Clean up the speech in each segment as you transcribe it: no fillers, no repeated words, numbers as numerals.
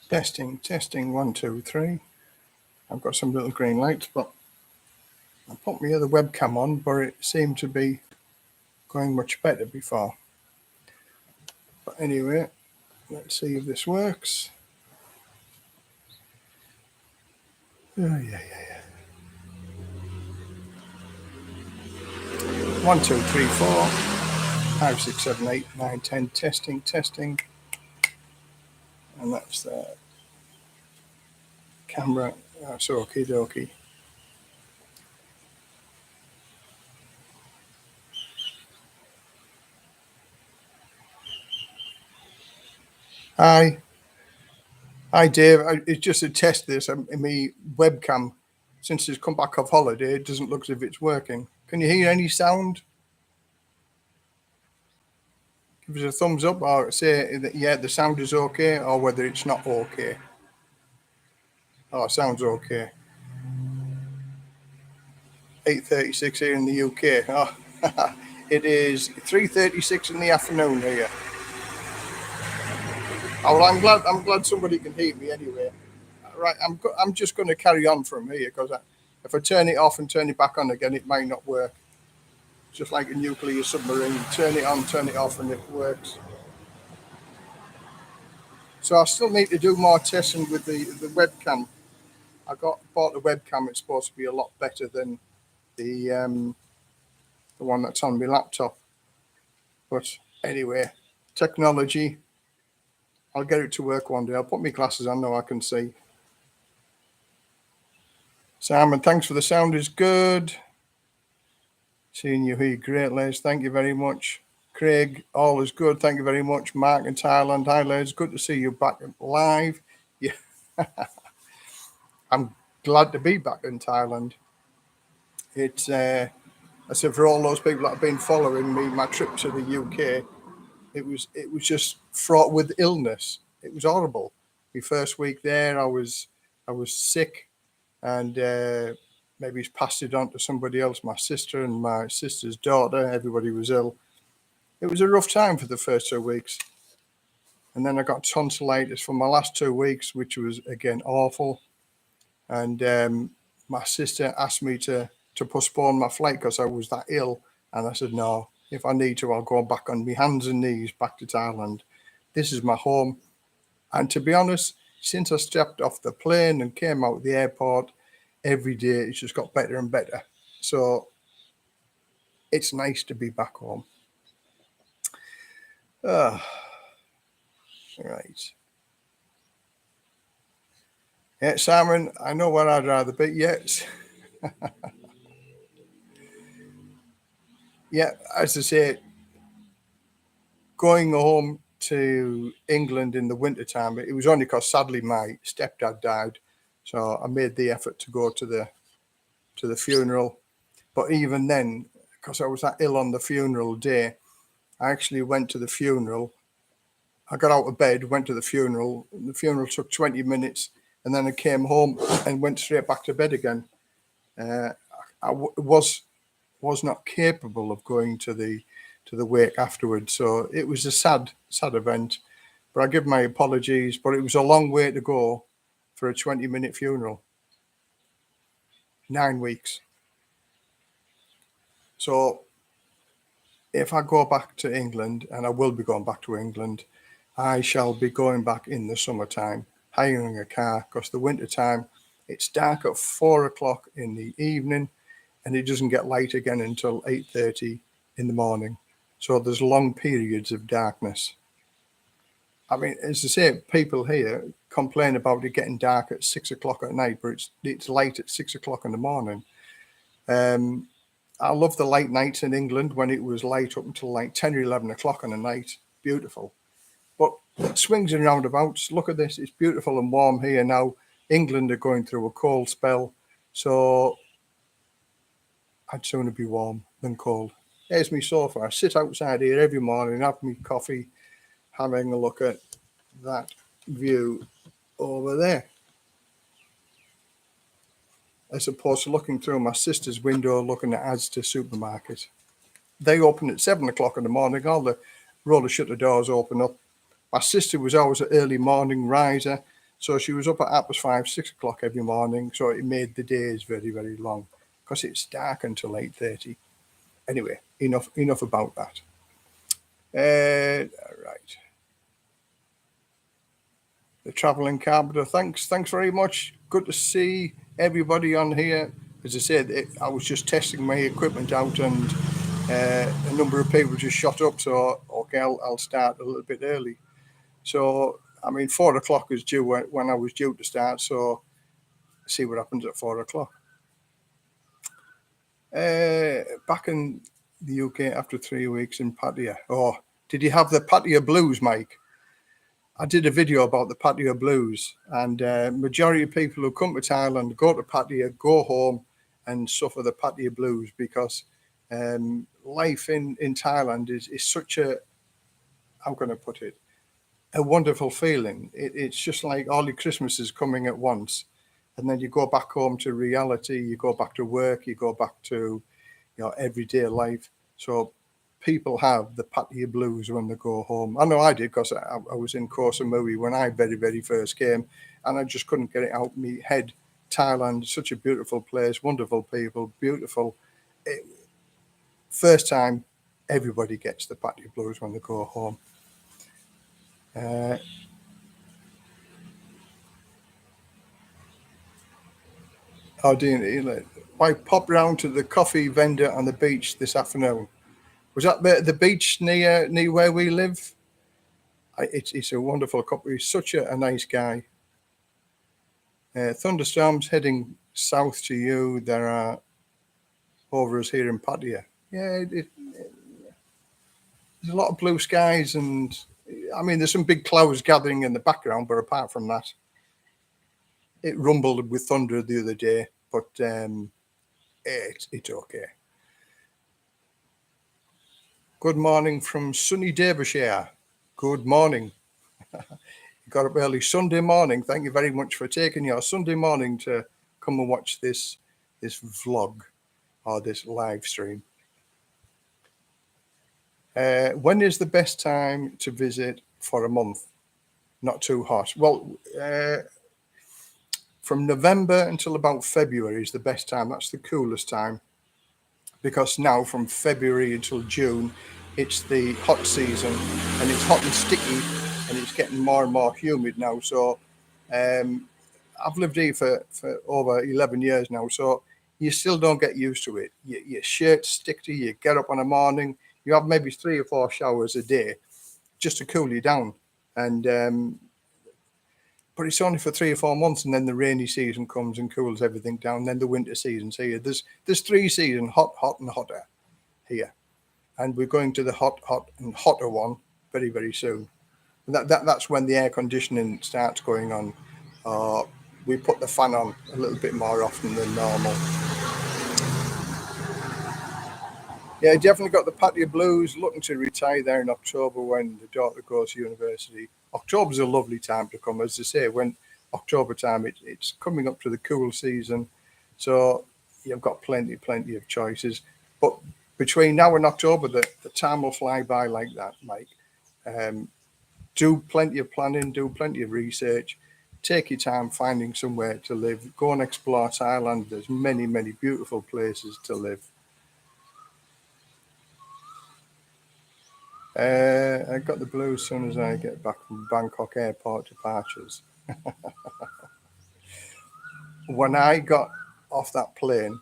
Testing, 1, 2, 3. I've got some little green lights, but I put my other webcam on, but it seemed to be going much better before. But anyway, let's see if this works. Oh, yeah. 1, 2, 3, 4, 5, 6, 7, 8, 9, 10. Testing. And that's the camera. That's okie dokie. Hi, Dave. It's just a test. This my webcam, since it's come back off holiday, it doesn't look as if it's working. Can you hear any sound? Give us a thumbs up, or say that the sound is okay, or whether it's not okay. Oh, it sounds okay. 8:36 here in the UK. Oh, it is 3:36 in the afternoon here. Oh, well, I'm glad somebody can hear me anyway. Right, I'm just going to carry on from here because if I turn it off and turn it back on again, it might not work. Just like a nuclear submarine, turn it on, turn it off, and it works. So I still need to do more testing with the webcam. I bought the webcam. It's supposed to be a lot better than the one that's on my laptop. But anyway, technology. I'll get it to work one day. I'll put my glasses on now I can see. Simon, thanks for the sound is good. Seeing you here, great, Les. Thank you very much. Craig, all is good. Thank you very much. Mark in Thailand. Hi, Les. Good to see you back live. Yeah. I'm glad to be back in Thailand. It's, I said, for all those people that have been following me, my trip to the UK, it was just fraught with illness. It was horrible. My first week there, I was sick, and maybe he's passed it on to somebody else. My sister and my sister's daughter, everybody was ill. It was a rough time for the first 2 weeks. And then I got tonsillitis for my last 2 weeks, which was, again, awful. And my sister asked me to postpone my flight because I was that ill. And I said, no, if I need to, I'll go back on my hands and knees back to Thailand. This is my home. And to be honest, since I stepped off the plane and came out of the airport, every day it's just got better and better. So it's nice to be back home. Right. Yeah, Simon, I know where I'd rather be. Yes. Yeah, as I say, going home to England in the wintertime, it was only because sadly my stepdad died. So I made the effort to go to the funeral. But even then, because I was that ill on the funeral day, I actually went to the funeral. I got out of bed, went to the funeral. The funeral took 20 minutes, and then I came home and went straight back to bed again. I was not capable of going to the wake afterwards, so it was a sad event. But I give my apologies. But it was a long way to go for a 20-minute funeral. 9 weeks. So if I go back to England, and I will be going back to England, I shall be going back in the summertime, hiring a car, because the wintertime, it's dark at 4 o'clock in the evening, and it doesn't get light again until 8:30 in the morning. So there's long periods of darkness. I mean, as I say, people here complain about it getting dark at 6 o'clock at night, but it's light at 6 o'clock in the morning. I love the late nights in England when it was light up until like 10 or 11 o'clock in the night. Beautiful. But swings and roundabouts. Look at this. It's beautiful and warm here now. England are going through a cold spell. So I'd sooner be warm than cold. Here's my sofa. I sit outside here every morning, have my coffee, having a look at that view over there, as opposed to looking through my sister's window, looking at Asda supermarket. They open at 7 o'clock in the morning. All the roller shutter doors open up. My sister was always an early morning riser, So she was up at 5, 6 o'clock every morning. So it made the days very, very long because it's dark until 8:30. Anyway, enough about that. Right. The Travelling Carpenter. Thanks very much. Good to see everybody on here. As I said, I was just testing my equipment out, and a number of people just shot up. So okay, I'll start a little bit early. So I mean, 4 o'clock is due when I was due to start. So see what happens at 4 o'clock. Back in the UK after 3 weeks in Pattaya. Oh, did you have the Pattaya blues, Mike? I did a video about the Pattaya blues, and majority of people who come to Thailand go to Pattaya, go home, and suffer the Pattaya blues because life in Thailand is such a, how can I put it, a wonderful feeling. It's just like all your Christmas is coming at once, and then you go back home to reality. You go back to work. You go back to everyday life. So people have the Pattaya blues when they go home. I know I did because I was in Koh Samui when I very first came, and I just couldn't get it out of my head. Thailand, such a beautiful place, wonderful people, beautiful. First time everybody gets the Pattaya blues when they go home. How do you? I popped round to the coffee vendor on the beach this afternoon. Was that the beach near where we live? It's a wonderful couple. He's such a nice guy. Thunderstorms heading south to you. There are over us here in Pattaya. Yeah, there's a lot of blue skies, and I mean, there's some big clouds gathering in the background, but apart from that, it rumbled with thunder the other day, but it's okay. Good morning from sunny Derbyshire. Good morning. Got up early Sunday morning. Thank you very much for taking your Sunday morning to come and watch this vlog or this live stream. When is the best time to visit for a month? Not too hot. Well, from November until about February is the best time. That's the coolest time, because now from February until June, it's the hot season, and it's hot and sticky, and it's getting more and more humid now. So I've lived here for over 11 years now, so you still don't get used to it. Your shirts stick to you. You get up in the morning, you have maybe 3 or 4 showers a day just to cool you down. And but it's only for 3 or 4 months, and then the rainy season comes and cools everything down. Then the winter season. So there's 3 seasons: hot, and hotter here, and we're going to the hot, and hotter one very soon. And that's when the air conditioning starts going on. We put the fan on a little bit more often than normal. Yeah, definitely got the Pattaya blues. Looking to retire there in October when the daughter goes to university. October's a lovely time to come. As I say, when October time, it's coming up to the cool season. So you've got plenty of choices. But between now and October, the time will fly by like that, Mike. Do plenty of planning, do plenty of research. Take your time finding somewhere to live. Go and explore Thailand. There's many beautiful places to live. I got the blues as soon as I get back from Bangkok airport departures. When I got off that plane,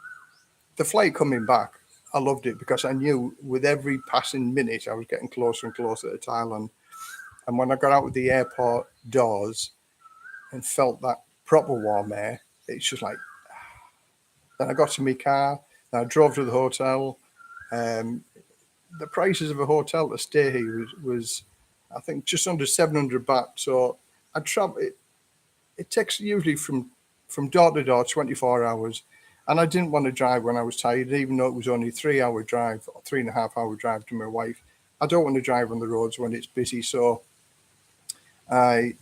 the flight coming back, I loved it because I knew with every passing minute I was getting closer and closer to Thailand. And when I got out of the airport doors and felt that proper warm air, it's just like, then I got to my car, and I drove to the hotel. The prices of a hotel to stay here was I think just under 700 baht. So I travel. It takes usually from door to door 24 hours, and I didn't want to drive when I was tired, even though it was only 3-hour drive or 3.5-hour drive to my wife. I don't want to drive on the roads when it's busy, so I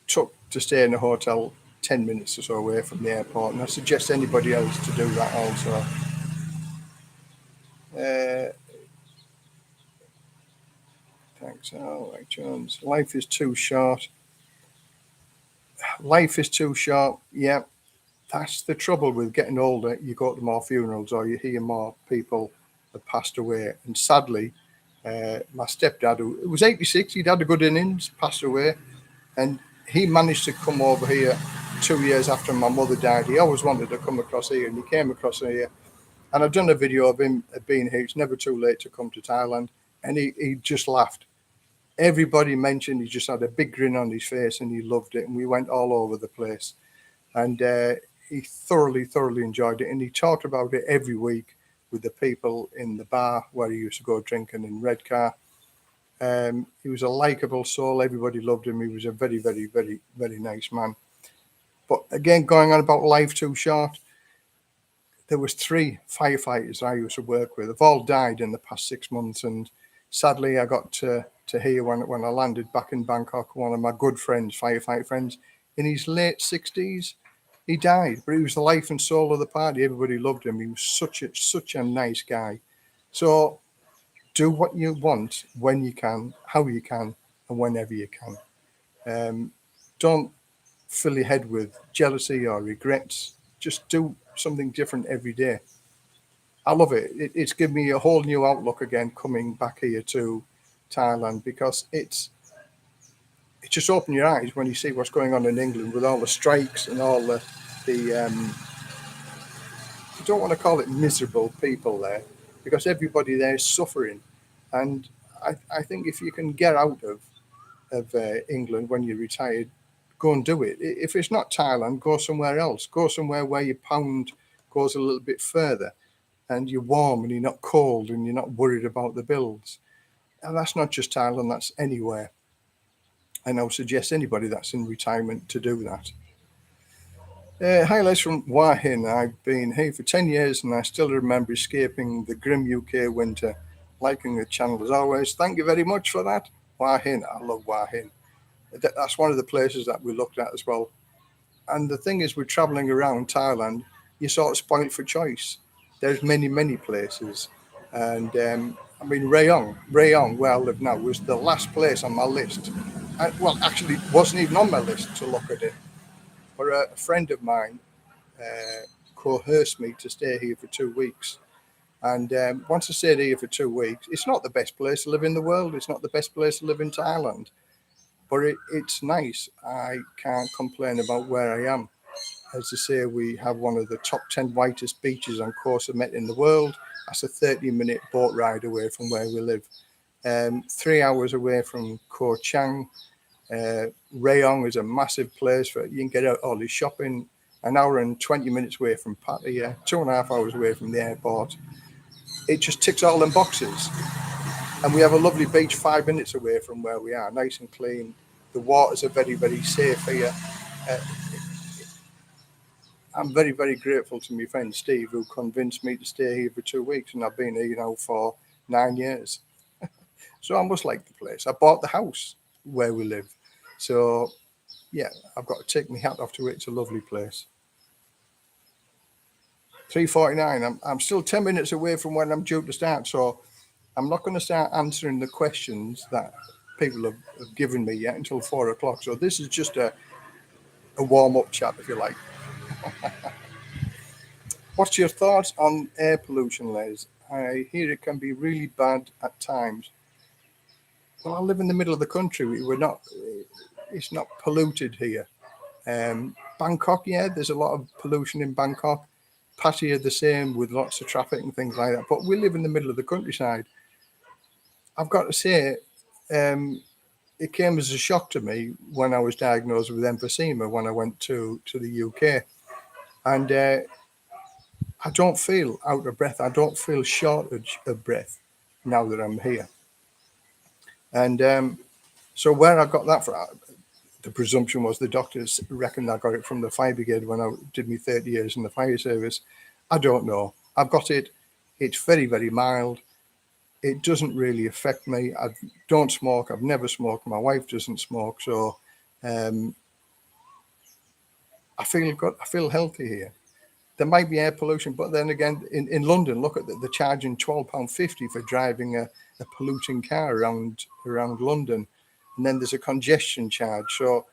took to stay in a hotel 10 minutes or so away from the airport, and I suggest anybody else to do that also. Thanks. Oh, like Jones. Life is too short. Life is too short. Yeah, that's the trouble with getting older. You go to more funerals or you hear more people have passed away. And sadly, my stepdad, who was 86, he'd had a good innings, passed away. And he managed to come over here 2 years after my mother died. He always wanted to come across here, and he came across here. And I've done a video of him being here. It's never too late to come to Thailand. And he just laughed. Everybody mentioned he just had a big grin on his face and he loved it. And we went all over the place. And he thoroughly enjoyed it. And he talked about it every week with the people in the bar where he used to go drinking in Redcar. He was a likable soul. Everybody loved him. He was a very nice man. But again, going on about life too short, there was 3 firefighters I used to work with. They've all died in the past 6 months. And sadly, I got to hear when I landed back in Bangkok, one of my good friends, firefighter friends, in his late 60s, he died. But he was the life and soul of the party. Everybody loved him. He was such a nice guy. So do what you want when you can, how you can, and whenever you can. Don't fill your head with jealousy or regrets. Just do something different every day. I love it. It's given me a whole new outlook again coming back here to Thailand, because it's just open your eyes when you see what's going on in England with all the strikes and all the I don't want to call it miserable people there, because everybody there is suffering. And I think if you can get out of England when you're retired, go and do it. If it's not Thailand, go somewhere else. Go somewhere where your pound goes a little bit further and you're warm and you're not cold and you're not worried about the bills. And that's not just Thailand, that's anywhere. And I would suggest anybody that's in retirement to do that. Hi, Les from Wahin. I've been here for 10 years and I still remember escaping the grim UK winter. Liking the channel as always. Thank you very much for that. Wahin, I love Wahin. That's one of the places that we looked at as well. And the thing is, we're traveling around Thailand, you're sort of spoiled for choice. There's many places. And I mean, Rayong, where I live now, was the last place on my list. Well, actually, it wasn't even on my list to look at it. But a friend of mine coerced me to stay here for 2 weeks. And once I stayed here for 2 weeks, it's not the best place to live in the world. It's not the best place to live in Thailand. But it's nice. I can't complain about where I am. As I say, we have one of the top 10 whitest beaches on Koh Samet in the world. That's a 30-minute boat ride away from where we live. 3 hours away from Koh Chang. Rayong is a massive place for you can get out all your shopping. An hour and 20 minutes away from Pattaya, 2.5 hours away from the airport. It just ticks all them boxes. And we have a lovely beach 5 minutes away from where we are, nice and clean. The waters are very safe here. I'm very grateful to my friend Steve, who convinced me to stay here for 2 weeks, and I've been here now for 9 years. So I must like the place. I bought the house where we live. So yeah, I've got to take my hat off to it. It's a lovely place. 3:49. I'm still 10 minutes away from when I'm due to start, so I'm not going to start answering the questions that people have given me yet until 4 o'clock. So this is just a warm-up chat, if you like. What's your thoughts on air pollution, Les? I hear it can be really bad at times. Well, I live in the middle of the country. It's not polluted here. Bangkok, yeah, there's a lot of pollution in Bangkok. Pattaya the same, with lots of traffic and things like that. But we live in the middle of the countryside. I've got to say, it came as a shock to me when I was diagnosed with emphysema when I went to the UK. And I don't feel out of breath. I don't feel shortage of breath now that I'm here. And so where I got that from, the presumption was the doctors reckoned I got it from the fire brigade when I did my 30 years in the fire service. I don't know. I've got it. It's very mild. It doesn't really affect me. I don't smoke. I've never smoked. My wife doesn't smoke. So I feel good. I feel healthy here. There might be air pollution, but then again, in London, look at they're charging £12.50 for driving a polluting car around London. And then there's a congestion charge. So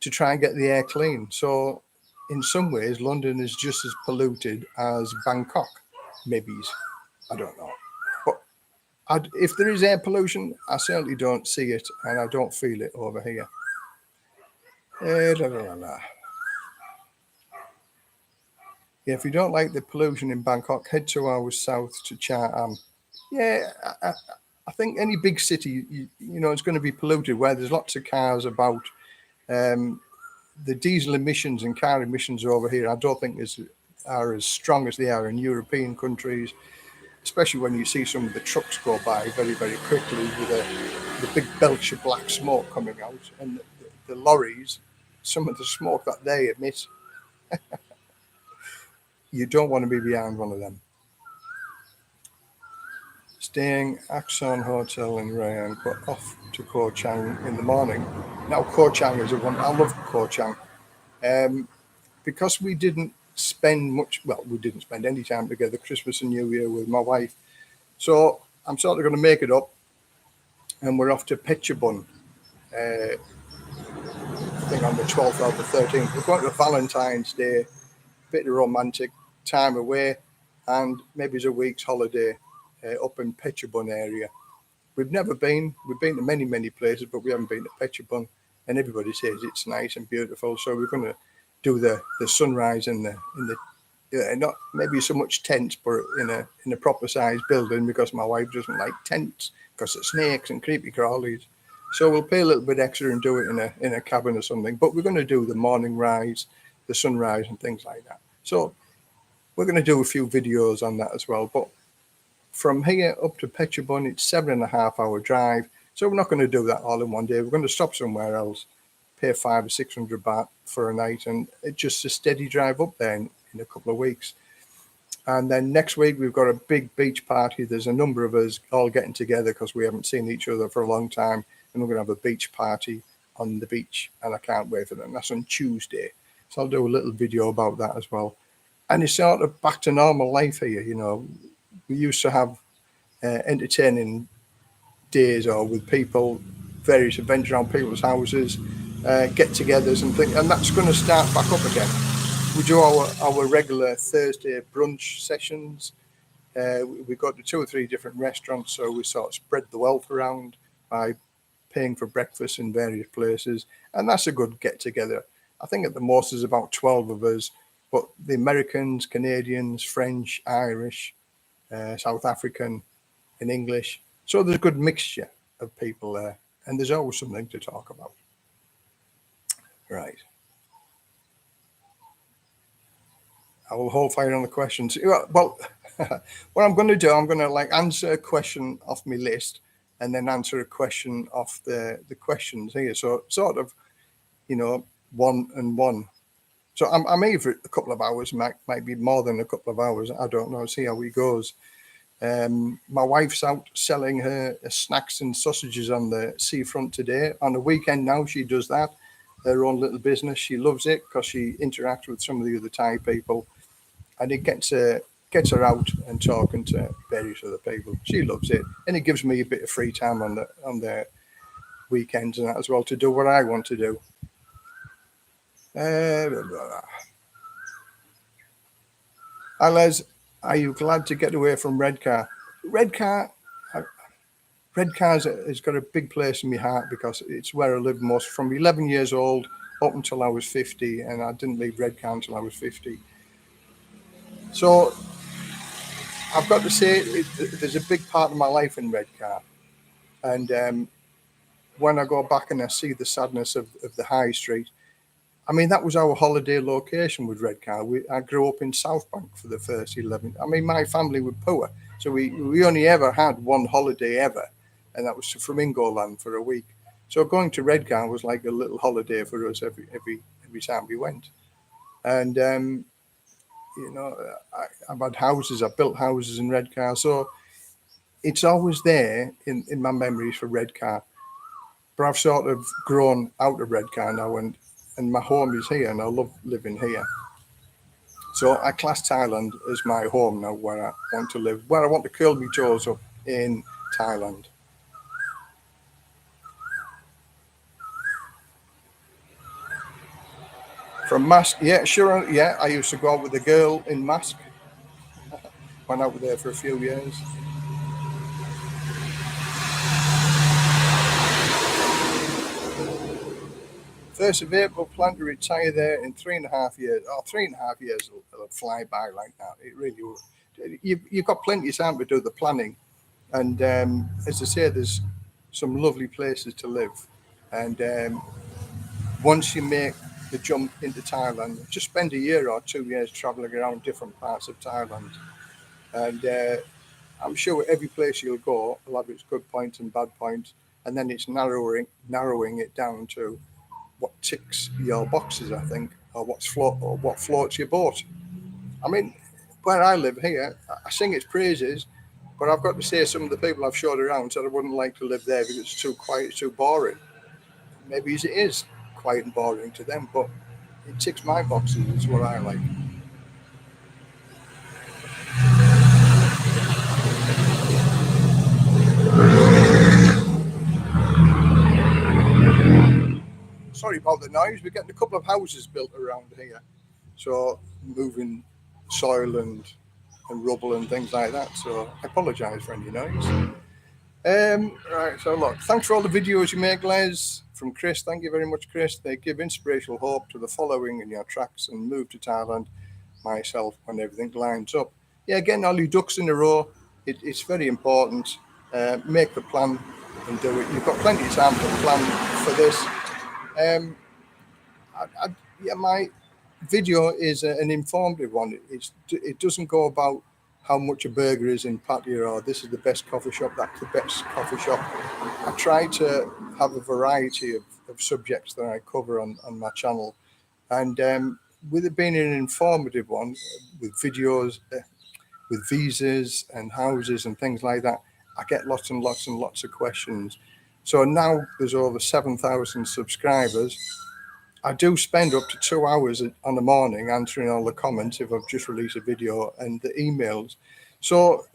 to try and get the air clean. So in some ways, London is just as polluted as Bangkok. Maybe, I don't know. But if there is air pollution, I certainly don't see it, and I don't feel it over here. La, la, la. Yeah, if you don't like the pollution in Bangkok, head 2 hours south to Chatham. Yeah, I think any big city, you know, it's going to be polluted where there's lots of cars about. The diesel emissions and car emissions over here, I don't think are as strong as they are in European countries, especially when you see some of the trucks go by very, very quickly with the big belch of black smoke coming out, and the lorries, some of the smoke that they emit. You don't want to be behind one of them. Staying Axon Hotel in Rayong, but off to Koh Chang in the morning. Now, Koh Chang is a one. I love Koh Chang. Because we didn't spend we didn't spend any time together, Christmas and New Year, with my wife. So I'm sort of going to make it up, and we're off to Phetchabun, I think on the 12th or the 13th. We're going to Valentine's Day, a bit of romantic time away, and maybe it's a week's holiday up in Phetchabun area. We've never been. We've been to many, many places, but we haven't been to Phetchabun, and everybody says it's nice and beautiful. So we're going to do the sunrise in the not maybe so much tents, but in a proper sized building, because my wife doesn't like tents because of snakes and creepy crawlies. So we'll pay a little bit extra and do it in a cabin or something. But we're going to do the morning rise, the sunrise, and things like that. So we're going to do a few videos on that as well. But from here up to Phetchabun, it's 7.5 hour drive. So we're not going to do that all in one day. We're going to stop somewhere else, pay 500 or 600 baht for a night, and it's just a steady drive up there in a couple of weeks. And then next week we've got a big beach party. There's a number of us all getting together because we haven't seen each other for a long time, and we're going to have a beach party on the beach, and I can't wait for that. That's on Tuesday, so I'll do a little video about that as well. And it's sort of back to normal life here. You know, we used to have entertaining days, or with people, various events around people's houses, get-togethers and things, and that's going to start back up again. We do our regular Thursday brunch sessions. We go to 2 or 3 different restaurants, so we sort of spread the wealth around by paying for breakfast in various places, and that's a good get-together. I think at the most there's about 12 of us, but the Americans, Canadians, French, Irish, South African, and English. So there's a good mixture of people there, and there's always something to talk about. Right. I will hold fire on the questions. Well, what I'm going to do, I'm going to answer a question off my list, and then answer a question off the questions here. So sort of, you know, one and one. So I'm here for a couple of hours, might be more than a couple of hours. I don't know. See how it goes. My wife's out selling her snacks and sausages on the seafront today. On the weekend now, she does that, her own little business. She loves it because she interacts with some of the other Thai people, and it gets her out and talking to various other people. She loves it, and it gives me a bit of free time on the weekends and that as well, to do what I want to do. Les, are you glad to get away from Redcar? Redcar has got a big place in my heart because it's where I lived most from 11 years old up until I was 50, and I didn't leave Redcar until I was 50. So I've got to say, there's a big part of my life in Redcar, and when I go back and I see the sadness of the high street, I mean, that was our holiday location with Redcar. I grew up in South Bank for the first 11. I mean, my family were poor, so we only ever had one holiday ever, and that was to Flamingo for a week. So going to Redcar was like a little holiday for us every time we went. And you know, I've had houses, I've built houses in Redcar, so it's always there in my memories for Redcar. But I've sort of grown out of Redcar now, and my home is here, and I love living here. So I class Thailand as my home now, where I want to live, where I want to curl my toes up in Thailand. From Mask, yeah, sure, yeah. I used to go out with a girl in Mask. Went out there for a few years. 1st of April, plan to retire there in 3.5 years. Oh, 3.5 years will fly by like that. It really will. You've got plenty of time to do the planning. And as I say, there's some lovely places to live. And once you make the jump into Thailand, just spend a year or 2 years traveling around different parts of Thailand. And I'm sure every place you'll go will have its good points and bad points. And then it's narrowing it down to what ticks your boxes, I think, or what floats your boat. I mean, where I live here, I sing its praises, but I've got to say some of the people I've showed around said I wouldn't like to live there because it's too quiet, it's too boring. Maybe it is quiet and boring to them, but it ticks my boxes. It's what I like. Sorry about the noise. We're getting a couple of houses built around here, so moving soil and rubble and things like that. So I apologise for any noise. Right, so look, thanks for all the videos you make, Les. From Chris, thank you very much, Chris. They give inspirational hope to the following in your tracks and move to Thailand myself when everything lines up. Yeah, getting all your ducks in a row, it's very important. Make the plan and do it. You've got plenty of time to plan for this. Um, yeah, my video is an informative one. It doesn't go about how much a burger is in Pattaya or this is the best coffee shop, that's the best coffee shop. I try to have a variety of subjects that I cover on my channel. And with it being an informative one, with videos, with visas and houses and things like that, I get lots and lots and lots of questions. So now there's over 7,000 subscribers. I do spend up to 2 hours on the morning answering all the comments if I've just released a video and the emails. So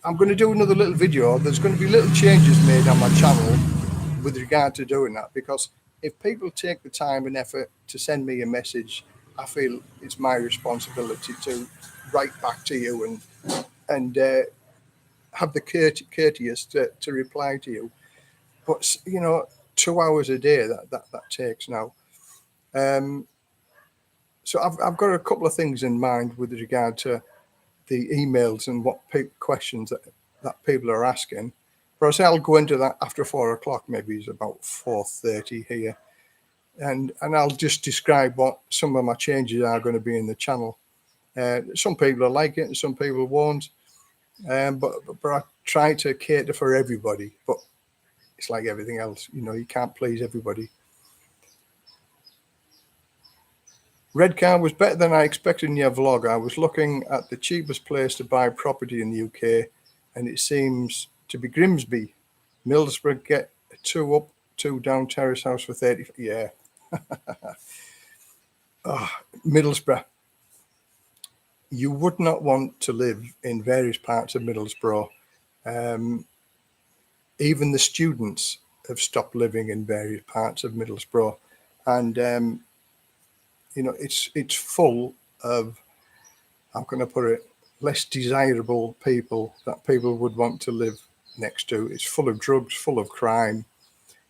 I'm going to do another little video. There's going to be little changes made on my channel with regard to doing that, because if people take the time and effort to send me a message, I feel it's my responsibility to write back to you and have the courteous to reply to you. But 2 hours a day that takes now. So I've got a couple of things in mind with regard to the emails and what questions that people are asking. But I say I'll go into that after 4 o'clock. Maybe it's about 4:30 here, and I'll just describe what some of my changes are going to be in the channel. Some people will like it, and some people won't. But I try to cater for everybody. But it's like everything else, you can't please everybody. Red car was better than I expected in your vlog. I was looking at the cheapest place to buy property in the UK, and it seems to be Grimsby. Middlesbrough, get a 2 up, 2 down terrace house for 30. Yeah. Middlesbrough. You would not want to live in various parts of Middlesbrough. Even the students have stopped living in various parts of Middlesbrough, and it's full of, how can I put it, less desirable people that people would want to live next to. It's full of drugs, full of crime.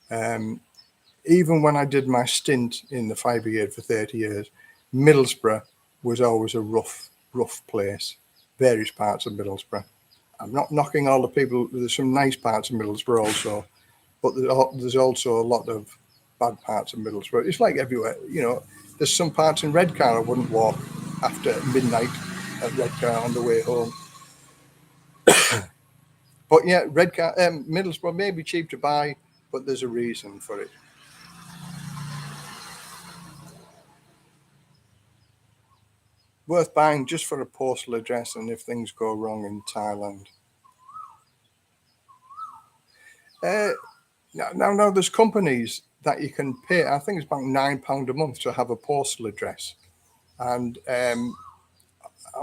Even when I did my stint in the fibre trade for 30 years, Middlesbrough was always a rough place. Various parts of Middlesbrough. I'm not knocking all the people. There's some nice parts of Middlesbrough also, but there's also a lot of bad parts of Middlesbrough. It's like everywhere, There's some parts in Redcar I wouldn't walk after midnight at Redcar on the way home. But yeah, Redcar, Middlesbrough may be cheap to buy, but there's a reason for it. Worth buying just for a postal address and if things go wrong in Thailand. Now there's companies that you can pay. I think it's about £9 a month to have a postal address, and I'm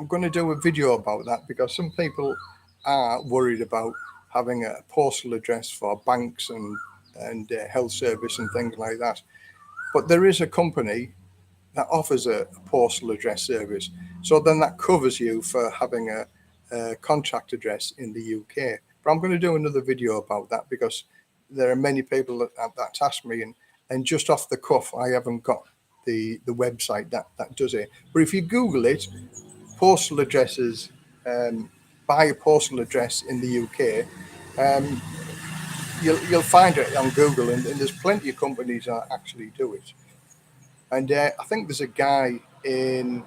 going to do a video about that because some people are worried about having a postal address for banks and health service and things like that. But there is a company that offers a postal address service. So then that covers you for having a contract address in the UK. But I'm going to do another video about that because there are many people that ask me, and just off the cuff, I haven't got the website that does it. But if you Google it, postal addresses, buy a postal address in the UK, you'll find it on Google, and there's plenty of companies that actually do it. And I think there's a guy in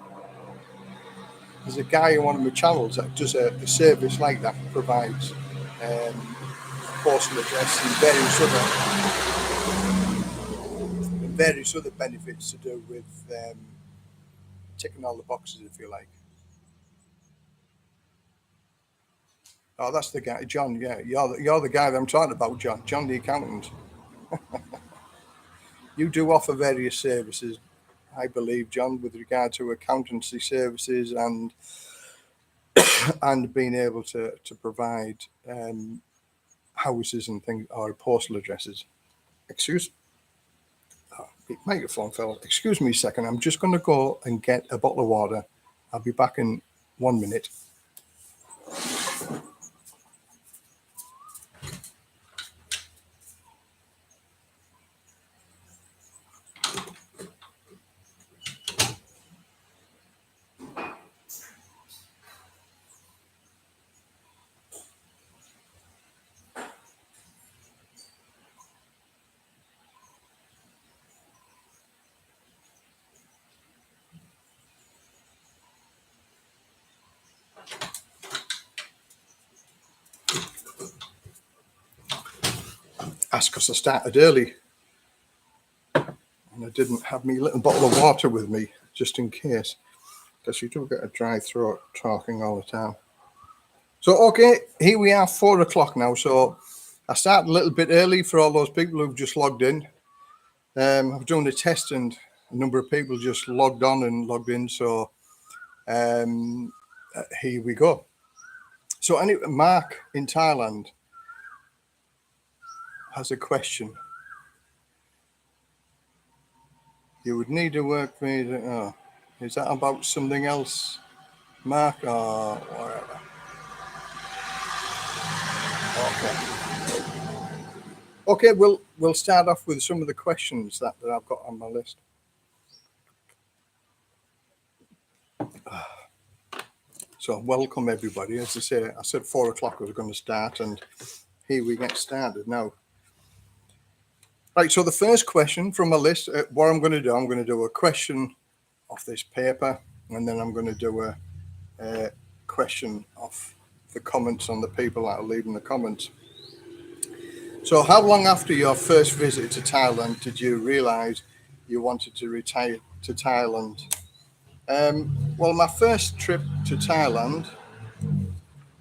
one of my channels that does a service like that, provides postal address and various other benefits to do with ticking all the boxes, if you like. Oh, that's the guy, John. Yeah, you're the guy that I'm talking about, John. John, the accountant. You do offer various services, I believe, John, with regard to accountancy services and being able to provide houses and things, or postal addresses. Microphone fell. Excuse me a second. I'm just going to go and get a bottle of water. I'll be back in 1 minute. That's because I started early and I didn't have my little bottle of water with me, just in case, because you do get a dry throat talking all the time. So, okay, here we are, 4 o'clock now. So I started a little bit early for all those people who've just logged in. I'm doing a test and a number of people just logged on and logged in. So here we go. So anyway, Mark in Thailand has a question. You would need a work visa. Oh, is that about something else, Mark, or whatever? Okay, we'll start off with some of the questions that I've got on my list. So welcome everybody. As I say, I said 4 o'clock I was going to start, and here we get started now. Right, so the first question from my list, what I'm going to do a question off this paper, and then I'm going to do a question off the comments on the people that are leaving the comments. So how long after your first visit to Thailand did you realise you wanted to retire to Thailand? Well, my first trip to Thailand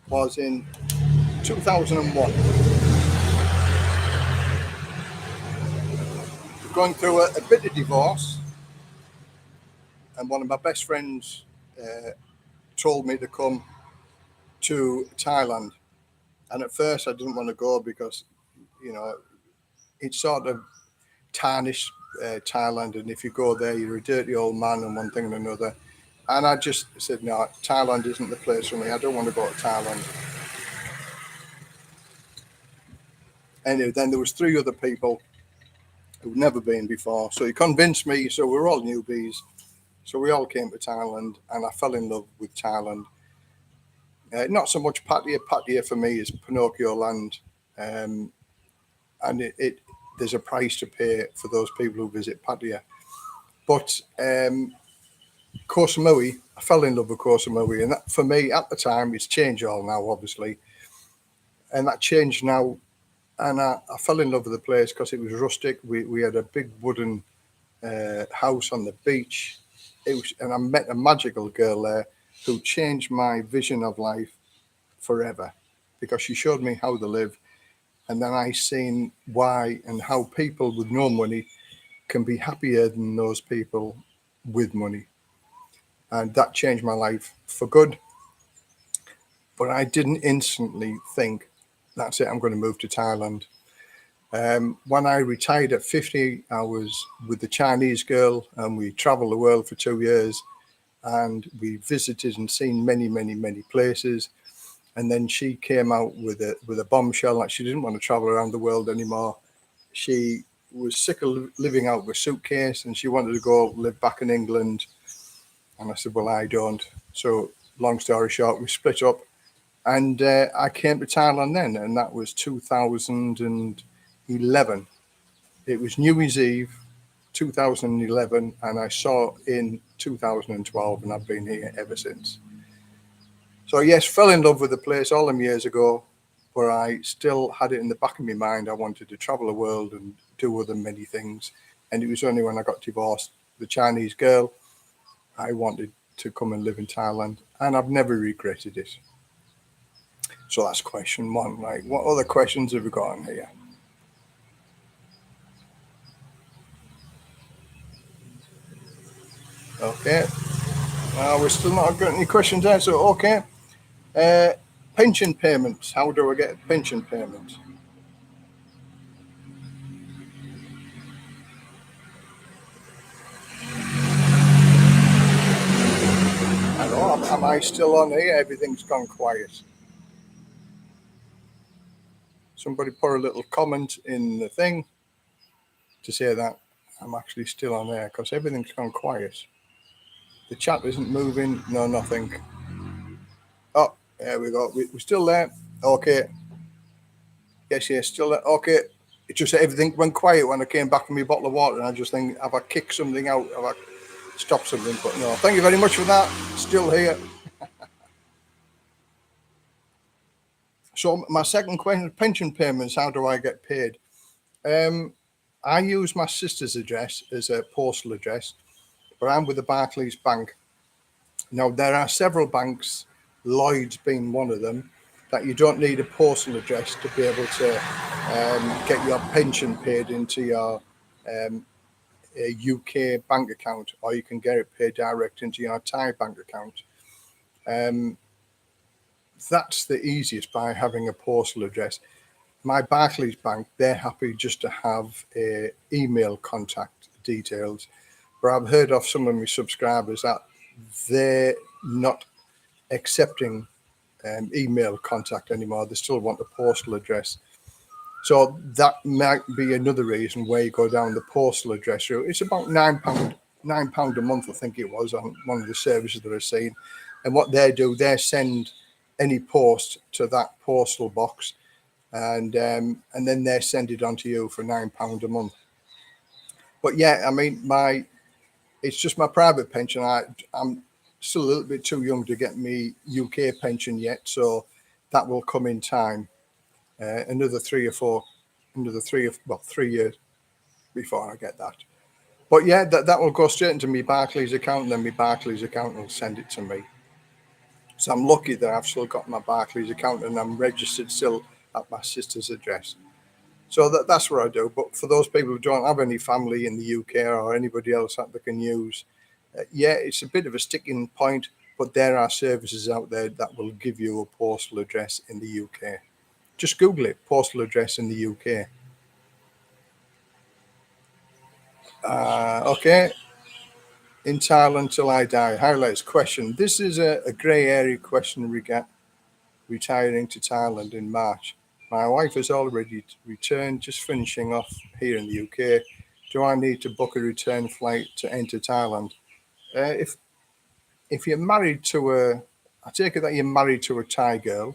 was in 2001. Going through a bit of divorce, and one of my best friends told me to come to Thailand. And at first I didn't want to go because, you know, it sort of tarnished Thailand. And if you go there, you're a dirty old man and one thing and another. And I just said, no, Thailand isn't the place for me. I don't want to go to Thailand. Anyway, then there was 3 other people who'd never been before. So he convinced me. So we're all newbies. So we all came to Thailand, and I fell in love with Thailand. Not so much Pattaya. Pattaya for me is Pinocchio land. And there's a price to pay for those people who visit Pattaya. But Koh Samui, I fell in love with Koh Samui, and that, for me at the time, it's changed all now, obviously, and that changed now. And I fell in love with the place because it was rustic. We had a big wooden house on the beach. And I met a magical girl there who changed my vision of life forever, because she showed me how to live. And then I seen why and how people with no money can be happier than those people with money. And that changed my life for good. But I didn't instantly think, that's it, I'm going to move to Thailand. When I retired at 50, I was with the Chinese girl, and we traveled the world for 2 years, and we visited and seen many, many, many places. And then she came out with a bombshell that she didn't want to travel around the world anymore. She was sick of living out of a suitcase, and she wanted to go live back in England. And I said, well, I don't. So long story short, we split up, and I came to Thailand then, and that was 2011. It was New Year's Eve, 2011, and I saw in 2012, and I've been here ever since. So yes, fell in love with the place all them years ago, but I still had it in the back of my mind. I wanted to travel the world and do other many things. And it was only when I got divorced, the Chinese girl, I wanted to come and live in Thailand, and I've never regretted it. So that's question one. Like, what other questions have we got on here? Okay. We're still not got any questions there. So, okay. Pension payments. How do I get pension payments? Hello, am I still on here? Everything's gone quiet. Somebody put a little comment in the thing to say that I'm actually still on there, because everything's gone quiet. The chat isn't moving. No, nothing. Oh, there we go. We're still there. Okay. Yes, still there. Okay. It just everything went quiet when I came back from my bottle of water, and I just think, have I kicked something out? Have I stopped something? But no, thank you very much for that. Still here. So my second question, pension payments, how do I get paid? I use my sister's address as a postal address, but I'm with the Barclays Bank. Now, there are several banks, Lloyd's being one of them, that you don't need a postal address to be able to get your pension paid into your UK bank account, or you can get it paid direct into your Thai bank account. That's the easiest by having a postal address. My Barclays Bank, they're happy just to have email contact details. But I've heard of some of my subscribers that they're not accepting email contact anymore. They still want a postal address. So that might be another reason where you go down the postal address route. It's about £9 a month, I think it was, on one of the services that I've seen. And what they do, they send any post to that postal box, and then they send it on to you for £9 a month. But yeah, I mean, it's just my private pension. I'm still a little bit too young to get me UK pension yet, so that will come in time. Another 3 years before I get that. But yeah, that will go straight into my Barclays account, and then my Barclays account will send it to me. So I'm lucky that I've still got my Barclays account, and I'm registered still at my sister's address. So that's what I do. But for those people who don't have any family in the UK or anybody else that they can use, yeah, it's a bit of a sticking point, but there are services out there that will give you a postal address in the UK. Just Google it, postal address in the UK. Okay. In Thailand till I die. Highlights question. This is a grey area question retiring to Thailand in March. My wife has already returned, just finishing off here in the UK. Do I need to book a return flight to enter Thailand? If you're married to I take it that you're married to a Thai girl.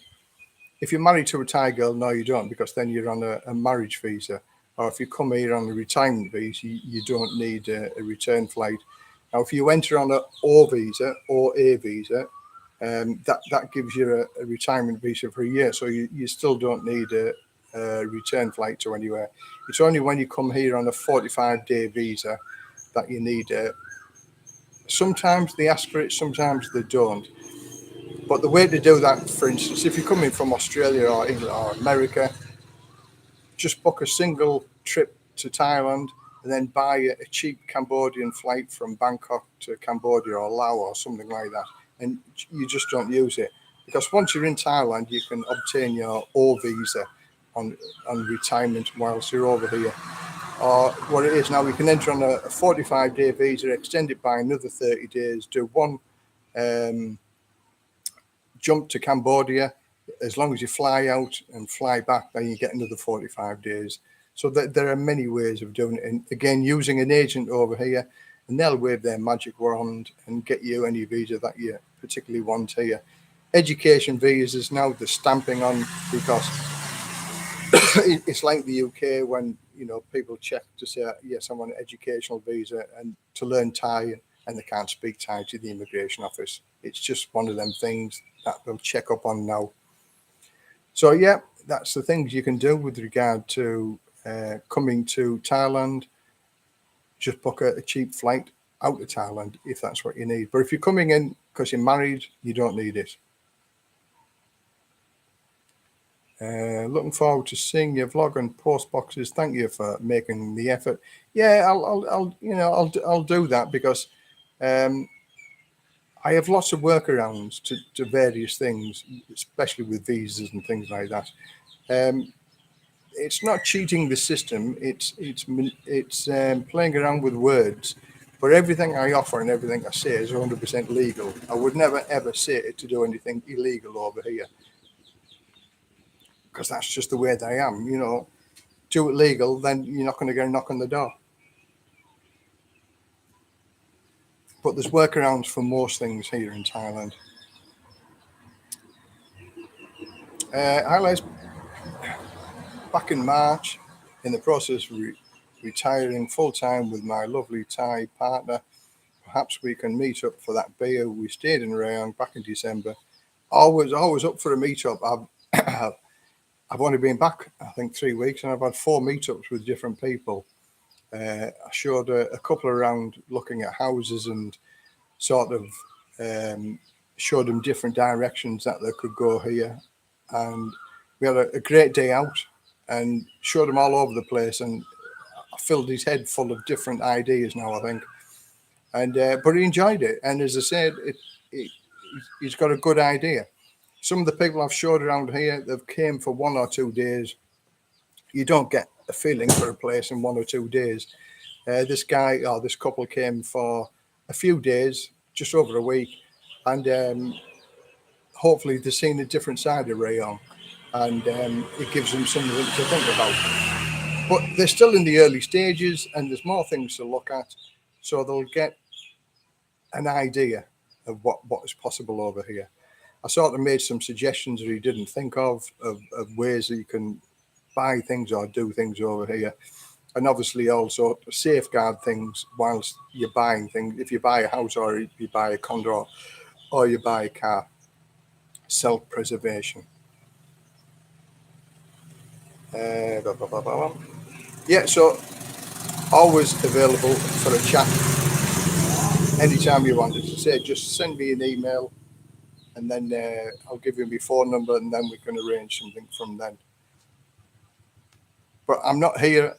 If you're married to a Thai girl, no, you don't, because then you're on a marriage visa. Or if you come here on a retirement visa, you don't need a return flight. Now, if you enter on a O visa or a visa, that gives you a retirement visa for a year. So you still don't need a return flight to anywhere. It's only when you come here on a 45-day visa that you need it. Sometimes they ask for it, sometimes they don't. But the way to do that, for instance, if you're coming from Australia or England or America, just book a single trip to Thailand and then buy a cheap Cambodian flight from Bangkok to Cambodia or Laos or something like that. And you just don't use it. Because once you're in Thailand, you can obtain your O visa on retirement whilst you're over here. Or what it is now, you can enter on a 45-day visa, extend it by another 30 days, do one jump to Cambodia. As long as you fly out and fly back, then you get another 45 days. So there are many ways of doing it. And again, using an agent over here, and they'll wave their magic wand and get you any visa that you particularly want here. Education visas now, they're stamping on, because it's like the UK when, you know, people check to say, yes, I want an educational visa and to learn Thai, and they can't speak Thai to the immigration office. It's just one of them things that they'll check up on now. So yeah, that's the things you can do with regard to coming to Thailand. Just book a cheap flight out of Thailand if that's what you need. But if you're coming in because you're married, you don't need it. Looking forward to seeing your vlog and post boxes. Thank you for making the effort. Yeah, I'll do that, because I have lots of workarounds to various things, especially with visas and things like that. It's not cheating the system. It's playing around with words. But everything I offer and everything I say is 100% legal. I would never ever say it to do anything illegal over here, because that's just the way that I am. You know, do it legal, then you're not going to get a knock on the door. But there's workarounds for most things here in Thailand. Highlights. Back in March, in the process of retiring full-time with my lovely Thai partner. Perhaps we can meet up for that beer. We stayed in Rayong back in December. Always up for a meetup. I've only been back, I think, 3 weeks, and I've had 4 meetups with different people. I showed a couple around looking at houses and sort of showed them different directions that they could go here. And we had a great day out and showed him all over the place, and I filled his head full of different ideas now, I think. And but he enjoyed it, and as I said, he's got a good idea. Some of the people I've showed around here, they've came for 1 or 2 days. You don't get a feeling for a place in 1 or 2 days. This couple came for a few days, just over a week, and hopefully they've seen a different side of Rayong, and it gives them something to think about. But they're still in the early stages, and there's more things to look at, so they'll get an idea of what is possible over here. I sort of made some suggestions that he didn't think of ways that you can buy things or do things over here, and obviously also safeguard things whilst you're buying things. If you buy a house or you buy a condo or you buy a car, self-preservation. Yeah, so always available for a chat anytime you want. As I say, just send me an email, and then I'll give you my phone number, and then we can arrange something from then. But I'm not here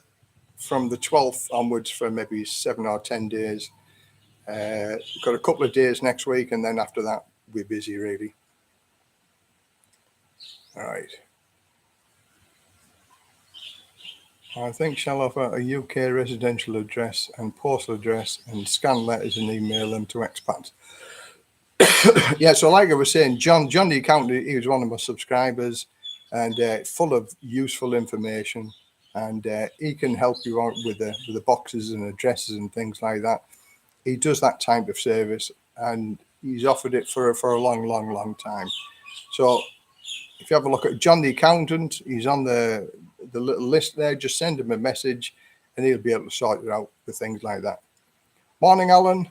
from the 12th onwards for maybe 7 or 10 days. We've got a couple of days next week, and then after that, we're busy, really. All right. I think shall offer a UK residential address and postal address and scan letters and email them to expats. Yeah, so like I was saying, John the accountant, he was one of my subscribers, and full of useful information, and he can help you out with the boxes and addresses and things like that. He does that type of service, and he's offered it for a long time. So if you have a look at John the accountant, he's on the little list there. Just send him a message, and he'll be able to sort it out with things like that. Morning, Alan.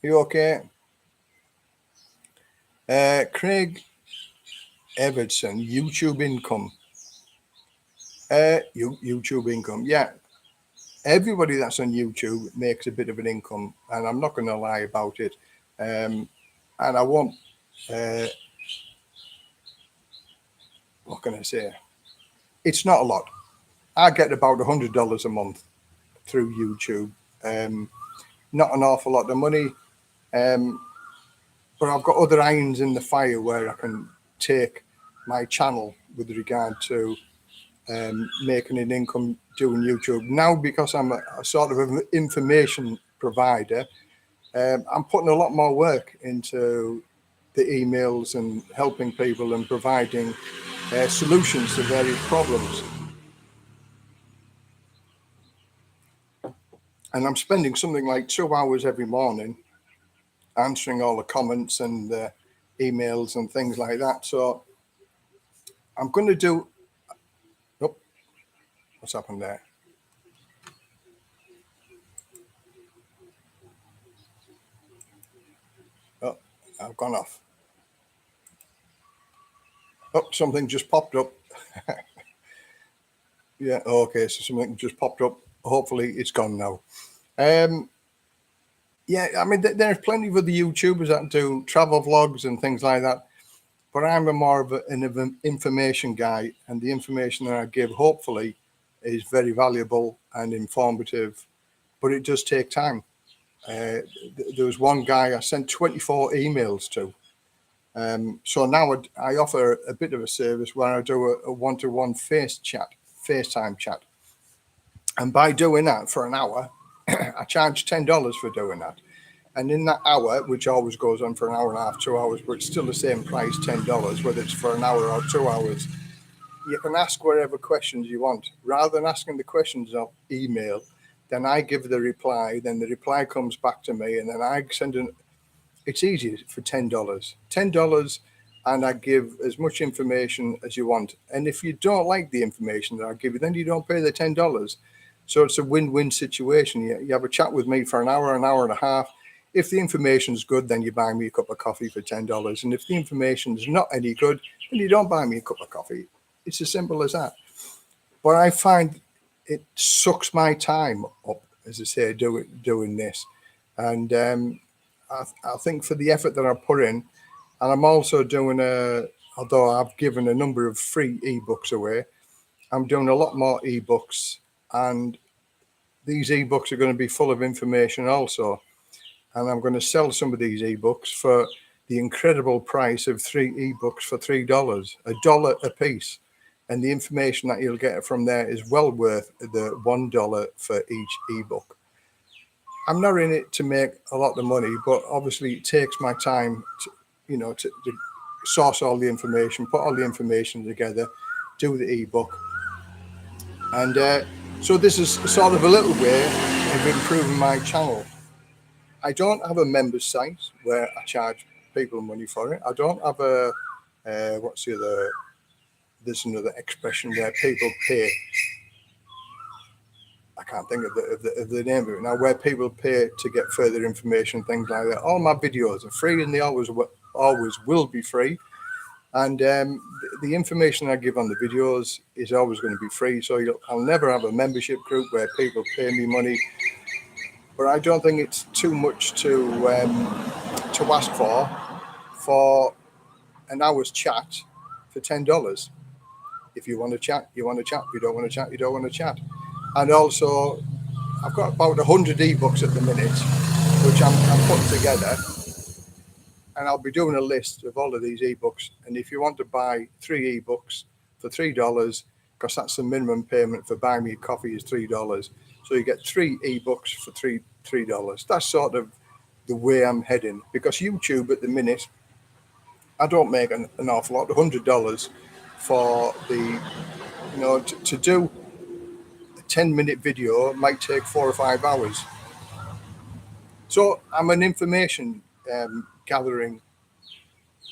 You okay? Craig Everton, YouTube income. YouTube income, yeah. Everybody that's on YouTube makes a bit of an income, and I'm not going to lie about it. And I won't. What can I say? It's not a lot. I get about $100 a month through YouTube. Not an awful lot of money, but I've got other irons in the fire where I can take my channel with regard to making an income doing YouTube. Now, because I'm a sort of an information provider, I'm putting a lot more work into the emails and helping people and providing solutions to various problems. And I'm spending something like 2 hours every morning answering all the comments and emails and things like that. So I'm going to do... Oh, what's happened there? Oh, I've gone off. Oh, something just popped up. Yeah, okay, so something just popped up. Hopefully it's gone now. Yeah, I mean, there's plenty of other YouTubers that do travel vlogs and things like that, but I'm more of an information guy, and the information that I give, hopefully, is very valuable and informative, but it does take time. There was one guy I sent 24 emails to. So now I offer a bit of a service where I do a one-to-one FaceTime chat. And by doing that for an hour, I charge $10 for doing that. And in that hour, which always goes on for an hour and a half, 2 hours, but it's still the same price, $10, whether it's for an hour or 2 hours, you can ask whatever questions you want. Rather than asking the questions of email, then I give the reply, then the reply comes back to me, and then I send an... It's easy for $10. $10, and I give as much information as you want. And if you don't like the information that I give you, then you don't pay the $10. So it's a win-win situation. You have a chat with me for an hour and a half. If the information's good, then you buy me a cup of coffee for $10. And if the information's not any good, then you don't buy me a cup of coffee. It's as simple as that. But I find it sucks my time up, as I say, doing this. And I think for the effort that I put in, and I'm also doing although I've given a number of free ebooks away, I'm doing a lot more ebooks, and these ebooks are going to be full of information also. And I'm going to sell some of these ebooks for the incredible price of 3 ebooks for $3, $1 a piece. And the information that you'll get from there is well worth the $1 for each ebook. I'm not in it to make a lot of money, but obviously it takes my time to source all the information, put all the information together, do the ebook. And so this is sort of a little way of improving my channel. I don't have a members site where I charge people money for it. I don't have there's another expression where people pay. I can't think of the name of it now, where people pay to get further information, things like that. All my videos are free, and they always will be free. And the information I give on the videos is always going to be free. So I'll never have a membership group where people pay me money. But I don't think it's too much to ask for an hour's chat for $10. If you want to chat, you want to chat. If you don't want to chat, you don't want to chat. And also, I've got about 100 ebooks at the minute, which I'm putting together. And I'll be doing a list of all of these ebooks. And if you want to buy 3 ebooks for $3, because that's the minimum payment for buying me a coffee is $3. So you get 3 ebooks for $3. That's sort of the way I'm heading. Because YouTube at the minute, I don't make an awful lot, $100 for the, to do a 10-minute video might take 4 or 5 hours. So I'm an information gathering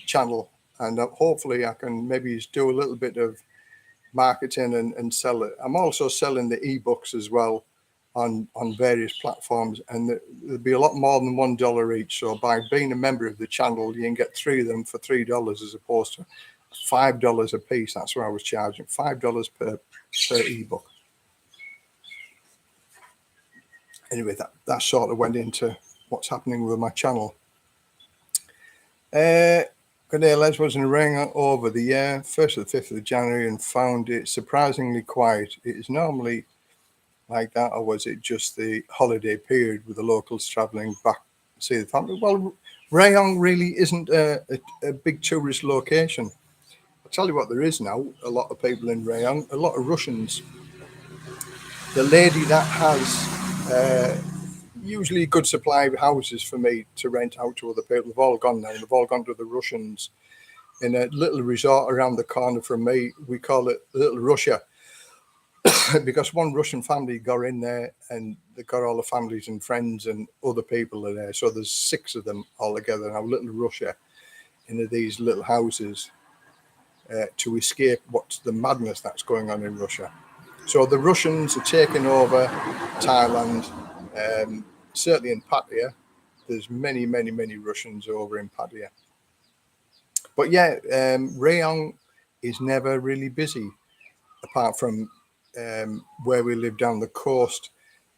channel, and hopefully I can maybe do a little bit of marketing and sell it. I'm also selling the ebooks as well on various platforms, and there'll be a lot more than $1 each. So by being a member of the channel, you can get 3 of them for $3 as opposed to $5 a piece. That's what I was charging, $5 per ebook. Anyway, that sort of went into what's happening with my channel. Good day, Les. Was in Rangoon over the year, 1st to the 5th of January, and found it surprisingly quiet. It is normally like that, or was it just the holiday period with the locals travelling back to see the family? Well, Rayong really isn't a big tourist location. I'll tell you what there is now, a lot of people in Rayong, a lot of Russians. The lady that has usually a good supply of houses for me to rent out to other people, they've all gone now. They've all gone to the Russians in a little resort around the corner from me. We call it Little Russia because one Russian family got in there and they got all the families and friends and other people are there. So there's 6 of them all together now, Little Russia, into these little houses to escape what's the madness that's going on in Russia. So the Russians are taking over Thailand, certainly in Pattaya. There's many, many, many Russians over in Pattaya. But yeah, Rayong is never really busy, apart from where we live down the coast.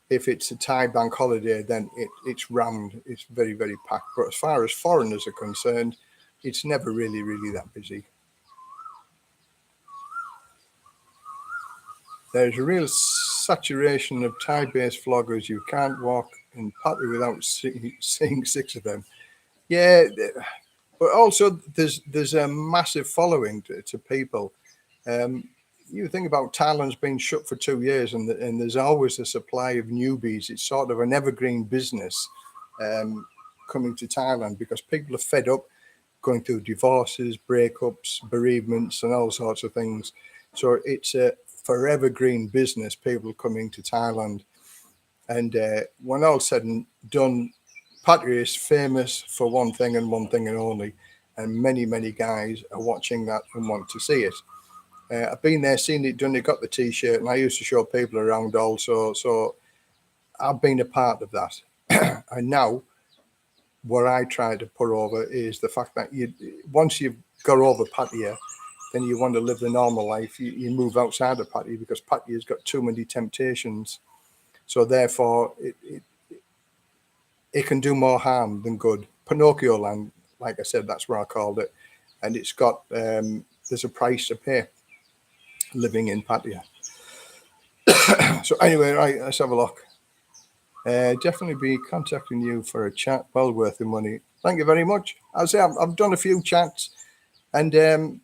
If it's a Thai bank holiday, then it's rammed. It's very, very packed. But as far as foreigners are concerned, it's never really, really that busy. There's a real saturation of Thai-based vloggers. You can't walk in Pattaya without seeing 6 of them. Yeah, but also there's a massive following to people. You think about Thailand's been shut for 2 years, and there's always a supply of newbies. It's sort of an evergreen business coming to Thailand because people are fed up going through divorces, breakups, bereavements, and all sorts of things. So it's a forever green business, people coming to Thailand. And when all said and done, Pattaya is famous for one thing and one thing and only. And many, many guys are watching that and want to see it. I've been there, seen it done, got the T-shirt, and I used to show people around also. So I've been a part of that. And now what I try to put over is the fact that once you've got over Pattaya, then you want to live the normal life. You move outside of Pattaya because Pattaya's got too many temptations. So therefore, it can do more harm than good. Pinocchio land, like I said, that's what I called it. And it's got, there's a price to pay living in Pattaya. So anyway, right, let's have a look. Definitely be contacting you for a chat. Well worth the money. Thank you very much. I'll say I've done a few chats, and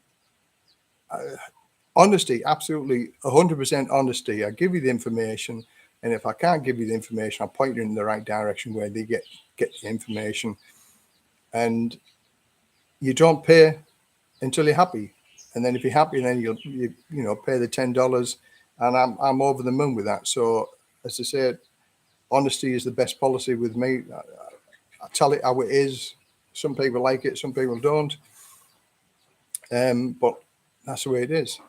honesty, absolutely 100% honesty. I give you the information, and if I can't give you the information, I'll point you in the right direction where they get the information. And you don't pay until you're happy, and then if you're happy, then you pay the $10, and I'm over the moon with that. So as I said, honesty is the best policy with me. I tell it how it is. Some people like it, some people don't. But that's the way it is.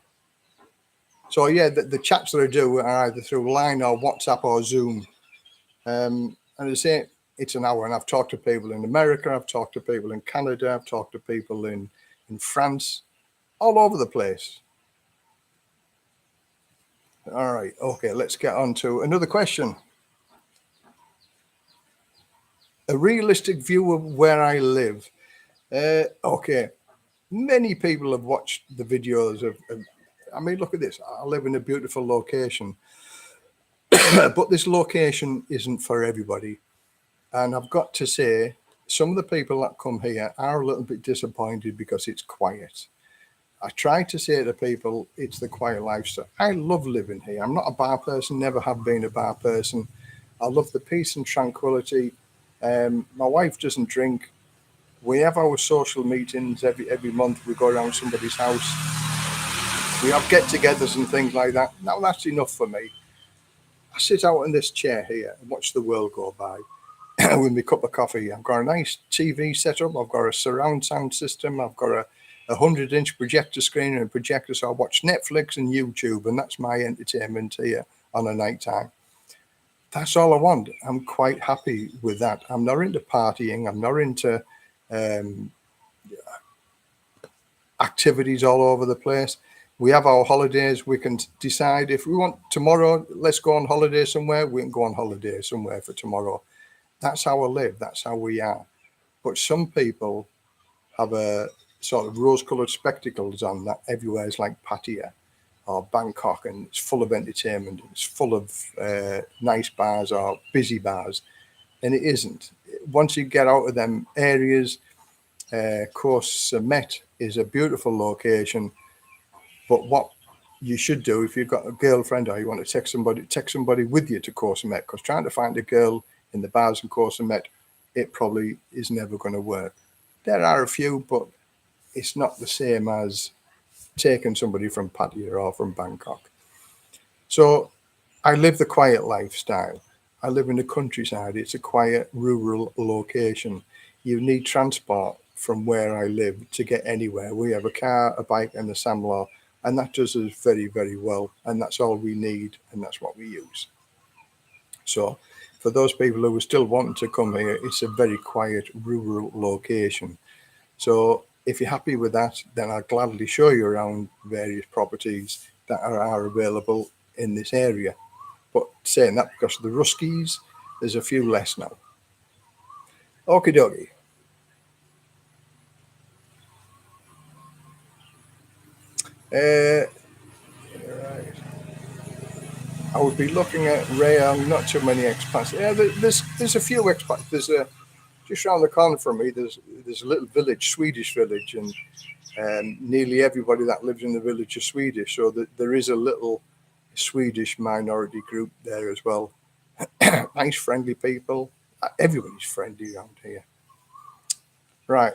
So yeah, the chats that I do are either through Line or WhatsApp or Zoom. And I say it's an hour, and I've talked to people in America, I've talked to people in Canada, I've talked to people in France, all over the place. All right, okay, let's get on to another question. A realistic view of where I live. Okay, many people have watched the videos of I mean, look at this. I live in a beautiful location, but this location isn't for everybody. And I've got to say, some of the people that come here are a little bit disappointed because it's quiet. I try to say to people, it's the quiet lifestyle. I love living here. I'm not a bar person, never have been a bar person. I love the peace and tranquility. My wife doesn't drink. We have our social meetings every month. We go around somebody's house. We have get-togethers and things like that. Now that's enough for me. I sit out in this chair here and watch the world go by with my cup of coffee. I've got a nice TV setup. I've got a surround sound system. I've got a 100-inch projector screen and a projector, so I watch Netflix and YouTube, and that's my entertainment here on a night time. That's all I want. I'm quite happy with that. I'm not into partying. I'm not into activities all over the place. We have our holidays. We can decide if we want tomorrow, let's go on holiday somewhere. We can go on holiday somewhere for tomorrow. That's how I live. That's how we are. But some people have a sort of rose-coloured spectacles on that everywhere is like Pattaya or Bangkok, and it's full of entertainment. It's full of nice bars or busy bars, and it isn't. Once you get out of them areas, Koh Samet is a beautiful location, But what you should do if you've got a girlfriend or you want to take somebody with you to Koh Samet, because trying to find a girl in the bars in Koh Samet, it probably is never going to work. There are a few, but it's not the same as taking somebody from Pattaya or from Bangkok. So I live the quiet lifestyle. I live in the countryside. It's a quiet rural location. You need transport from where I live to get anywhere. We have a car, a bike, and a Samlaw, and that does us very, very well. And that's all we need, and that's what we use. So, for those people who are still wanting to come here, it's a very quiet rural location. So, if you're happy with that, then I'll gladly show you around various properties that are available in this area. But saying that, because of the Ruskies, there's a few less now. Okie dokie. Right. I would be looking at rail, not too many expats. Yeah, there's a few expats. There's a just around the corner from me. There's a little village, Swedish village, and nearly everybody that lives in the village is Swedish. So there is a little Swedish minority group there as well. Nice, friendly people. Everybody's friendly around here. Right,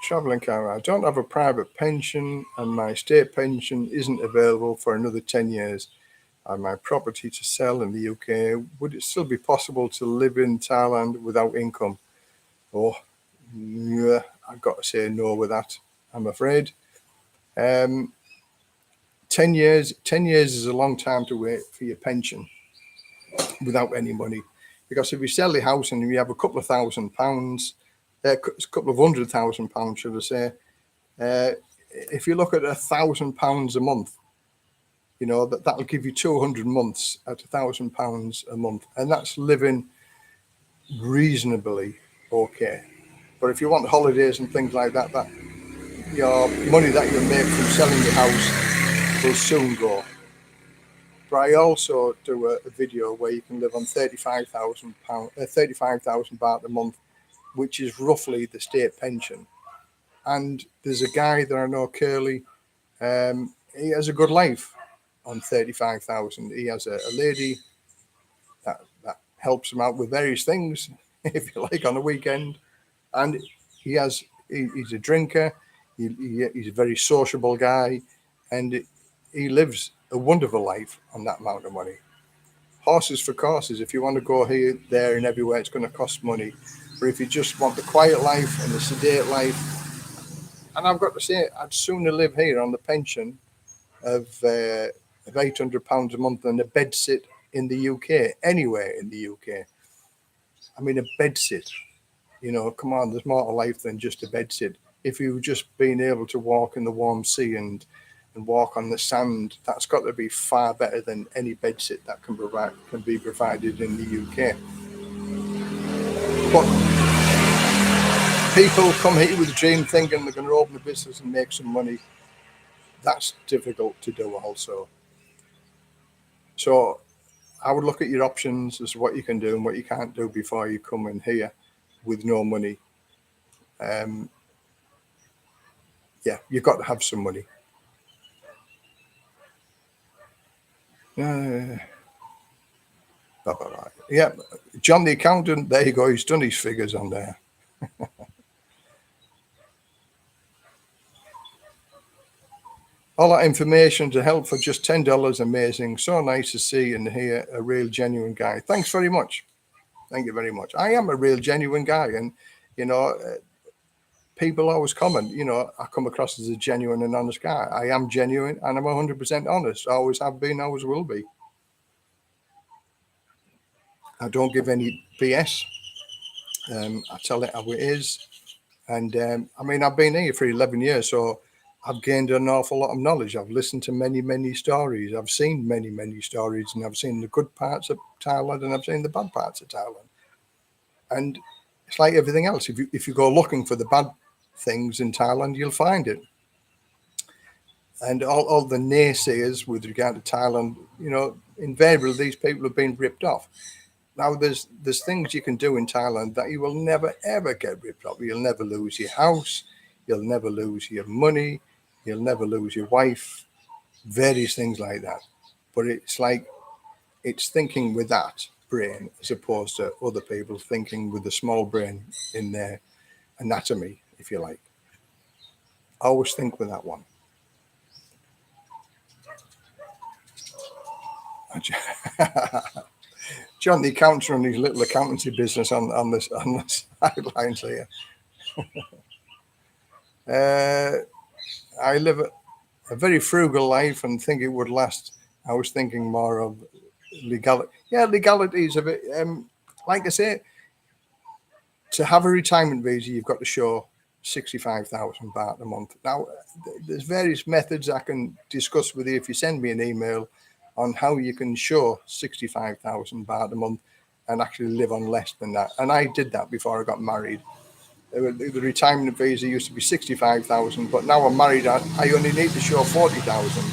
travelling camera. I don't have a private pension, and my state pension isn't available for another 10 years. I have my property to sell in the UK. Would it still be possible to live in Thailand without income? Oh, yeah, I've got to say no with that, I'm afraid. 10 years is a long time to wait for your pension without any money. Because if you sell the house and you have a couple of £1,000, a couple of £100,000, should I say, if you look at £1,000 a month, you know, that'll give you 200 months at £1,000 a month. And that's living reasonably okay. But if you want holidays and things like that, your money that you make from selling your house will soon go. But I also do a video where you can live on £35,000, 35,000 baht a month, which is roughly the state pension. And there's a guy that I know, Curly. He has a good life on 35,000. He has a lady that helps him out with various things, if you like, on the weekend. And he's a drinker. He's a very sociable guy, and he lives a wonderful life on that amount of money. Horses for courses. If you want to go here, there, and everywhere, it's going to cost money. But if you just want the quiet life and the sedate life, and I've got to say, I'd sooner live here on the pension of £800 a month than a bed sit in the UK, anywhere in the UK. I mean, a bed sit. You know, come on, there's more to life than just a bed sit. If you've just been able to walk in the warm sea and walk on the sand, that's got to be far better than any bed sit that can be provided in the UK. But people come here with a dream thinking they're going to open a business and make some money. That's difficult to do also. So I would look at your options as to what you can do and what you can't do before you come in here with no money. Yeah, you've got to have some money. Yeah, John the accountant, there you go, he's done his figures on there. All that information to help for just $10, amazing. So nice to see and hear a real genuine guy. Thanks very much. Thank you very much. I am a real genuine guy, and you know, people always comment, you know, I come across as a genuine and honest guy. I am genuine and I'm 100% honest. I always have been, always will be. I don't give any BS. I tell it how it is. And I mean, I've been here for 11 years, so I've gained an awful lot of knowledge. I've listened to many, many stories. I've seen many, many stories, and I've seen the good parts of Thailand and I've seen the bad parts of Thailand. And it's like everything else. If you go looking for the bad things in Thailand, you'll find it. And all the naysayers with regard to Thailand, you know, invariably these people have been ripped off. Now there's things you can do in Thailand that you will never ever get ripped off. You'll never lose your house, you'll never lose your money, you'll never lose your wife, various things like that. But it's like, it's thinking with that brain as opposed to other people thinking with the small brain in their anatomy, if you like. I always think with that one. John, the accountant, on his little accountancy business on the sidelines here. I live a very frugal life and think it would last. I was thinking more of legality. Yeah, legality is a bit, like I say, to have a retirement visa, you've got to show 65,000 baht a month. Now, there's various methods I can discuss with you if you send me an email on how you can show 65,000 baht a month and actually live on less than that. And I did that before I got married. The retirement visa used to be 65,000, but now I'm married, I only need to show 40,000.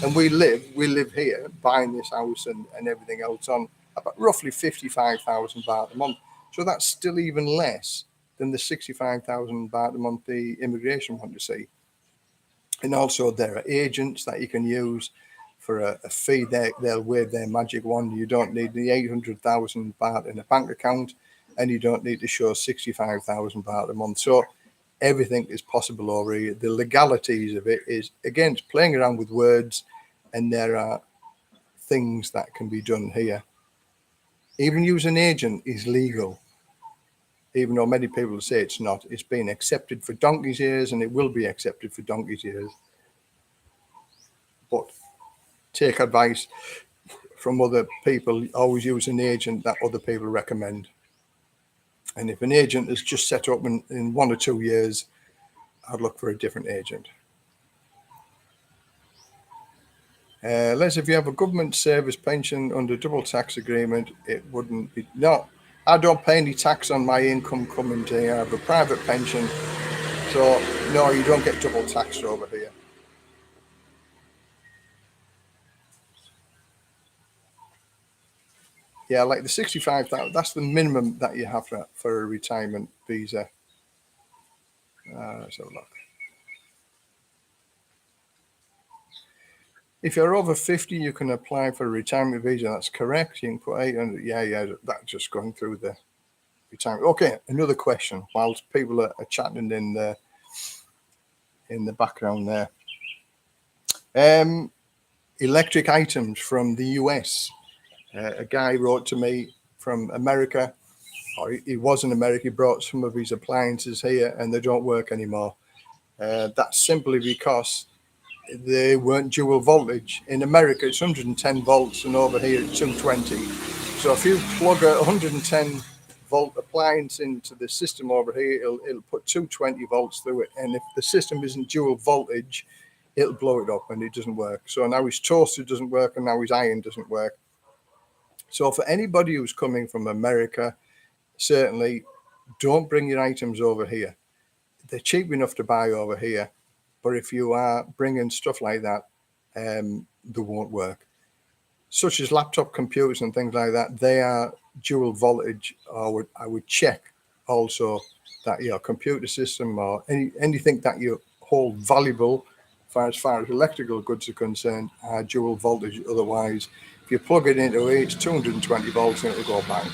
And we live here, buying this house and everything else on about roughly 55,000 baht a month. So that's still even less than the 65,000 baht a month the immigration want to see. And also there are agents that you can use for a fee. They'll wave their magic wand. You don't need the 800,000 baht in a bank account, and you don't need to show 65,000 baht a month. So everything is possible over here. The legalities of it is, again, it's playing around with words, and there are things that can be done here. Even use an agent is legal, even though many people say it's not. It's been accepted for donkey's years, and it will be accepted for donkey's years. But take advice from other people. Always use an agent that other people recommend. And if an agent is just set up in 1 or 2 years, I'd look for a different agent. Les, if you have a government service pension under double tax agreement, it wouldn't be. No, I don't pay any tax on my income coming to here. I have a private pension. So, no, you don't get double taxed over here. Yeah, like the 65,000, that's the minimum that you have for a retirement visa. Let's have a look. If you're over 50, you can apply for a retirement visa. That's correct. You can put 800. Yeah, that's just going through the retirement. Okay, another question whilst people are chatting in the background there. Electric items from the US. A guy wrote to me from America, or he was in America. He brought some of his appliances here and they don't work anymore. That's simply because they weren't dual voltage. In America, it's 110 volts, and over here it's 220. So if you plug a 110 volt appliance into the system over here, it'll put 220 volts through it. And if the system isn't dual voltage, it'll blow it up and it doesn't work. So now his toaster doesn't work and now his iron doesn't work. So for anybody who's coming from America, certainly don't bring your items over here. They're cheap enough to buy over here. But if you are bringing stuff like that, they won't work. Such as laptop computers and things like that, they are dual voltage. I would check also that your computer system or anything that you hold valuable as far as electrical goods are concerned are dual voltage. Otherwise, if you plug it into it, it's 220 volts and it'll go bang.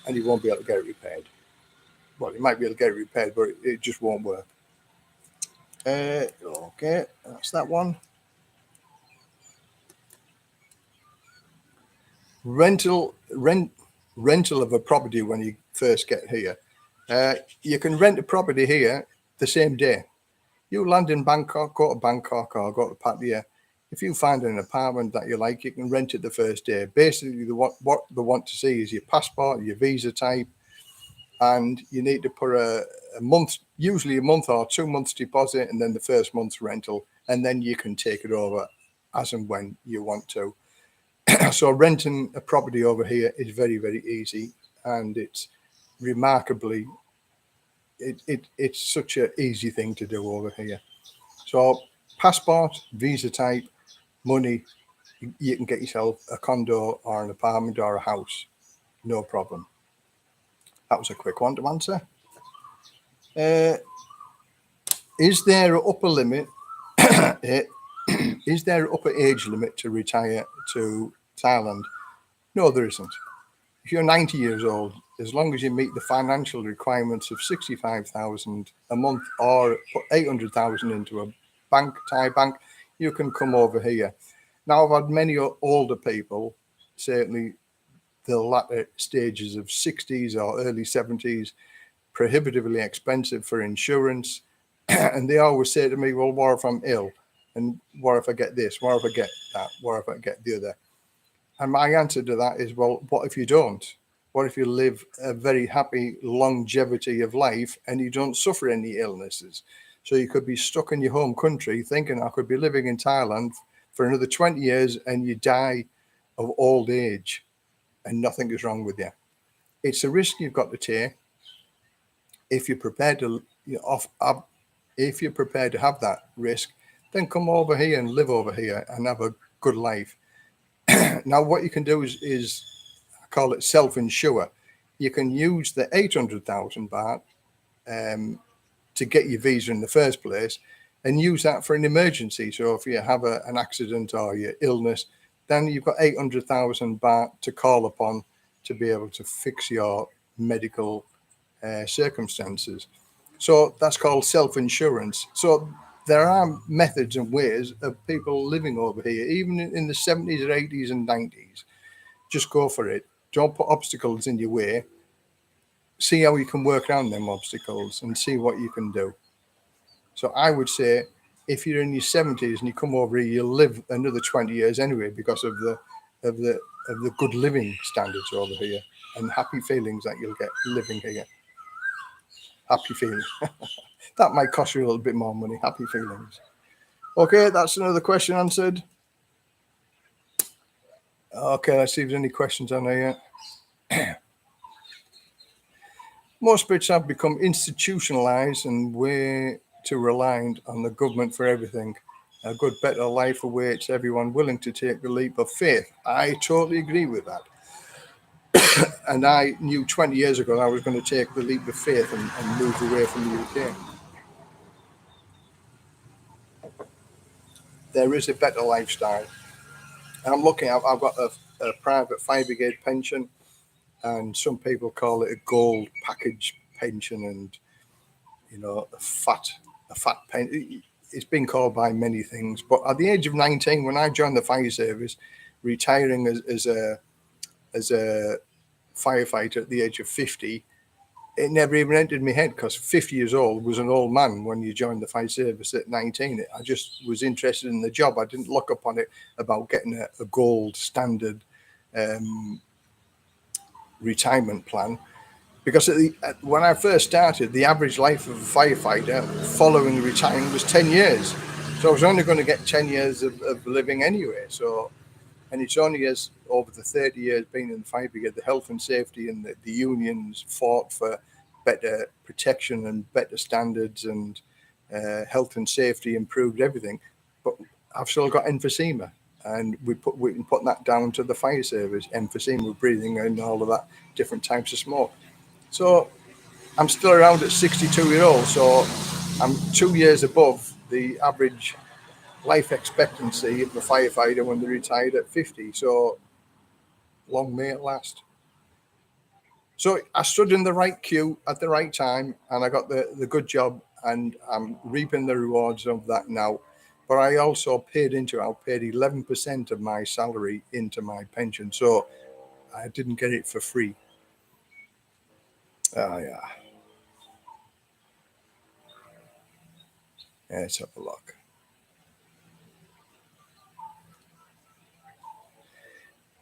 And you won't be able to get it repaired. Well, you might be able to get it repaired, but it just won't work. Okay, that's that one. Rental of a property when you first get here. You can rent a property here the same day. You land in Bangkok, go to Bangkok or go to Pattaya. If you find an apartment that you like, you can rent it the first day. Basically, what they want to see is your passport, your visa type, and you need to put a month, usually a month or 2 months deposit, and then the first month's rental, and then you can take it over as and when you want to. So renting a property over here is very, very easy, and it's remarkably, it's such an easy thing to do over here. So passport, visa type, money, you can get yourself a condo or an apartment or a house, no problem. That was a quick one to answer. Is there an upper limit Is there an upper age limit to retire to Thailand? No, there isn't. If you're 90 years old, as long as you meet the financial requirements of 65,000 a month or put 800,000 into a bank, Thai bank, you can come over here. Now, I've had many older people, certainly the latter stages of 60s or early 70s, prohibitively expensive for insurance. And they always say to me, well, what if I'm ill? And what if I get this? What if I get that? What if I get the other? And my answer to that is, well, what if you don't? What if you live a very happy longevity of life and you don't suffer any illnesses? So you could be stuck in your home country thinking, I could be living in Thailand for another 20 years and you die of old age and nothing is wrong with you. It's a risk you've got to take. If you're prepared to, if you're prepared to have that risk, then come over here and live over here and have a good life. Now, what you can do is I call it self-insure. You can use the 800,000 baht to get your visa in the first place and use that for an emergency. So if you have an accident or your illness, then you've got 800,000 baht to call upon to be able to fix your medical circumstances. So that's called self-insurance. So there are methods and ways of people living over here, even in the 70s or 80s and 90s. Just go for it. Don't put obstacles in your way. See how you can work around them obstacles and see what you can do. So I would say if you're in your 70s and you come over here, you'll live another 20 years anyway because of the good living standards over here and happy feelings that you'll get living here. Happy feelings. That might cost you a little bit more money. Happy feelings. Okay, that's another question answered. Okay, let's see if there's any questions on there yet. Most Brits have become institutionalized and way too reliant on the government for everything. A good, better life awaits everyone willing to take the leap of faith. I totally agree with that. And I knew 20 years ago I was going to take the leap of faith and move away from the UK. There is a better lifestyle. And I'm looking, I've got a private fire brigade pension, and some people call it a gold package pension, and a fat pension. It's been called by many things. But at the age of 19, when I joined the fire service, retiring as a firefighter at the age of 50, it never even entered my head, because 50 years old was an old man when you joined the fire service at 19. I just was interested in the job. I didn't look upon it about getting a gold standard retirement plan, because when I first started, the average life of a firefighter following retiring was 10 years. So I was only going to get 10 years of living anyway. So, and it's only as over the 30 years being in the fire brigade, the health and safety and the unions fought for better protection and better standards, and health and safety improved everything. But I've still got emphysema, and we can put that down to the fire service, emphysema, breathing and all of that, different types of smoke. So I'm still around at 62 years old, so I'm 2 years above the average life expectancy of a firefighter when they retired at 50. So long may it last. So I stood in the right queue at the right time, and I got the good job, and I'm reaping the rewards of that now. But I also paid 11% of my salary into my pension. So I didn't get it for free. Yeah. Let's have a look.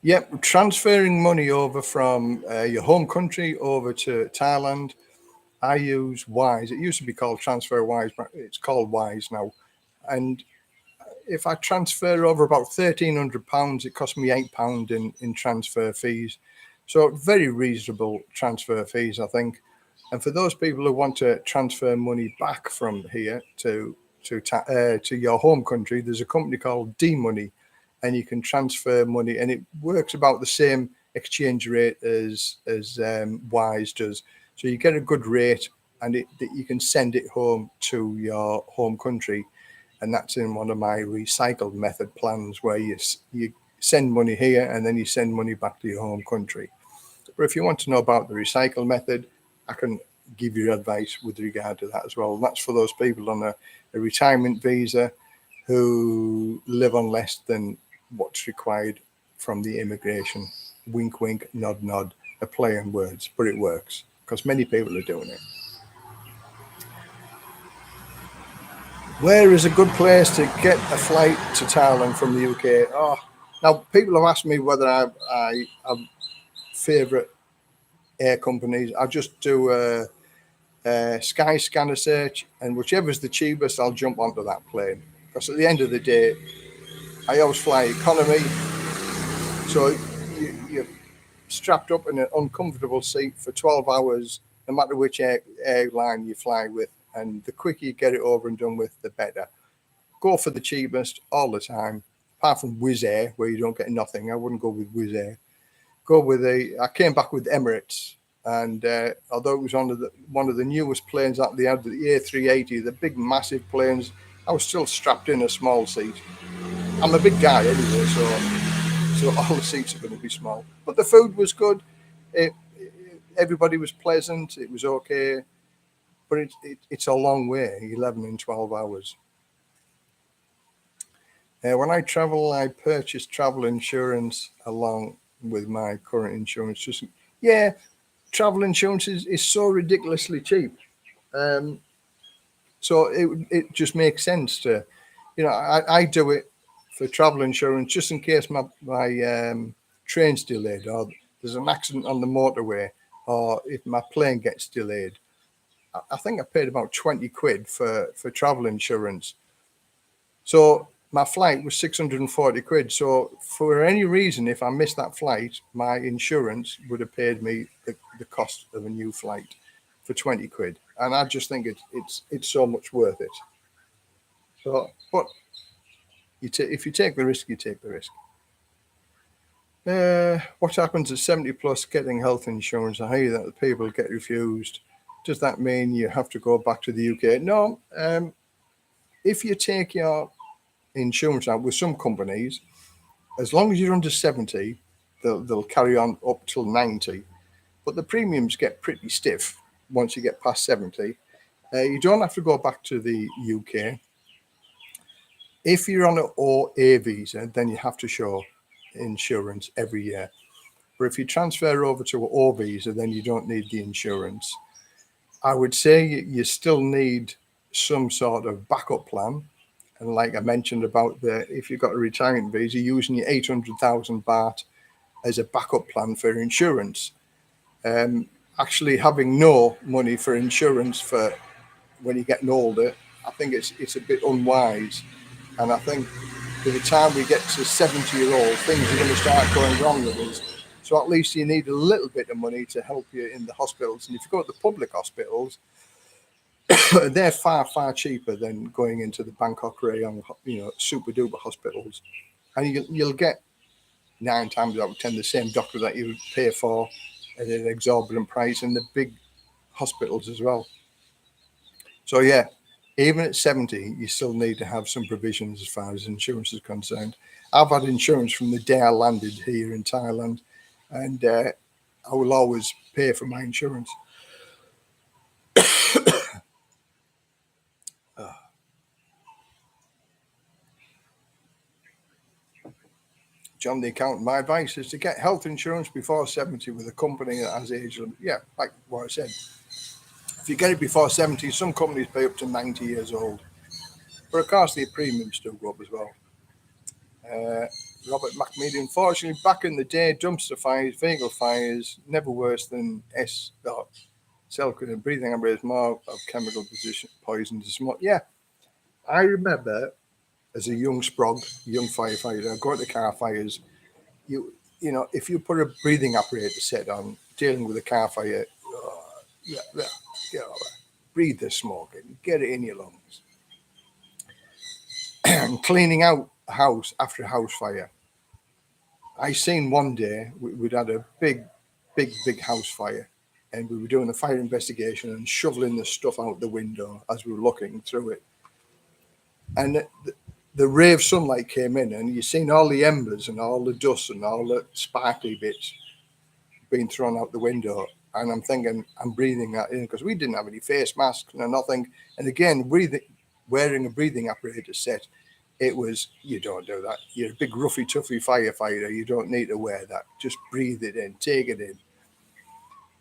Yep, transferring money over from your home country over to Thailand. I use Wise. It used to be called TransferWise, but it's called Wise now. And if I transfer over about £1,300, it cost me £8 in transfer fees. So very reasonable transfer fees, I think. And for those people who want to transfer money back from here to your home country, there's a company called D-Money, and you can transfer money, and it works about the same exchange rate as Wise does. So you get a good rate, and you can send it home to your home country. and that's in one of my recycled method plans where you send money here and then you send money back to your home country. But if you want to know about the recycle method, I can give you advice with regard to that as well. And that's for those people on a retirement visa who live on less than what's required from the immigration. Wink, wink, nod, nod, a play on words, but it works because many people are doing it. Where is a good place to get a flight to Thailand from the UK? Oh, now people have asked me whether I have favourite air companies. I just do a Sky Scanner search, and whichever is the cheapest, I'll jump onto that plane. Because at the end of the day, I always fly economy, so you're strapped up in an uncomfortable seat for 12 hours, no matter which airline you fly with, and the quicker you get it over and done with, the better. Go for the cheapest all the time, apart from Wizz Air, where you don't get nothing. I wouldn't go with Wizz Air. Go with I came back with Emirates, and although it was one of the newest planes that they had, the A380, the big massive planes, I was still strapped in a small seat. I'm a big guy anyway, so all the seats are going to be small. But the food was good. Everybody was pleasant. It was okay, but it's a long way, 11 and 12 hours. When I travel, I purchase travel insurance along with my current insurance. Travel insurance is so ridiculously cheap. So it just makes sense to, I do it for travel insurance just in case my train's delayed or there's an accident on the motorway or if my plane gets delayed. I think I paid about 20 quid for travel insurance. So my flight was 640 quid. So for any reason, if I missed that flight, my insurance would have paid me the cost of a new flight for 20 quid. And I just think it's so much worth it. So, but if you take the risk, you take the risk. What happens at 70 plus getting health insurance? I hear that people get refused. Does that mean you have to go back to the UK? No. If you take your insurance out with some companies, as long as you're under 70, they'll carry on up till 90. But the premiums get pretty stiff once you get past 70. You don't have to go back to the UK. If you're on an OA visa, then you have to show insurance every year. But if you transfer over to an O visa, then you don't need the insurance. I would say you still need some sort of backup plan. And like I mentioned about if you've got a retirement visa, using your 800,000 baht as a backup plan for insurance. Actually having no money for insurance for when you're getting older, I think it's a bit unwise. And I think by the time we get to 70-year-old, things are going to start going wrong with us. So at least you need a little bit of money to help you in the hospitals. And if you go to the public hospitals, they're far, far cheaper than going into the Bangkok Rayon, super duper hospitals. And you'll get 9 times out of 10 the same doctor that you would pay for at an exorbitant price in the big hospitals as well. So yeah, even at 70, you still need to have some provisions as far as insurance is concerned. I've had insurance from the day I landed here in Thailand, and I will always pay for my insurance. John the accountant, my advice is to get health insurance before 70 with a company that has age limit. Yeah, like what I said. If you get it before 70, some companies pay up to 90 years old. But of course, the premiums still go up as well. Robert McMeady, unfortunately, back in the day, dumpster fires, vehicle fires, never worse than breathing apparatus, more of chemical poison to smoke. Yeah, I remember as a young firefighter, going to car fires. If you put a breathing apparatus set on, dealing with a car fire, breathe the smoke and get it in your lungs. And cleaning out a house after a house fire. I seen one day we'd had a big house fire, and we were doing a fire investigation and shoveling the stuff out the window as we were looking through it. And the ray of sunlight came in, and you seen all the embers and all the dust and all the sparkly bits being thrown out the window. And I'm thinking, I'm breathing that in because we didn't have any face masks and nothing. And again, wearing a breathing apparatus set, it was, you don't do that. You're a big, roughy, toughy firefighter. You don't need to wear that. Just breathe it in, take it in.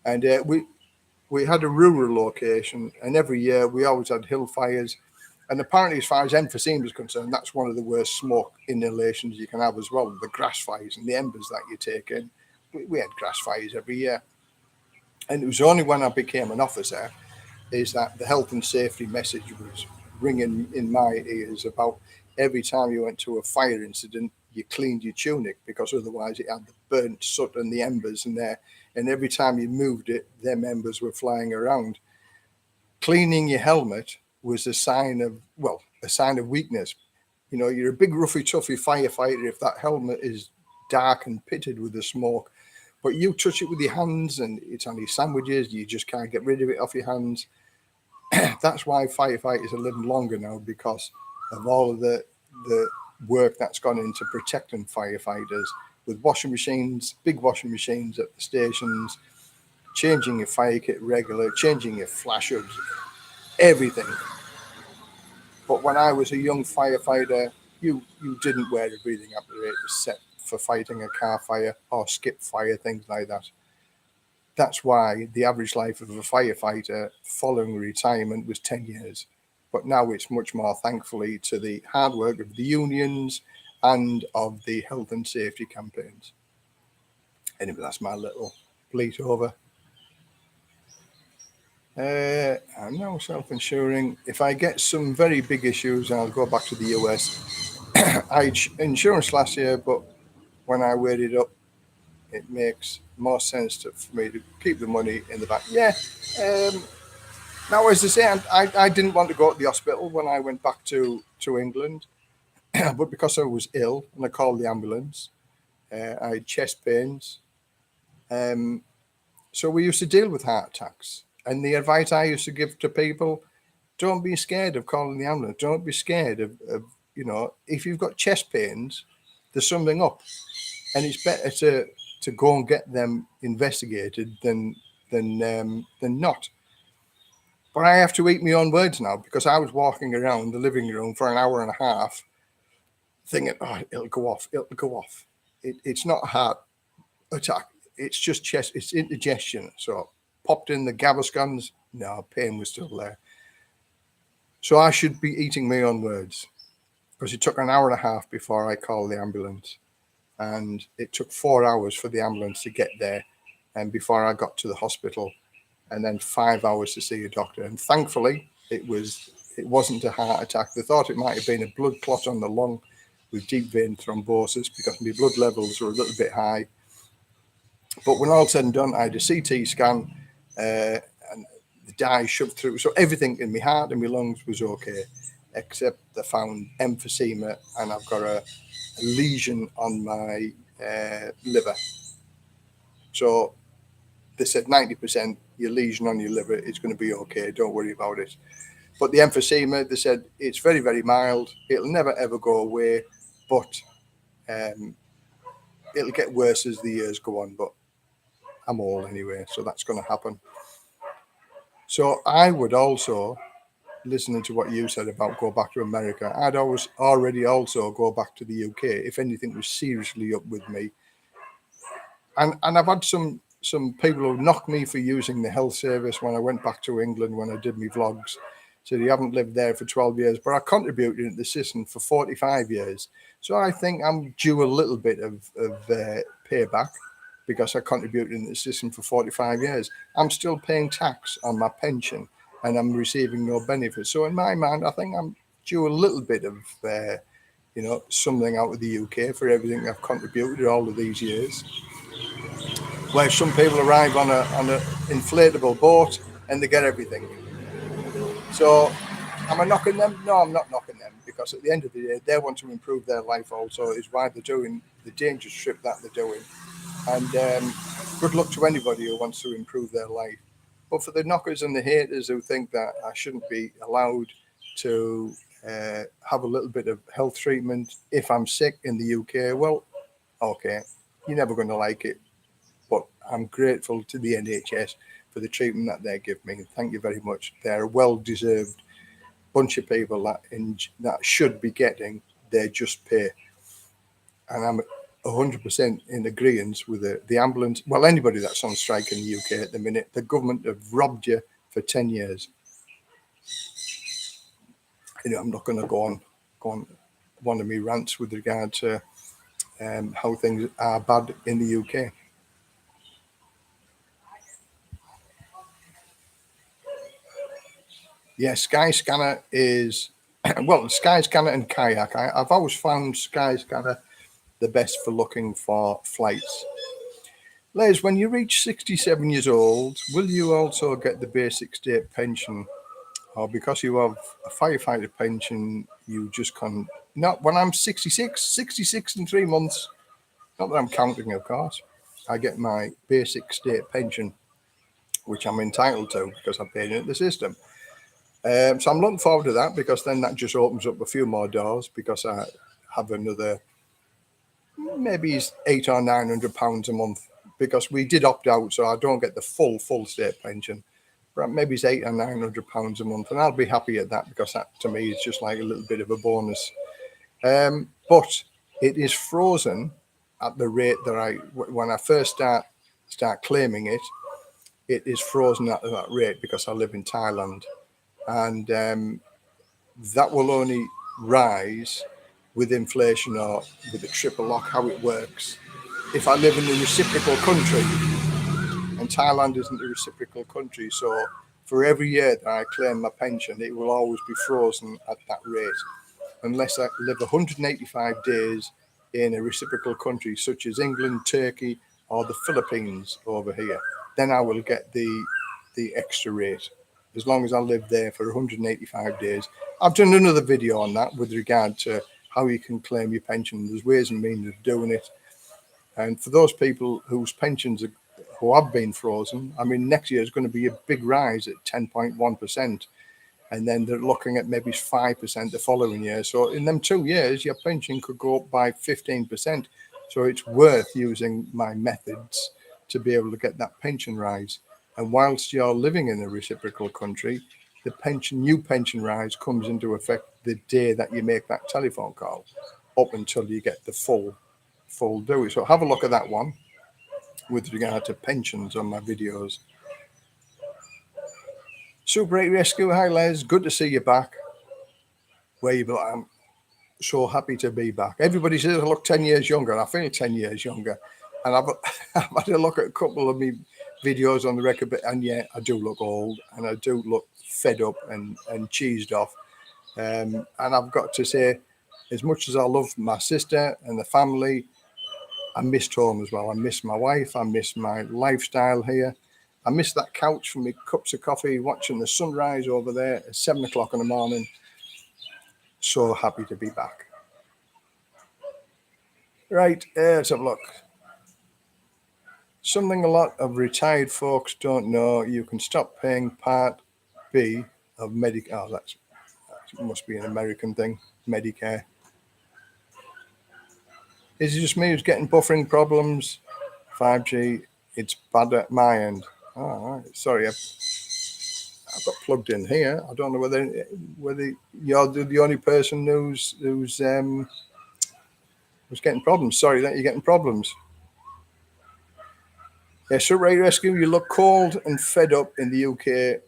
And we had a rural location, and every year we always had hill fires. And apparently, as far as emphysema is concerned, that's one of the worst smoke inhalations you can have as well. The grass fires and the embers that you take in. We had grass fires every year. And it was only when I became an officer is that the health and safety message was ringing in my ears about every time you went to a fire incident, you cleaned your tunic because otherwise it had the burnt soot and the embers in there. And every time you moved it, them embers were flying around. Cleaning your helmet was a sign of weakness. You know, you're a big, roughy, toughy firefighter if that helmet is dark and pitted with the smoke. But you touch it with your hands and it's on your sandwiches, you just can't get rid of it off your hands. That's why firefighters are living longer now, because of all of the work that's gone into protecting firefighters with washing machines, big washing machines at the stations, changing your fire kit regular, changing your flashers, everything. But when I was a young firefighter, you didn't wear a breathing apparatus set for fighting a car fire or skip fire, things like that. That's why the average life of a firefighter following retirement was 10 years. But now it's much more, thankfully, to the hard work of the unions and of the health and safety campaigns. Anyway, that's my little bleat over. I'm now self-insuring. If I get some very big issues, I'll go back to the US. I had insurance last year, but when I weighed it up, it makes more sense for me to keep the money in the bank. Yeah. Now, as I say, I didn't want to go to the hospital when I went back to England, but because I was ill and I called the ambulance, I had chest pains. So we used to deal with heart attacks. And the advice I used to give to people, don't be scared of calling the ambulance. Don't be scared of if you've got chest pains, there's something up. And it's better to go and get them investigated than not. But I have to eat my own words now, because I was walking around the living room for an hour and a half thinking, oh, it'll go off. It's not a heart attack. It's just chest. It's indigestion. So popped in the Gaviscons. No, pain was still there. So I should be eating my own words, because it took an hour and a half before I called the ambulance. And it took 4 hours for the ambulance to get there, and before I got to the hospital, and then 5 hours to see a doctor. And thankfully, it wasn't a heart attack. They thought it might have been a blood clot on the lung with deep vein thrombosis, because my blood levels were a little bit high. But when all said and done, I had a CT scan, and the dye shoved through. So everything in my heart and my lungs was okay, except they found emphysema, and I've got a lesion on my liver. So they said 90% your lesion on your liver is going to be okay. Don't worry about it. But the emphysema, they said it's very, very mild. It'll never, ever go away, but it'll get worse as the years go on. But I'm old anyway, so that's going to happen. So I would also, listening to what you said about go back to America, I'd already also go back to the UK if anything was seriously up with me. And I've had some people who knocked me for using the health service when I went back to England when I did my vlogs. So you haven't lived there for 12 years, but I contributed to the system for 45 years. So I think I'm due a little bit of payback, because I contributed in the system for 45 years. I'm still paying tax on my pension and I'm receiving no benefits. So in my mind, I think I'm due a little bit of, something out of the UK for everything I've contributed all of these years. Where some people arrive on an inflatable boat and they get everything. So am I knocking them? No, I'm not knocking them, because at the end of the day, they want to improve their life also, is why they're doing the dangerous trip that they're doing. And good luck to anybody who wants to improve their life. But for the knockers and the haters who think that I shouldn't be allowed to have a little bit of health treatment. If I'm sick in the UK, well, okay, you're never going to like it, but I'm grateful to the NHS for the treatment that they give me. Thank you very much. They're a well-deserved bunch of people that should be getting their just pay. And I'm 100% in agreement with the ambulance. Well, anybody that's on strike in the UK at the minute, the government have robbed you for 10 years. I'm not going to go on one of my rants with regard to how things are bad in the UK. Yeah, Skyscanner is, well, Skyscanner and Kayak. I've always found Skyscanner the best for looking for flights. Les, when you reach 67 years old, will you also get the basic state pension? Or because you have a firefighter pension, you just can't? Not when I'm 66 and 3 months, not that I'm counting, of course. I get my basic state pension, which I'm entitled to because I paid into the system. So I'm looking forward to that, because then that just opens up a few more doors, because I have another maybe £800 or £900 a month, because we did opt out, so I don't get the full state pension. But maybe it's £800 or £900 a month, and I'll be happy at that, because that to me is just like a little bit of a bonus. But it is frozen at the rate that when I first start claiming it, it is frozen at that rate because I live in Thailand. And that will only rise with inflation or with a triple lock, how it works, if I live in a reciprocal country. And Thailand isn't a reciprocal country, so for every year that I claim my pension, it will always be frozen at that rate, unless I live 185 days in a reciprocal country such as England, Turkey, or the Philippines over here. Then I will get the extra rate, as long as I live there for 185 days. I've done another video on that with regard to how you can claim your pension. There's ways and means of doing it. And for those people whose pensions who have been frozen, I mean, next year is going to be a big rise at 10.1%. And then they're looking at maybe 5% the following year. So in them 2 years, your pension could go up by 15%. So it's worth using my methods to be able to get that pension rise. And whilst you're living in a reciprocal country, the new pension rise comes into effect the day that you make that telephone call, up until you get the full due. So have a look at that one with regard to pensions on my videos. Super 8 Rescue, hi Les, good to see you back. I'm so happy to be back. Everybody says I look 10 years younger. I feel 10 years younger. And I've had a look at a couple of me videos on the record, and yeah, I do look old, and I do look fed up and cheesed off. And I've got to say, as much as I love my sister and the family, I missed home as well. I miss my wife. I miss my lifestyle here. I miss that couch for me cups of coffee, watching the sunrise over there at 7 o'clock in the morning. So happy to be back. Right, let's have a look. Something a lot of retired folks don't know: you can stop paying Part B of Medicare. Oh, that must be an American thing, Medicare. Is it just me who's getting buffering problems? 5G, it's bad at my end. Oh, right. Sorry, I've got plugged in here. I don't know whether you're the only person who's getting problems. Sorry that you're getting problems. Yeah, so Ray Rescue, you look cold and fed up in the UK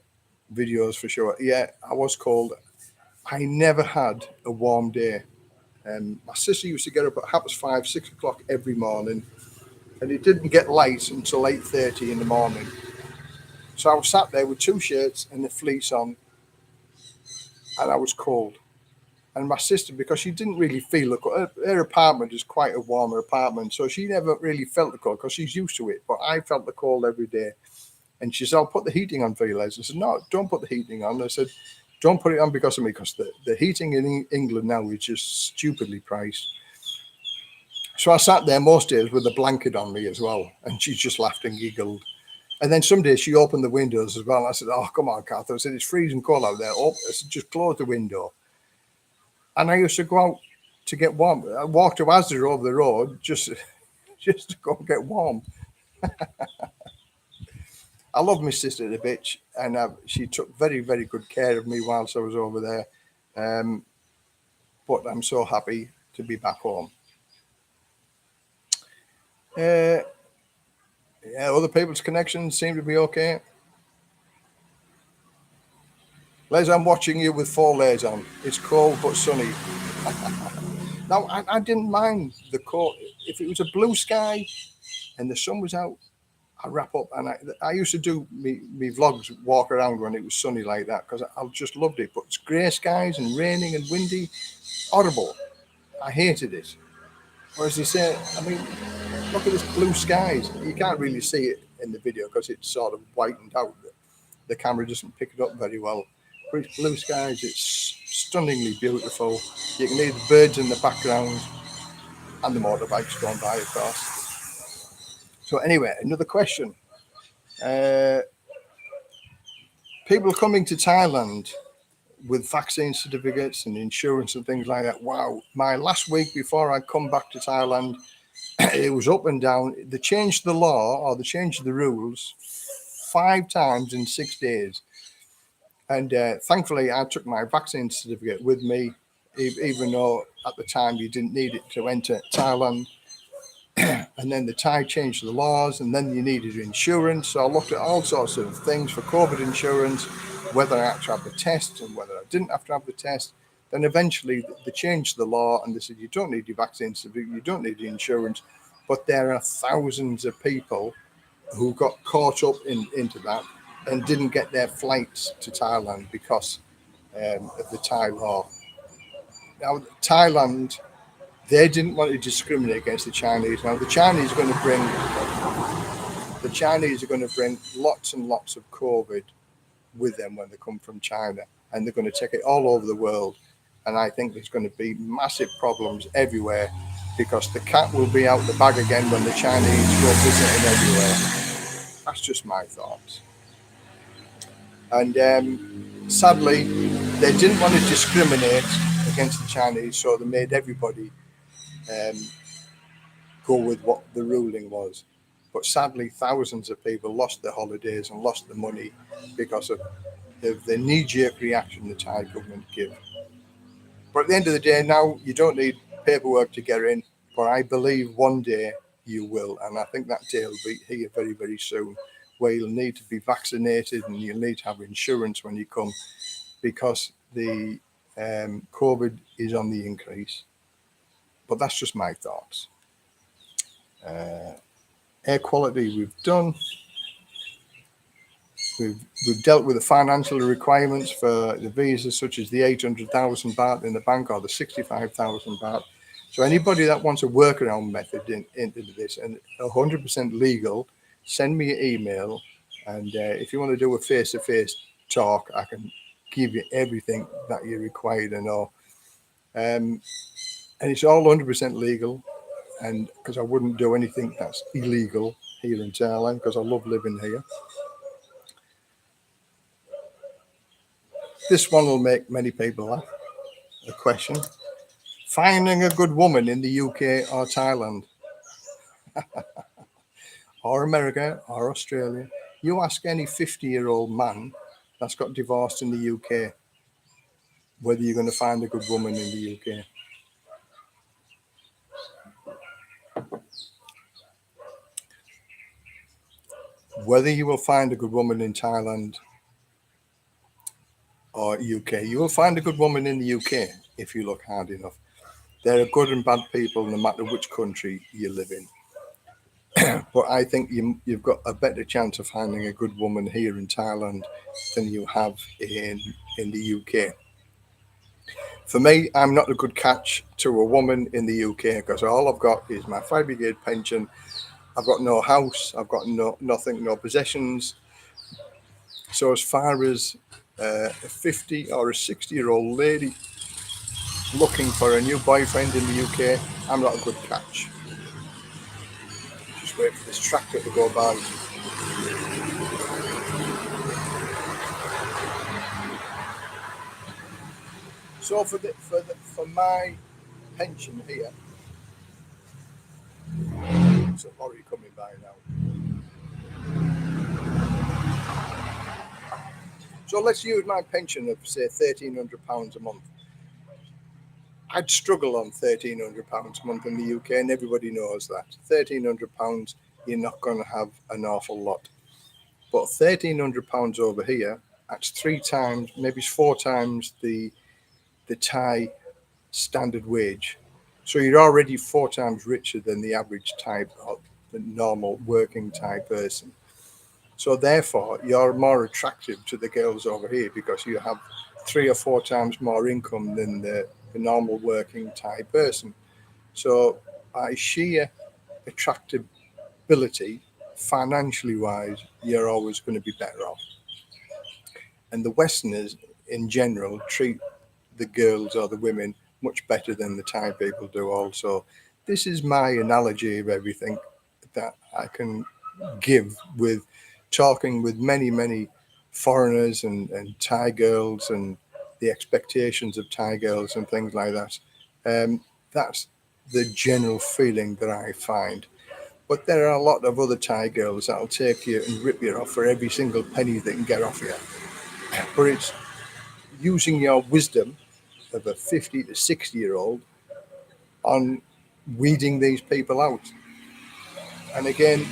videos for sure. Yeah, I was cold. I never had a warm day. My sister used to get up at 5, 6 o'clock every morning, and it didn't get light until 8:30 in the morning. So I was sat there with 2 shirts and a fleece on, and I was cold. And my sister, because she didn't really feel the cold, her apartment is quite a warmer apartment, so she never really felt the cold because she's used to it. But I felt the cold every day. And she said, I'll put the heating on for you, Les. I said, no, don't put the heating on. I said, don't put it on because of me, because the heating in England now is just stupidly priced. So I sat there most days with a blanket on me as well, and she just laughed and giggled. And then some days she opened the windows as well. I said, oh, come on, Kath. I said, it's freezing cold out there. Oh, I said, just close the window. And I used to go out to get warm. I walked to Asda over the road just to go get warm. I love my sister the bitch, and she took very, very good care of me whilst I was over there. But I'm so happy to be back home. Yeah, other people's connections seem to be okay. Les, I'm watching you with 4 layers on. It's cold but sunny. Now, I didn't mind the cold. If it was a blue sky and the sun was out, I wrap up. And I used to do me vlogs, walk around when it was sunny like that, because I just loved it. But it's grey skies and raining and windy, horrible. I hated it. Or as they say, I mean, look at this blue skies. You can't really see it in the video because it's sort of whitened out. The camera doesn't pick it up very well. But it's blue skies. It's stunningly beautiful. You can hear the birds in the background and the motorbikes going by, of course. So anyway, another question. People coming to Thailand with vaccine certificates and insurance and things like that. Wow. My last week before I come back to Thailand, it was up and down. They changed the law, or they changed the rules 5 times in 6 days. And thankfully, I took my vaccine certificate with me, even though at the time you didn't need it to enter Thailand. And then the Thai changed the laws, and then you needed insurance. So I looked at all sorts of things for COVID insurance, whether I had to have the test and whether I didn't have to have the test. Then eventually they changed the law and they said, you don't need your vaccine certificate, you don't need the insurance. But there are thousands of people who got caught up into that and didn't get their flights to Thailand because of the Thai law. Now, Thailand, they didn't want to discriminate against the Chinese. Now, the Chinese are going to bring lots and lots of COVID with them when they come from China, and they're going to take it all over the world. And I think there's going to be massive problems everywhere because the cat will be out the bag again when the Chinese go visiting everywhere. That's just my thoughts. And sadly, they didn't want to discriminate against the Chinese, so they made everybody go with what the ruling was. But sadly, thousands of people lost their holidays and lost their money because of the knee-jerk reaction the Thai government give. But at the end of the day, now you don't need paperwork to get in, but I believe one day you will. And I think that day will be here very, very soon, where you'll need to be vaccinated and you'll need to have insurance when you come, because the COVID is on the increase. But that's just my thoughts. Air quality we've done. We've dealt with the financial requirements for the visas, such as the 800,000 baht in the bank or the 65,000 baht. So anybody that wants a workaround method into this and 100% legal, send me an email. And if you want to do a face-to-face talk, I can give you everything that you require to know. And it's all 100% legal. And because I wouldn't do anything that's illegal here in Thailand, because I love living here. This one will make many people laugh. A question. Finding a good woman in the UK or Thailand or America or Australia. You ask any 50-year-old man that's got divorced in the UK whether you're going to find a good woman in the UK. Whether you will find a good woman in Thailand or UK, you will find a good woman in the UK if you look hard enough. There are good and bad people no matter which country you live in. But I think you've got a better chance of finding a good woman here in Thailand than you have in the UK. For me, I'm not a good catch to a woman in the UK because all I've got is my fire brigade pension. I've got no house. I've got nothing, no possessions. So as far as a 50 or a 60-year-old lady looking for a new boyfriend in the UK, I'm not a good catch. Just wait for this tractor to go by. So for my pension here, it's a lorry coming by now. So let's use my pension of say £1,300 a month. I'd struggle on £1,300 a month in the UK, and everybody knows that. £1,300, you're not going to have an awful lot. But £1,300 over here, that's 3 times, maybe 4 times the Thai standard wage. So you're already 4 times richer than the average Thai, or the normal working Thai person. So therefore, you're more attractive to the girls over here because you have 3 or 4 times more income than the normal working Thai person. So by sheer attractability, financially wise, you're always going to be better off. And the Westerners, in general, treat the girls or the women much better than the Thai people do. Also, this is my analogy of everything that I can give with talking with many foreigners and Thai girls and the expectations of Thai girls and things like that. That's the general feeling that I find. But there are a lot of other Thai girls that'll take you and rip you off for every single penny they can get off you. But it's using your wisdom of a 50 to 60-year-old on weeding these people out. And again,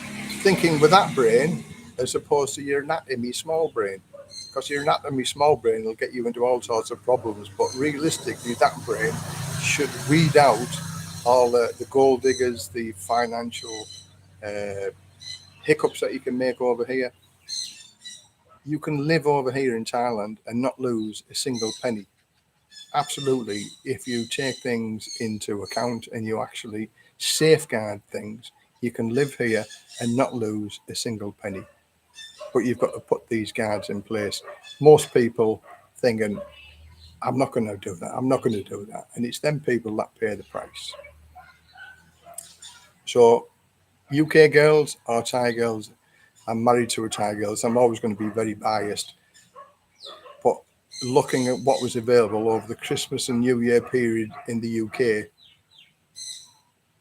thinking with that brain as opposed to your anatomy small brain. Because your anatomy small brain will get you into all sorts of problems. But realistically, that brain should weed out all the gold diggers, the financial hiccups that you can make over here. You can live over here in Thailand and not lose a single penny. Absolutely, if you take things into account and you actually safeguard things, you can live here and not lose a single penny. But you've got to put these guards in place. Most people thinking, I'm not going to do that, I'm not going to do that. And it's them people that pay the price. So UK girls or Thai girls, I'm married to a Thai girl, so I'm always going to be very biased. But looking at what was available over the Christmas and New Year period in the UK,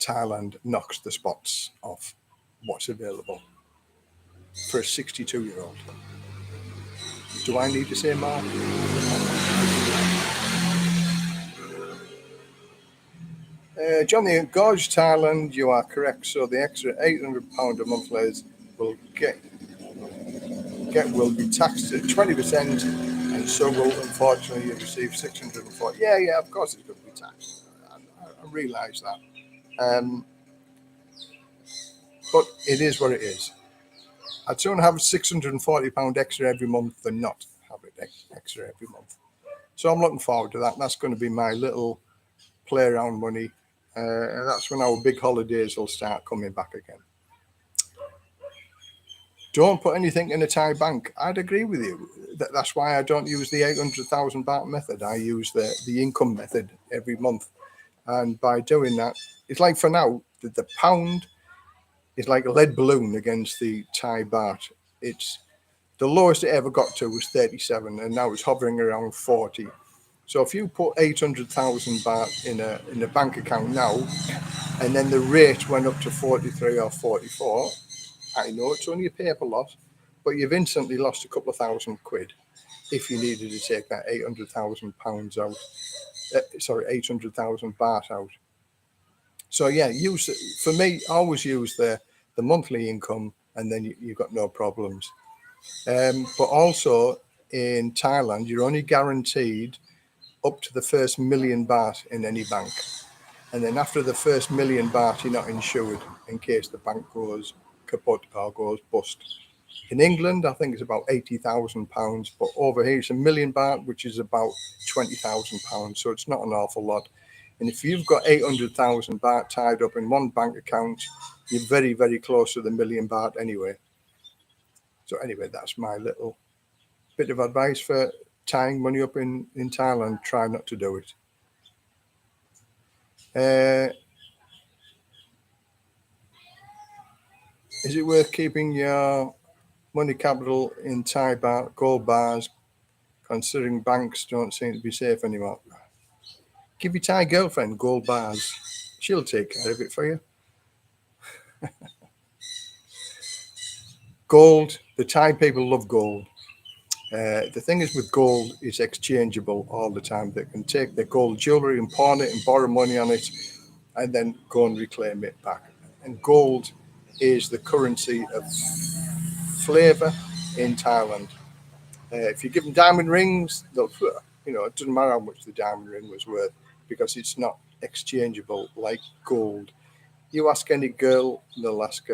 Thailand knocks the spots off what's available for a 62-year-old. Do I need to say more? Johnny, Gorge, Thailand, you are correct. So the extra £800 a month will will be taxed at 20%, and so will unfortunately you receive 640. Yeah, of course it's going to be taxed. I realise that. But it is what it is. I'd sooner have £640 extra every month than not have it extra every month. So I'm looking forward to that. That's going to be my little play around money. And that's when our big holidays will start coming back again. Don't put anything in a Thai bank. I'd agree with you. That's why I don't use the 800,000 baht method. I use the income method every month. And by doing that, it's like for now, the pound is like a lead balloon against the Thai baht. It's the lowest it ever got to was 37, and now it's hovering around 40. So if you put 800,000 baht in a bank account now, and then the rate went up to 43 or 44, I know it's only a paper loss, but you've instantly lost a couple of £1,000 if you needed to take that £800,000 out. 800,000 baht out. So yeah, for me, always use the monthly income, and then you've got no problems. But also in Thailand, you're only guaranteed up to the first million baht in any bank. And then after the first million baht, you're not insured in case the bank goes kaput or goes bust. In England, I think it's about £80,000, but over here it's a million baht, which is about £20,000. So it's not an awful lot. And if you've got 800,000 baht tied up in one bank account, you're very close to the million baht anyway. So anyway, that's my little bit of advice for tying money up in Thailand. Try not to do it. Is it worth keeping your money capital in Thai gold bars, considering banks don't seem to be safe anymore? Give your Thai girlfriend gold bars. She'll take care of it for you. Gold, the Thai people love gold. The thing is with gold, it's exchangeable all the time. They can take their gold jewelry and pawn it and borrow money on it and then go and reclaim it back. And gold is the currency of flavor in Thailand. If you give them diamond rings, they'll, it doesn't matter how much the diamond ring was worth because it's not exchangeable like gold. You ask any girl, they'll ask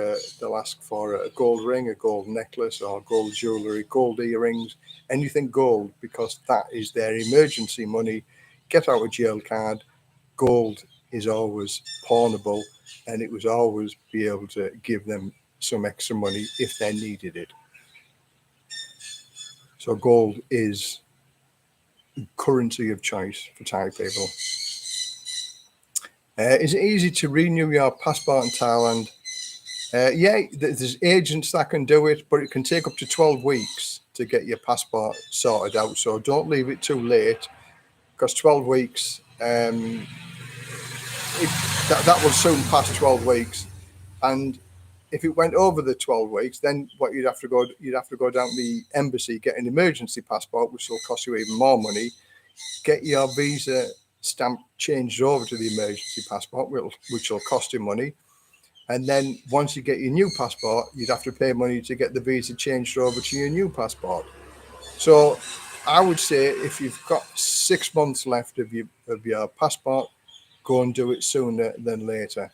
for a gold ring, a gold necklace, or gold jewelry, gold earrings, anything gold, because that is their emergency money. Get out of jail card. Gold is always pawnable, and it was always be able to give them some extra money if they needed it. So gold is currency of choice for Thai people. Is it easy to renew your passport in Thailand? Yeah, there's agents that can do it, but it can take up to 12 weeks to get your passport sorted out. So don't leave it too late, because 12 weeks, that will soon pass 12 weeks. And if it went over the 12 weeks, then what you'd have to go down to the embassy, get an emergency passport, which will cost you even more money. Get your visa stamp changed over to the emergency passport, which will cost you money. And then once you get your new passport, you'd have to pay money to get the visa changed over to your new passport. So I would say if you've got 6 months left of your passport, go and do it sooner than later.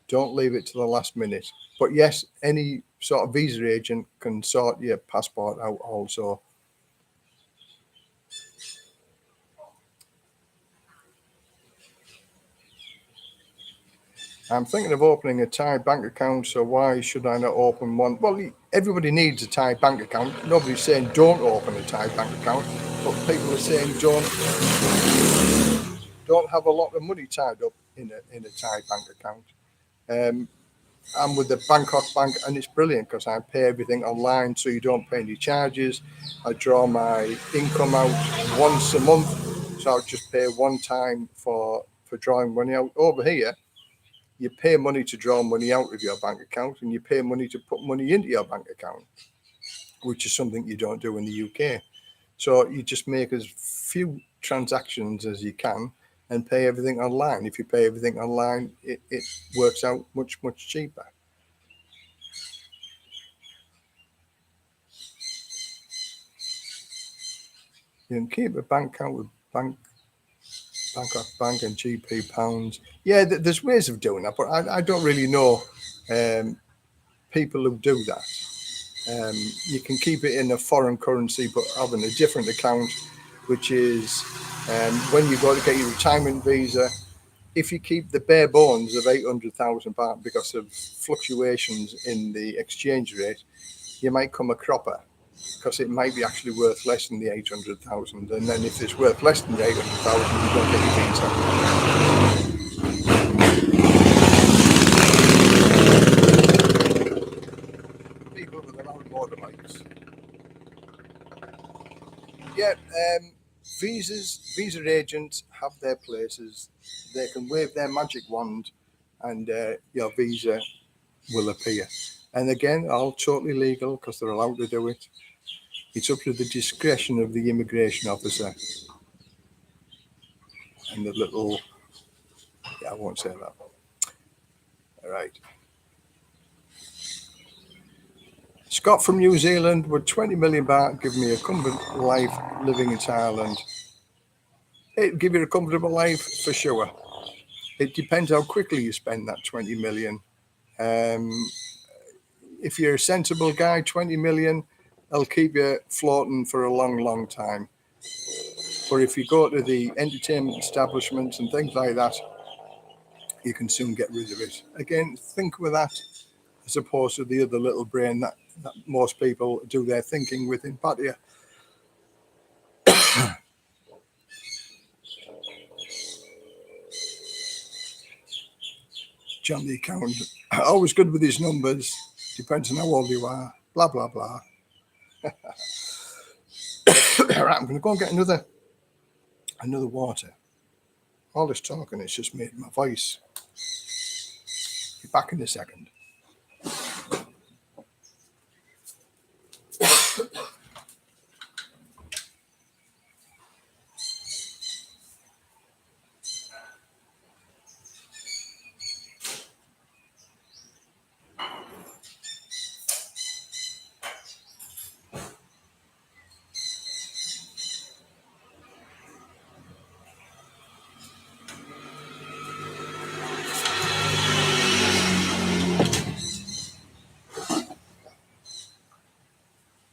Don't leave it to the last minute. But yes, any sort of visa agent can sort your passport out also. I'm thinking of opening a Thai bank account, so why should I not open one? Well, everybody needs a Thai bank account. Nobody's saying don't open a Thai bank account, but people are saying don't have a lot of money tied up in a Thai bank account. I'm with the Bangkok Bank, and it's brilliant because I pay everything online, so you don't pay any charges. I draw my income out once a month, so I'll just pay one time for drawing money out. Over here, you pay money to draw money out of your bank account, and you pay money to put money into your bank account, which is something you don't do in the UK. So you just make as few transactions as you can and pay everything online. If you pay everything online, it works out much, much cheaper. You can keep a bank account with Bangkok Bank and GP pounds. Yeah, there's ways of doing that, but I don't really know people who do that. You can keep it in a foreign currency, but having a different account, which is when you go to get your retirement visa, if you keep the bare bones of 800,000 baht because of fluctuations in the exchange rate, you might come a cropper because it might be actually worth less than the 800,000. And then if it's worth less than the 800,000, you don't get your visa. People with a lot of motorbikes. Yeah, visa agents have their places. They can wave their magic wand and your visa will appear. And again, all totally legal because they're allowed to do it. It's up to the discretion of the immigration officer. And the little, yeah, I won't say that. All right. Scott from New Zealand, would 20 million baht give me a comfortable life living in Thailand? It'd give you a comfortable life for sure. It depends how quickly you spend that 20 million. If you're a sensible guy, 20 million, they'll keep you floating for a long, long time. But if you go to the entertainment establishments and things like that, you can soon get rid of it. Again, think with that as opposed to the other little brain that most people do their thinking with in Pattaya. John the accountant, always good with his numbers, depends on how old you are, blah, blah, blah. All right, I'm going to go and get another water. All this talking, it's just made my voice. Be back in a second.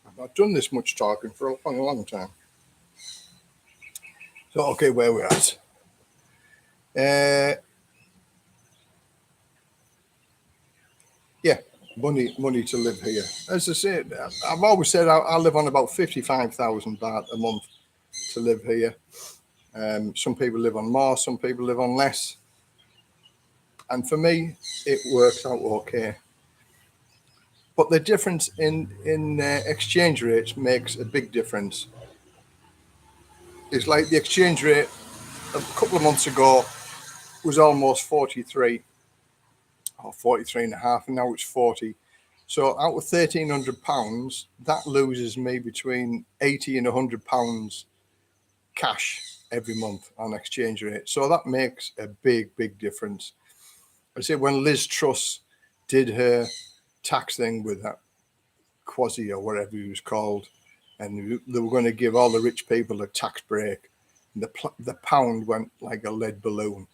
I've not done this much talking for a long time. So, okay, where we're at. Yeah, money to live here. As I said, I've always said I live on about 55,000 baht a month to live here. Some people live on more, some people live on less. And for me, it works out okay. But the difference in exchange rates makes a big difference. It's like the exchange rate a couple of months ago was almost 43 or 43 and a half, and now it's 40. So out of £1,300, that loses me between 80 and £100 cash every month on exchange rate. So that makes a big difference. I say when Liz Truss did her tax thing with that Quasi or whatever he was called, and they were going to give all the rich people a tax break, and the pound went like a lead balloon.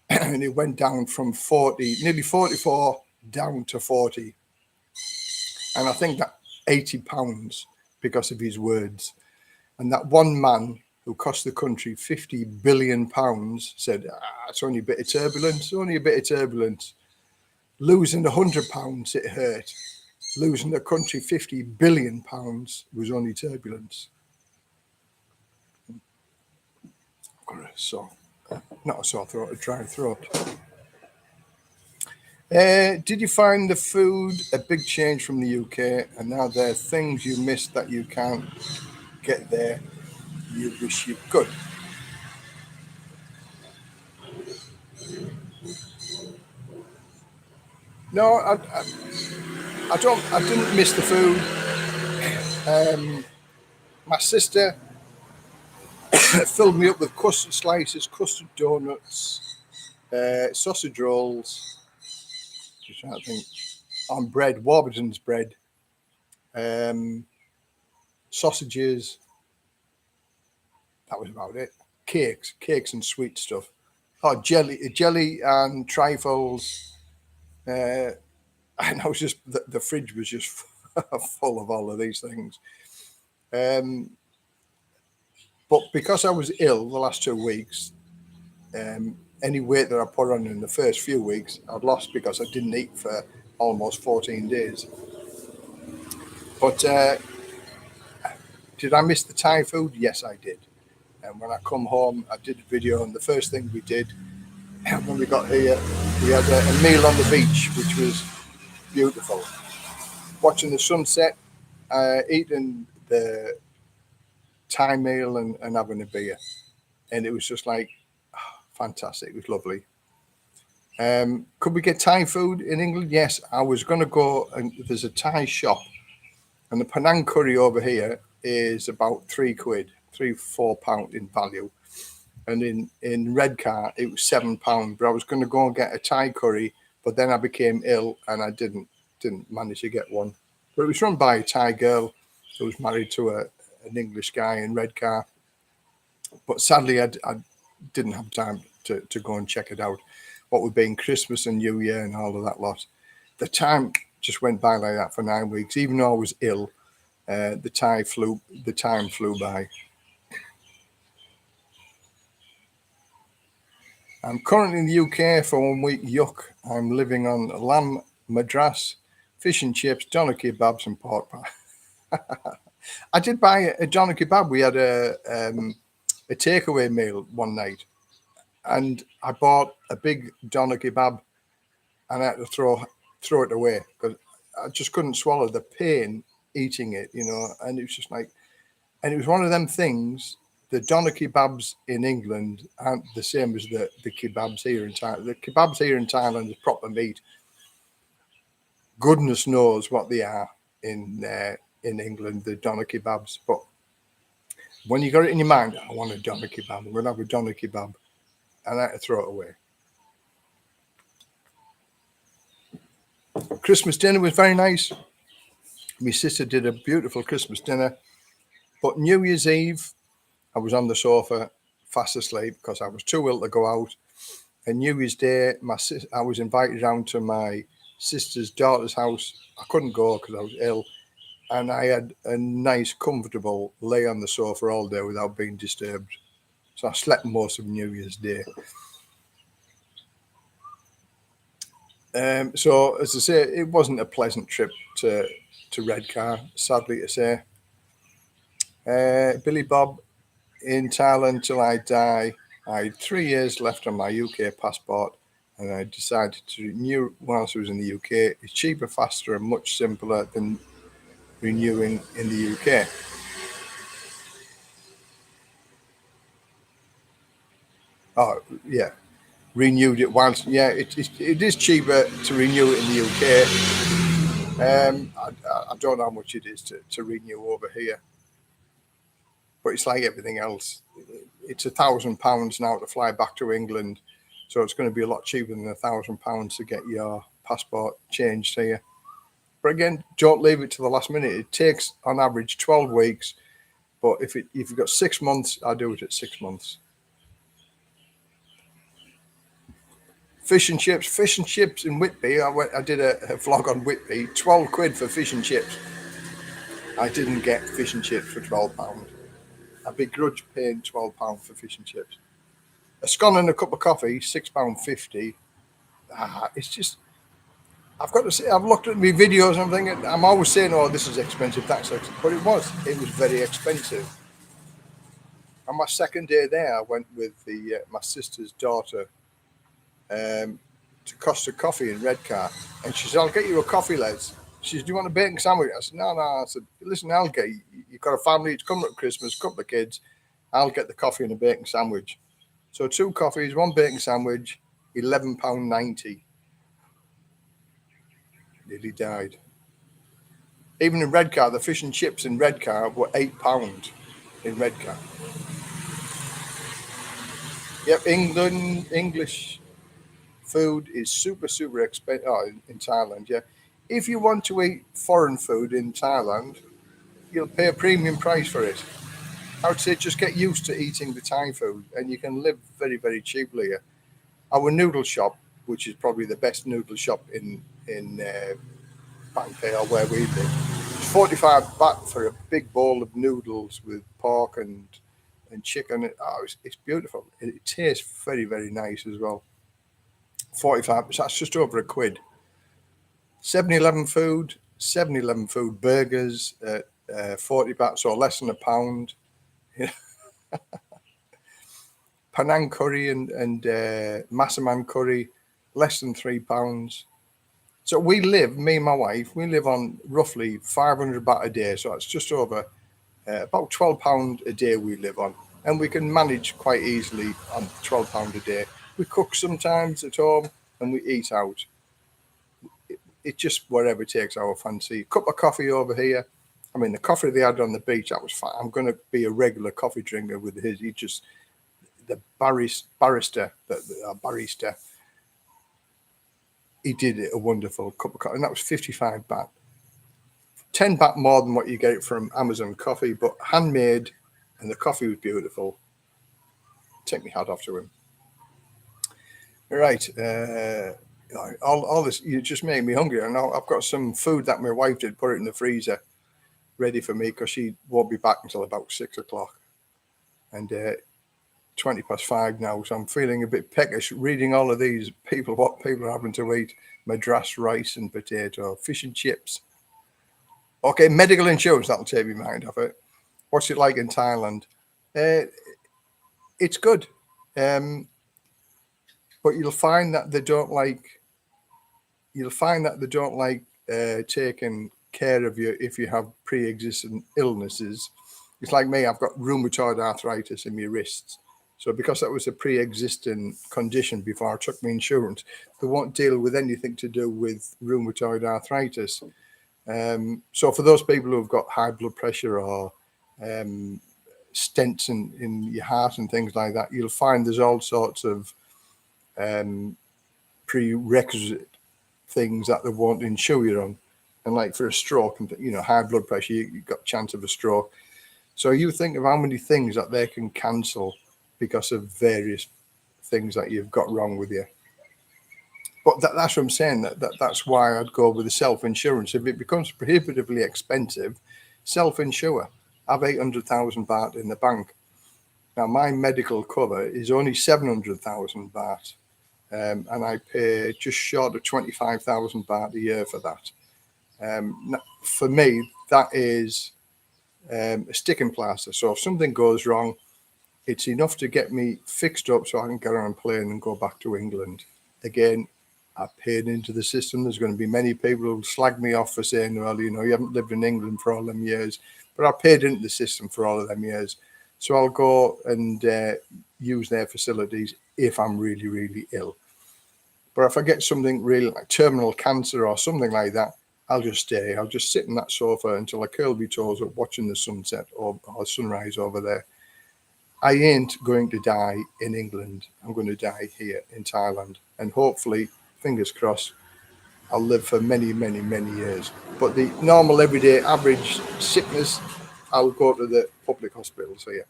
And it went down from 40, nearly 44, down to 40. And I think that £80 because of his words. And that one man who cost the country £50 billion said, it's only a bit of turbulence, only a bit of turbulence. Losing £100, it hurt. Losing the country £50 billion was only turbulence. I've got not a sore throat, a dry throat. Did you find the food a big change from the UK? And now there are things you missed that you can't get there. You wish you could. No, I don't. I didn't miss the food. My sister filled me up with custard slices, custard donuts, sausage rolls. Just trying to think. On bread, Warburton's bread, sausages. That was about it. Cakes and sweet stuff. Oh, jelly and trifles. And I was just the fridge was just full of all of these things. But because I was ill the last 2 weeks, any weight that I put on in the first few weeks, I'd lost because I didn't eat for almost 14 days. But did I miss the Thai food? Yes, I did. And when I come home, I did a video, and the first thing we did when we got here, we had a meal on the beach, which was beautiful. Watching the sunset, eating the Thai meal and having a beer. And it was just like, fantastic. It was lovely. Could we get Thai food in England? Yes, I was going to go, and there's a Thai shop, and the Penang curry over here is about £3, £3-4 in value. And in Redcar, it was £7. But I was going to go and get a Thai curry, but then I became ill and I didn't manage to get one. But it was run by a Thai girl who was married to an English guy in Redcar. But sadly, I didn't have time to go and check it out. What with being Christmas and New Year and all of that lot, the time just went by like that for 9 weeks. Even though I was ill, the time flew by. I'm currently in the UK for 1 week. Yuck. I'm living on lamb madras, fish and chips, doner kebabs, and pork pie. I did buy a doner kebab. We had a takeaway meal one night, and I bought a big doner kebab, and I had to throw it away because I just couldn't swallow the pain eating it, and it was just like, and it was one of them things. the doner kebabs in England aren't the same as the kebabs here in Thailand. The kebabs here in Thailand is proper meat. Goodness knows what they are in England, the doner kebabs. But when you got it in your mind, I want a doner kebab, I'm going to have a doner kebab, and I had to throw it away. Christmas dinner was very nice. My sister did a beautiful Christmas dinner. But New Year's Eve, I was on the sofa, fast asleep, because I was too ill to go out. And New Year's Day, I was invited down to my sister's daughter's house. I couldn't go because I was ill. And I had a nice, comfortable lay on the sofa all day without being disturbed. So I slept most of New Year's Day. So, as I say, it wasn't a pleasant trip to Redcar, sadly to say. Billy Bob, in Thailand till I die. I had 3 years left on my UK passport, and I decided to renew whilst I was in the UK. It's cheaper, faster, and much simpler than renewing in the UK. Oh, yeah. Renewed it whilst, yeah, it is cheaper to renew it in the UK. I don't know how much it is to renew over here, but it's like everything else. It's £1,000 now to fly back to England, so it's going to be a lot cheaper than £1,000 to get your passport changed here. But again, don't leave it to the last minute. It takes on average 12 weeks, but if you've got 6 months, I do it at 6 months. Fish and chips in Whitby. I did a vlog on Whitby. 12 quid for fish and chips. I didn't get fish and chips for £12. I begrudge paying £12 for fish and chips. A scone and a cup of coffee, £6.50. It's just, I've got to say, I've looked at my videos and I'm thinking, I'm always saying, oh, this is expensive, that's expensive. But it was very expensive. On my second day there, I went with my sister's daughter to Costa Coffee in Redcar. And she said, I'll get you a coffee, Les. She said, do you want a bacon sandwich? I said, no. I said, listen, I'll get you. You've got a family, it's coming at Christmas, a couple of kids. I'll get the coffee and a bacon sandwich. So 2 coffees, 1 bacon sandwich, £11.90. Nearly died. Even in Redcar, the fish and chips in Redcar were £8 in Redcar. Yep, English food is super expensive. Oh, in Thailand, yeah. If you want to eat foreign food in Thailand, you'll pay a premium price for it. I would say just get used to eating the Thai food, and you can live very cheaply here. Our noodle shop, which is probably the best noodle shop in Pattaya, where we live, it's 45 baht for a big bowl of noodles with pork and chicken. Oh, it's beautiful. It tastes very nice as well. 45, so that's just over £1. 7-Eleven food burgers at 40 baht, so less than £1. Penang curry and Massaman curry, less than £3. So me and my wife, we live on roughly 500 baht a day. So it's just over about £12 a day we live on. And we can manage quite easily on £12 a day. We cook sometimes at home and we eat out. It's just wherever takes our fancy. Cup of coffee over here. I mean, the coffee they had on the beach, that was fine. I'm going to be a regular coffee drinker with his. The barista, he did a wonderful cup of coffee, and that was 55 baht. 10 baht more than what you get from Amazon coffee, but handmade, and the coffee was beautiful. Take my hat off to him. Right, all this, you just made me hungry. And now I've got some food that my wife did, put it in the freezer, ready for me, because she won't be back until about 6 o'clock. And 5:20 now, so I'm feeling a bit peckish reading all of these what people are having to eat. Madras rice and potato, fish and chips. Okay, medical insurance, that'll take my mind off it. What's it like in Thailand? It's good, but you'll find that they don't like taking care of you if you have pre-existing illnesses. It's like me, I've got rheumatoid arthritis in my wrists. So because that was a pre-existing condition before I took my insurance, they won't deal with anything to do with rheumatoid arthritis. So for those people who've got high blood pressure or stents in your heart and things like that, you'll find there's all sorts of prerequisite things that they won't insure you on. And like for a stroke and high blood pressure, you've got a chance of a stroke. So you think of how many things that they can cancel because of various things that you've got wrong with you. But that's what I'm saying. That's why I'd go with the self-insurance. If it becomes prohibitively expensive, self-insure. Have 800,000 baht in the bank. Now my medical cover is only 700,000 baht, and I pay just short of 25,000 baht a year for that. For me, that is a sticking plaster. So if something goes wrong, it's enough to get me fixed up so I can get on a plane and go back to England. Again, I paid into the system. There's going to be many people who'll slag me off for saying, well, you haven't lived in England for all them years. But I paid into the system for all of them years. So I'll go and use their facilities if I'm really, really ill. But if I get something really like terminal cancer or something like that, I'll just stay. I'll just sit in that sofa until I curl my toes up watching the sunset or sunrise over there. I ain't going to die in England. I'm going to die here in Thailand. And hopefully, fingers crossed, I'll live for many, many, many years. But the normal, everyday, average sickness, I'll go to the public hospitals here.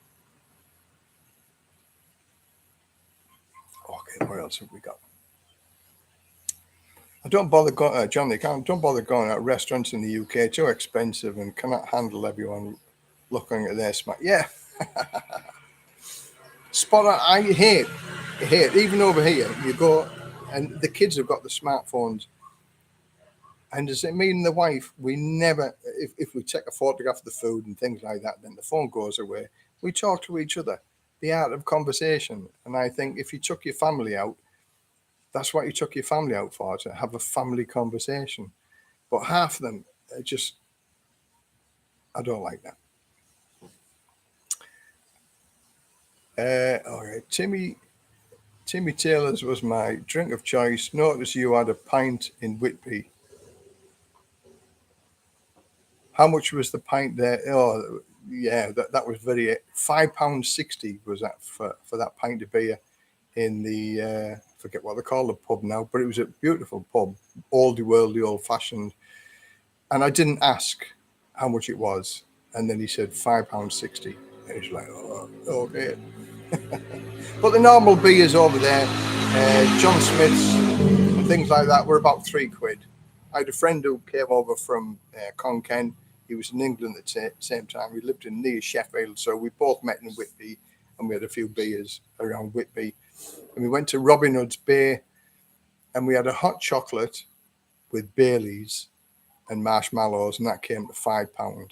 Okay, what else have we got? I don't bother going, John, don't bother going out restaurants in the UK. Too expensive and cannot handle everyone looking at their smart. Yeah. Spot on. I hate, even over here, you go and the kids have got the smartphones. And does it mean the wife, we never, if we take a photograph of the food and things like that, then the phone goes away. We talk to each other, the art of conversation. And I think if you took your family out, that's what you took your family out for, to have a family conversation. But half of them are just, I don't like that. All right, Timmy Taylor's was my drink of choice. Notice you had a pint in Whitby. How much was the pint there? Oh, yeah, that was very £5.60 was that for that pint of beer in the forget what they call the pub now, but it was a beautiful pub, oldie worldy, old fashioned. And I didn't ask how much it was, and then he said £5.60. And it's like, oh, okay. But the normal beers over there, John Smith's and things like that, were about £3. I had a friend who came over from Konkan. He was in England at the same time. We lived in near Sheffield, so we both met in Whitby, and we had a few beers around Whitby. And we went to Robin Hood's Bay, and we had a hot chocolate with Baileys and marshmallows, and that came to £5.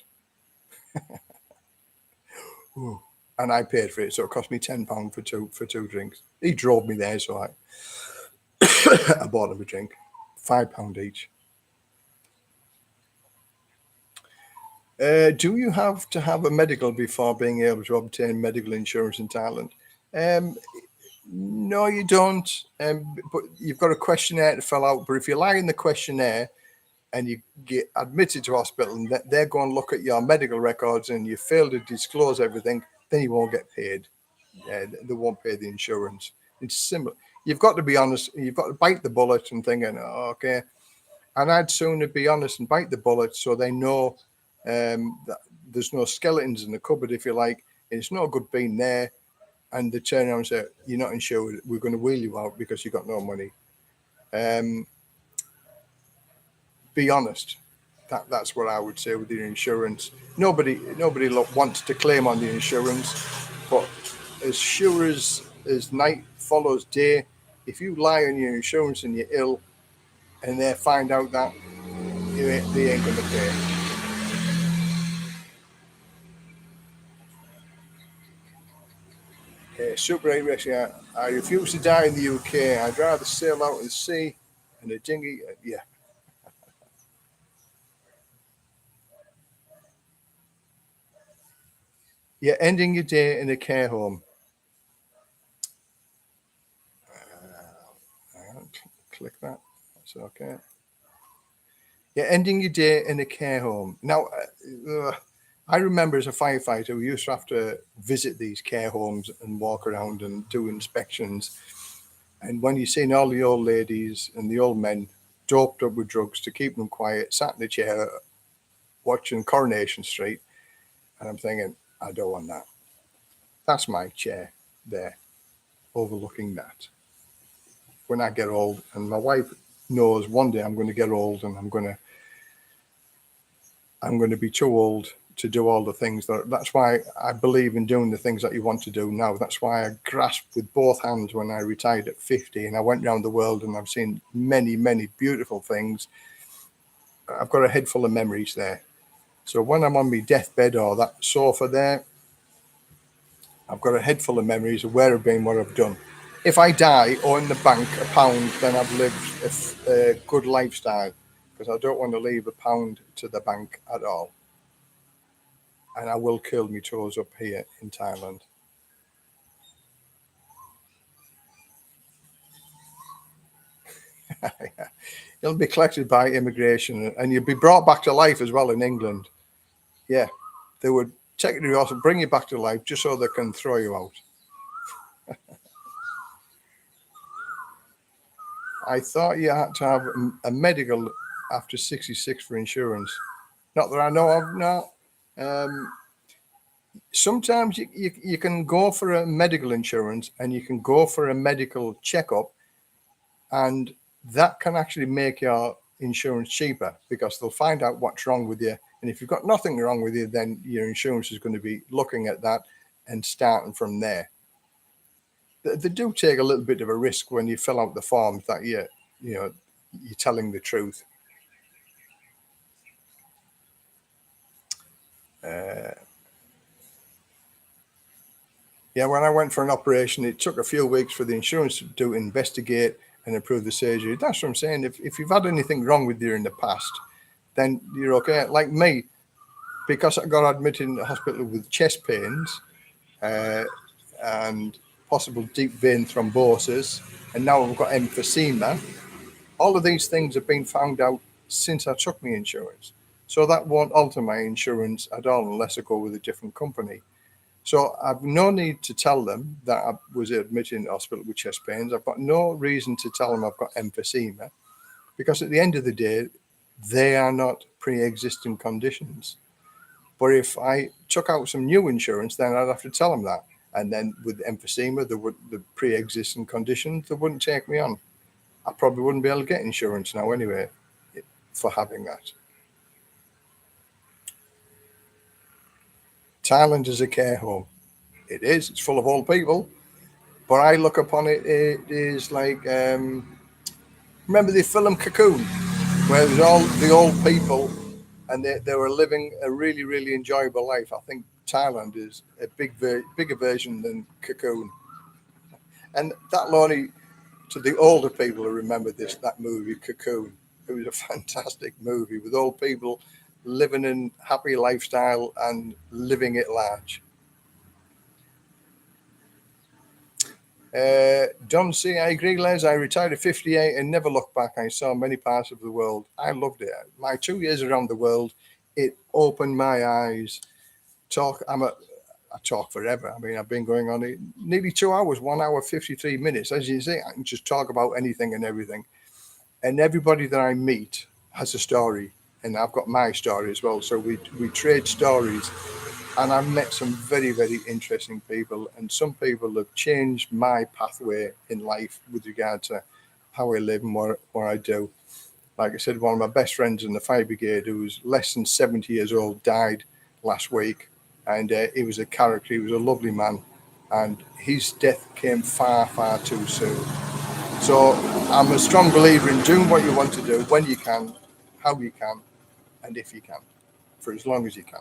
And I paid for it, so it cost me £10 for two drinks. He drove me there, so I bought him a drink, £5 each. Do you have to have a medical before being able to obtain medical insurance in Thailand? No, you don't. But you've got a questionnaire to fill out. But if you lie in the questionnaire and you get admitted to hospital and they're going to look at your medical records and you fail to disclose everything, then you won't get paid. They won't pay the insurance. It's similar. You've got to be honest. You've got to bite the bullet and think, oh, okay. And I'd sooner be honest and bite the bullet so they know that there's no skeletons in the cupboard, if you like. It's no good being there. And they turn around and say, you're not insured. We're going to wheel you out because you've got no money. Be honest. That's what I would say with the insurance. Nobody wants to claim on the insurance, but as sure as night follows day, if you lie on your insurance and you're ill, and they find out that, they ain't going to pay. Super 8 Racing. I refuse to die in the UK. I'd rather sail out in the sea in a dinghy. Yeah. You're ending your day in a care home. Click that. That's okay. You're ending your day in a care home. Now, I remember as a firefighter, we used to have to visit these care homes and walk around and do inspections. And when you've seen all the old ladies and the old men doped up with drugs to keep them quiet, sat in the chair watching Coronation Street, and I'm thinking, I don't want that. That's my chair there, overlooking that. When I get old, and my wife knows one day I'm going to get old, and I'm going to be too old to do all the things that's why I believe in doing the things that you want to do now. That's why I grasped with both hands when I retired at 50 and I went around the world and I've seen many, many beautiful things. I've got a head full of memories there. So when I'm on my deathbed or that sofa there, I've got a head full of memories of where I've been, what I've done. If I die or in the bank £1, then I've lived a good lifestyle, because I don't want to leave £1 to the bank at all. And I will curl my toes up here in Thailand. You'll be collected by immigration and you'll be brought back to life as well in England. Yeah, they would take you to the hospital, bring you back to life just so they can throw you out. I thought you had to have a medical after 66 for insurance. Not that I know of, no. Sometimes you can go for a medical insurance and you can go for a medical checkup, and that can actually make your insurance cheaper because they'll find out what's wrong with you. And if you've got nothing wrong with you, then your insurance is going to be looking at that and starting from there. They do take a little bit of a risk when you fill out the forms that you're telling the truth. Yeah, when I went for an operation, it took a few weeks for the insurance to investigate and approve the surgery. That's what I'm saying. If you've had anything wrong with you in the past, then you're okay. Like me, because I got admitted in the hospital with chest pains and possible deep vein thrombosis, and now I've got emphysema. All of these things have been found out since I took my insurance. So that won't alter my insurance at all unless I go with a different company. So I've no need to tell them that I was admitted in the hospital with chest pains. I've got no reason to tell them I've got emphysema, because at the end of the day, they are not pre-existing conditions. But if I took out some new insurance, then I'd have to tell them that. And then with emphysema, the pre-existing conditions, they wouldn't take me on. I probably wouldn't be able to get insurance now anyway for having that. Thailand is a care home. It is. It's full of old people. But I look upon it, it is like, remember the film Cocoon, where it was all the old people and they were living a really, really enjoyable life. I think Thailand is a bigger version than Cocoon. And that only to the older people who remember that movie, Cocoon. It was a fantastic movie with old people living in happy lifestyle and living it large. Don C. I agree, Les. I retired at 58 and never looked back. I saw many parts of the world. I loved it. My 2 years around the world, it opened my eyes. I talk forever. I mean, I've been going on it nearly 2 hours, 1 hour, 53 minutes. As you say, I can just talk about anything and everything. And everybody that I meet has a story. And I've got my story as well. So we trade stories. And I've met some very, very interesting people. And some people have changed my pathway in life with regard to how I live and what I do. Like I said, one of my best friends in the fire brigade, who was less than 70 years old, died last week. And he was a character. He was a lovely man. And his death came far, far too soon. So I'm a strong believer in doing what you want to do when you can, how you can, and if you can, for as long as you can.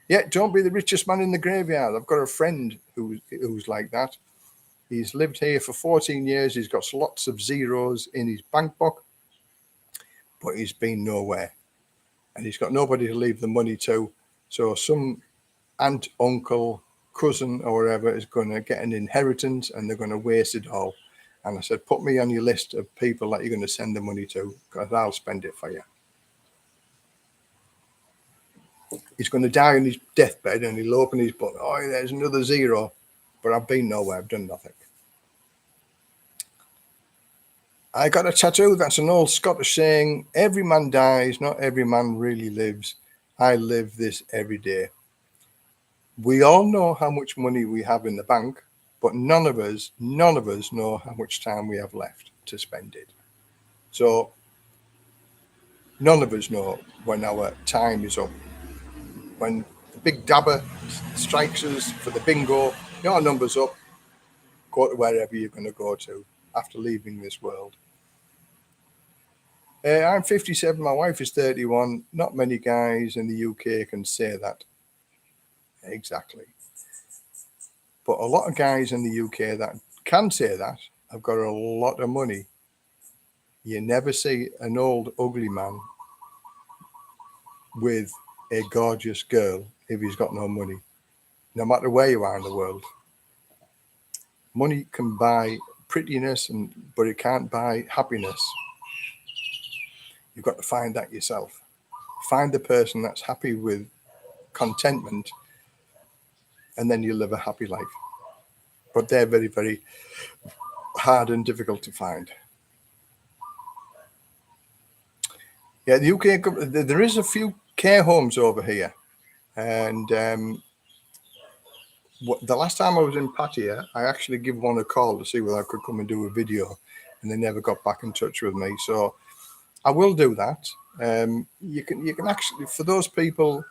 Yeah, don't be the richest man in the graveyard. I've got a friend who's like that. He's lived here for 14 years. He's got lots of zeros in his bank book, but he's been nowhere. And he's got nobody to leave the money to. So some aunt, uncle, cousin, or whatever is going to get an inheritance and they're going to waste it all. And I said, put me on your list of people that you're going to send the money to, because I'll spend it for you. He's going to die on his deathbed and he'll open his book. Oh, there's another zero. But I've been nowhere. I've done nothing. I got a tattoo. That's an old Scottish saying. Every man dies, not every man really lives. I live this every day. We all know how much money we have in the bank, but none of us know how much time we have left to spend it. So none of us know when our time is up. When the big dabber strikes us for the bingo, your number's up, go to wherever you're going to go to after leaving this world. I'm 57, my wife is 31. Not many guys in the UK can say that. Exactly. But a lot of guys in the UK that can say that have got a lot of money. You never see an old, ugly man with a gorgeous girl if he's got no money, no matter where you are in the world. Money can buy prettiness, but it can't buy happiness. You've got to find that yourself. Find the person that's happy with contentment, and then you'll live a happy life. But they're very, very hard and difficult to find. Yeah, the UK, there is a few care homes over here. And the last time I was in Pattaya, I actually gave one a call to see whether I could come and do a video, and they never got back in touch with me. So I will do that. You can actually, for those people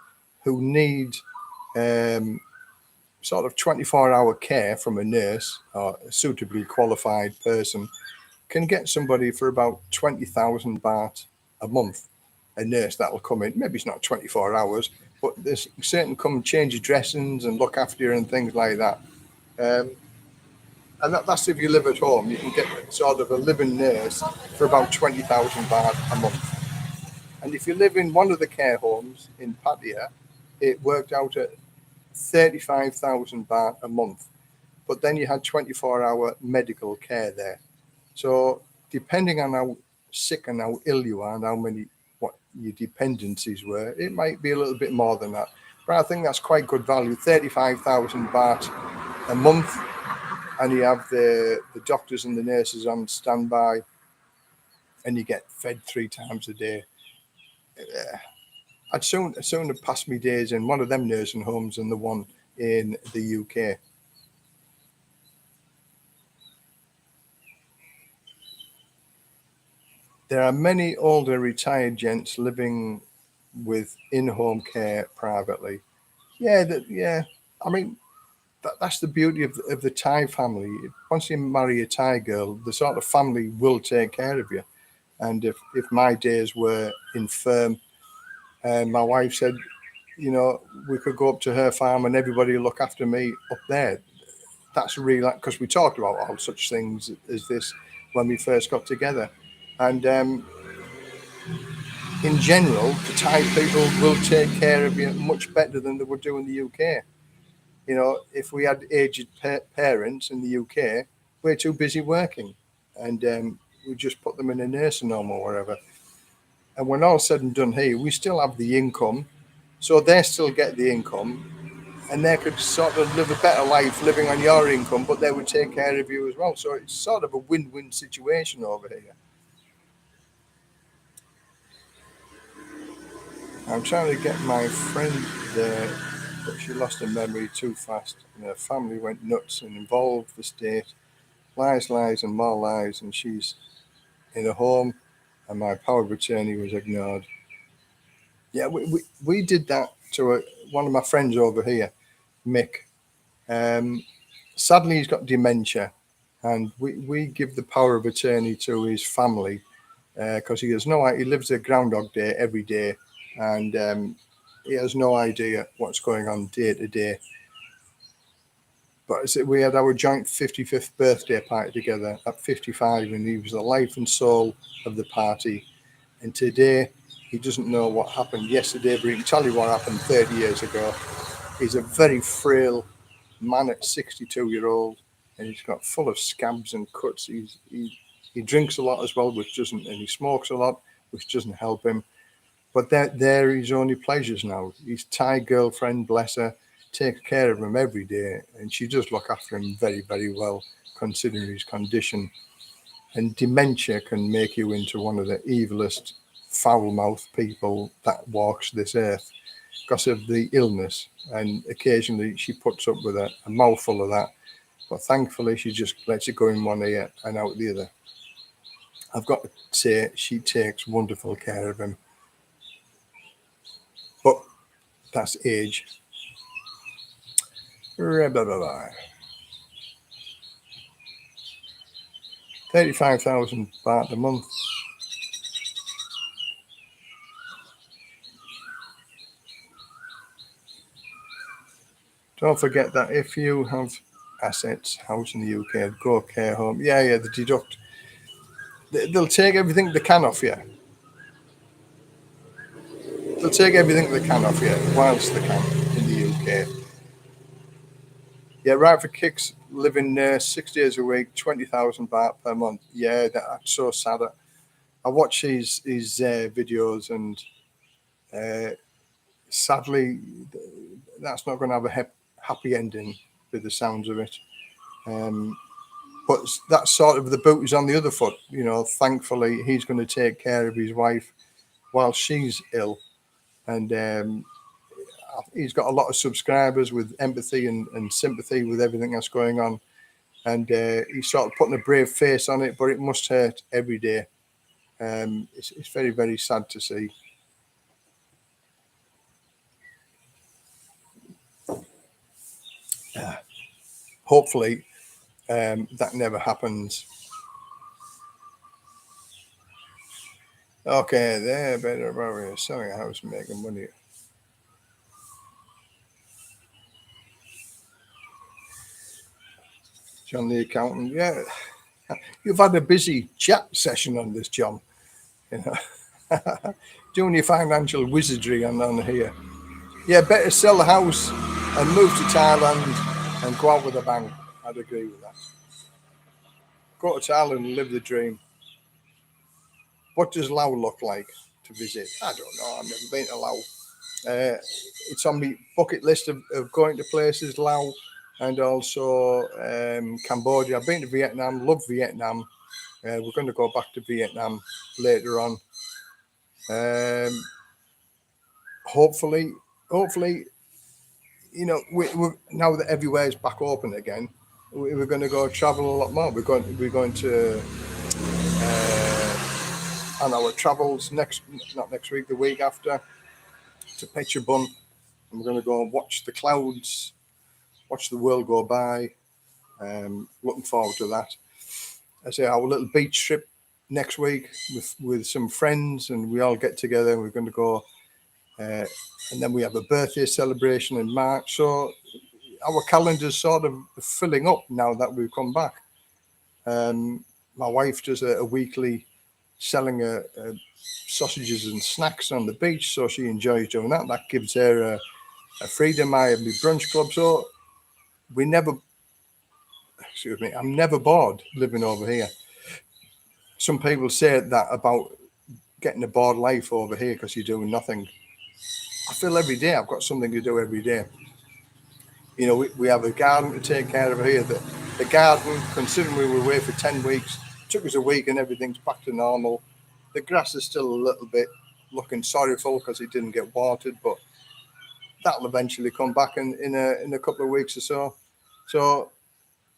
who need sort of 24-hour care from a nurse or a suitably qualified person, can get somebody for about 20,000 baht a month. A nurse that'll come in. Maybe it's not 24 hours, but there's certain come change your dressings and look after you and things like that. And that's if you live at home. You can get sort of a living nurse for about 20,000 baht a month. And if you live in one of the care homes in Pattaya, it worked out at 35,000 baht a month. But then you had 24-hour medical care there. So depending on how sick and how ill you are and what your dependencies were, it might be a little bit more than that. But I think that's quite good value. 35,000 baht a month, and you have the doctors and the nurses on standby, and you get fed 3 times a day. I'd soon have passed me days in one of them nursing homes than the one in the UK. There are many older retired gents living with in-home care privately. Yeah. I mean, that's the beauty of the Thai family. Once you marry a Thai girl, the sort of family will take care of you. And if my days were infirm, and my wife said, we could go up to her farm and everybody look after me up there. That's really, because we talked about all such things as this when we first got together. And in general, the Thai people will take care of you much better than they would do in the UK. If we had aged parents in the UK, we're too busy working, and we just put them in a nursing home or whatever. And when all said and done here, we still have the income, so they still get the income, and they could sort of live a better life living on your income, but they would take care of you as well. So it's sort of a win-win situation over here. I'm trying to get my friend there, but she lost her memory too fast, and her family went nuts and involved the state. Lies, and more lies, and she's in a home, and my power of attorney was ignored. Yeah, we did that to one of my friends over here, Mick. Sadly, he's got dementia, and we give the power of attorney to his family because he has no idea. He lives a Groundhog Day every day, and he has no idea what's going on day to day. But we had our joint 55th birthday party together at 55, and he was the life and soul of the party. And today, He doesn't know what happened yesterday, but he can tell you what happened 30 years ago. He's a very frail man at 62-year-old, and he's got full of scabs and cuts. He drinks a lot as well, which doesn't, and he smokes a lot, which doesn't help him. But they're his only pleasures now. His Thai girlfriend, bless her, takes care of him every day, and she does look after him very, very well, considering his condition. And dementia can make you into one of the evilest, foul-mouthed people that walks this earth because of the illness. And occasionally she puts up with a mouthful of that. But thankfully, she just lets it go in one ear and out the other. I've got to say, she takes wonderful care of him. But that's age. 35,000 baht a month. Don't forget that if you have assets, house in the UK, go care home. Yeah, they deduct. They'll take everything they can off you. They'll take everything they can off you whilst they can in the UK. Yeah, right for kicks, living 6 days a week, 20,000 baht per month. Yeah, that's so sad. I watch his videos, and sadly, that's not going to have a happy ending with the sounds of it. But that's sort of the boot is on the other foot. Thankfully, he's going to take care of his wife while she's ill. And he's got a lot of subscribers with empathy and sympathy with everything that's going on. And he's sort of putting a brave face on it, but it must hurt every day. It's very, very sad to see. Hopefully, that never happens. Okay, there, better about selling a house and making money. John the accountant, yeah. You've had a busy chat session on this, John. Doing your financial wizardry on here. Yeah, better sell the house and move to Thailand and go out with a bang. I'd agree with that. Go to Thailand and live the dream. What does Laos look like to visit? I don't know. I've never been to Laos. It's on my bucket list of going to places, Laos and also Cambodia. I've been to Vietnam, love Vietnam. We're going to go back to Vietnam later on. Hopefully, we now that everywhere is back open again, we're going to go travel a lot more. We're going to on our travels not next week, the week after, to Phetchabun, and we're going to go and watch the clouds, watch the world go by. Looking forward to that. I say our little beach trip next week with some friends, and we all get together and we're going to go. And then we have a birthday celebration in March. So our calendar's sort of filling up now that we've come back. My wife does a weekly selling sausages and snacks on the beach, so she enjoys doing that. That gives her a freedom. I have my brunch club, so I'm never bored living over here. Some people say that about getting a bored life over here because you're doing nothing. I feel every day I've got something to do every day. We have a garden to take care of here. The garden, considering we were away for 10 weeks, took us a week and everything's back to normal. The grass is still a little bit looking sorrowful because it didn't get watered, but that'll eventually come back in a couple of weeks or so. So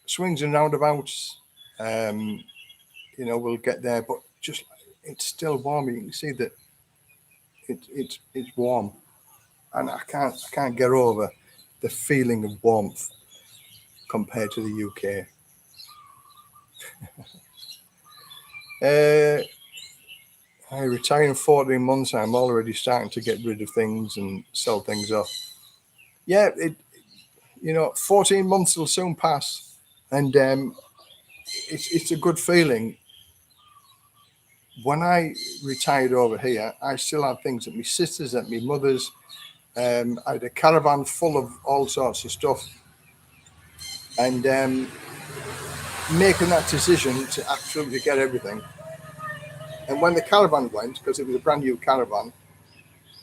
swings and roundabouts, we'll get there, but just it's still warm. You can see that it's warm, and I can't get over the feeling of warmth compared to the UK. I retire in 14 months. I'm already starting to get rid of things and sell things off. Yeah, 14 months will soon pass, and it's a good feeling when I retired over here, I still had things at my sister's, at my mother's. I had a caravan full of all sorts of stuff, and making that decision to absolutely get everything. And when the caravan went, because it was a brand new caravan,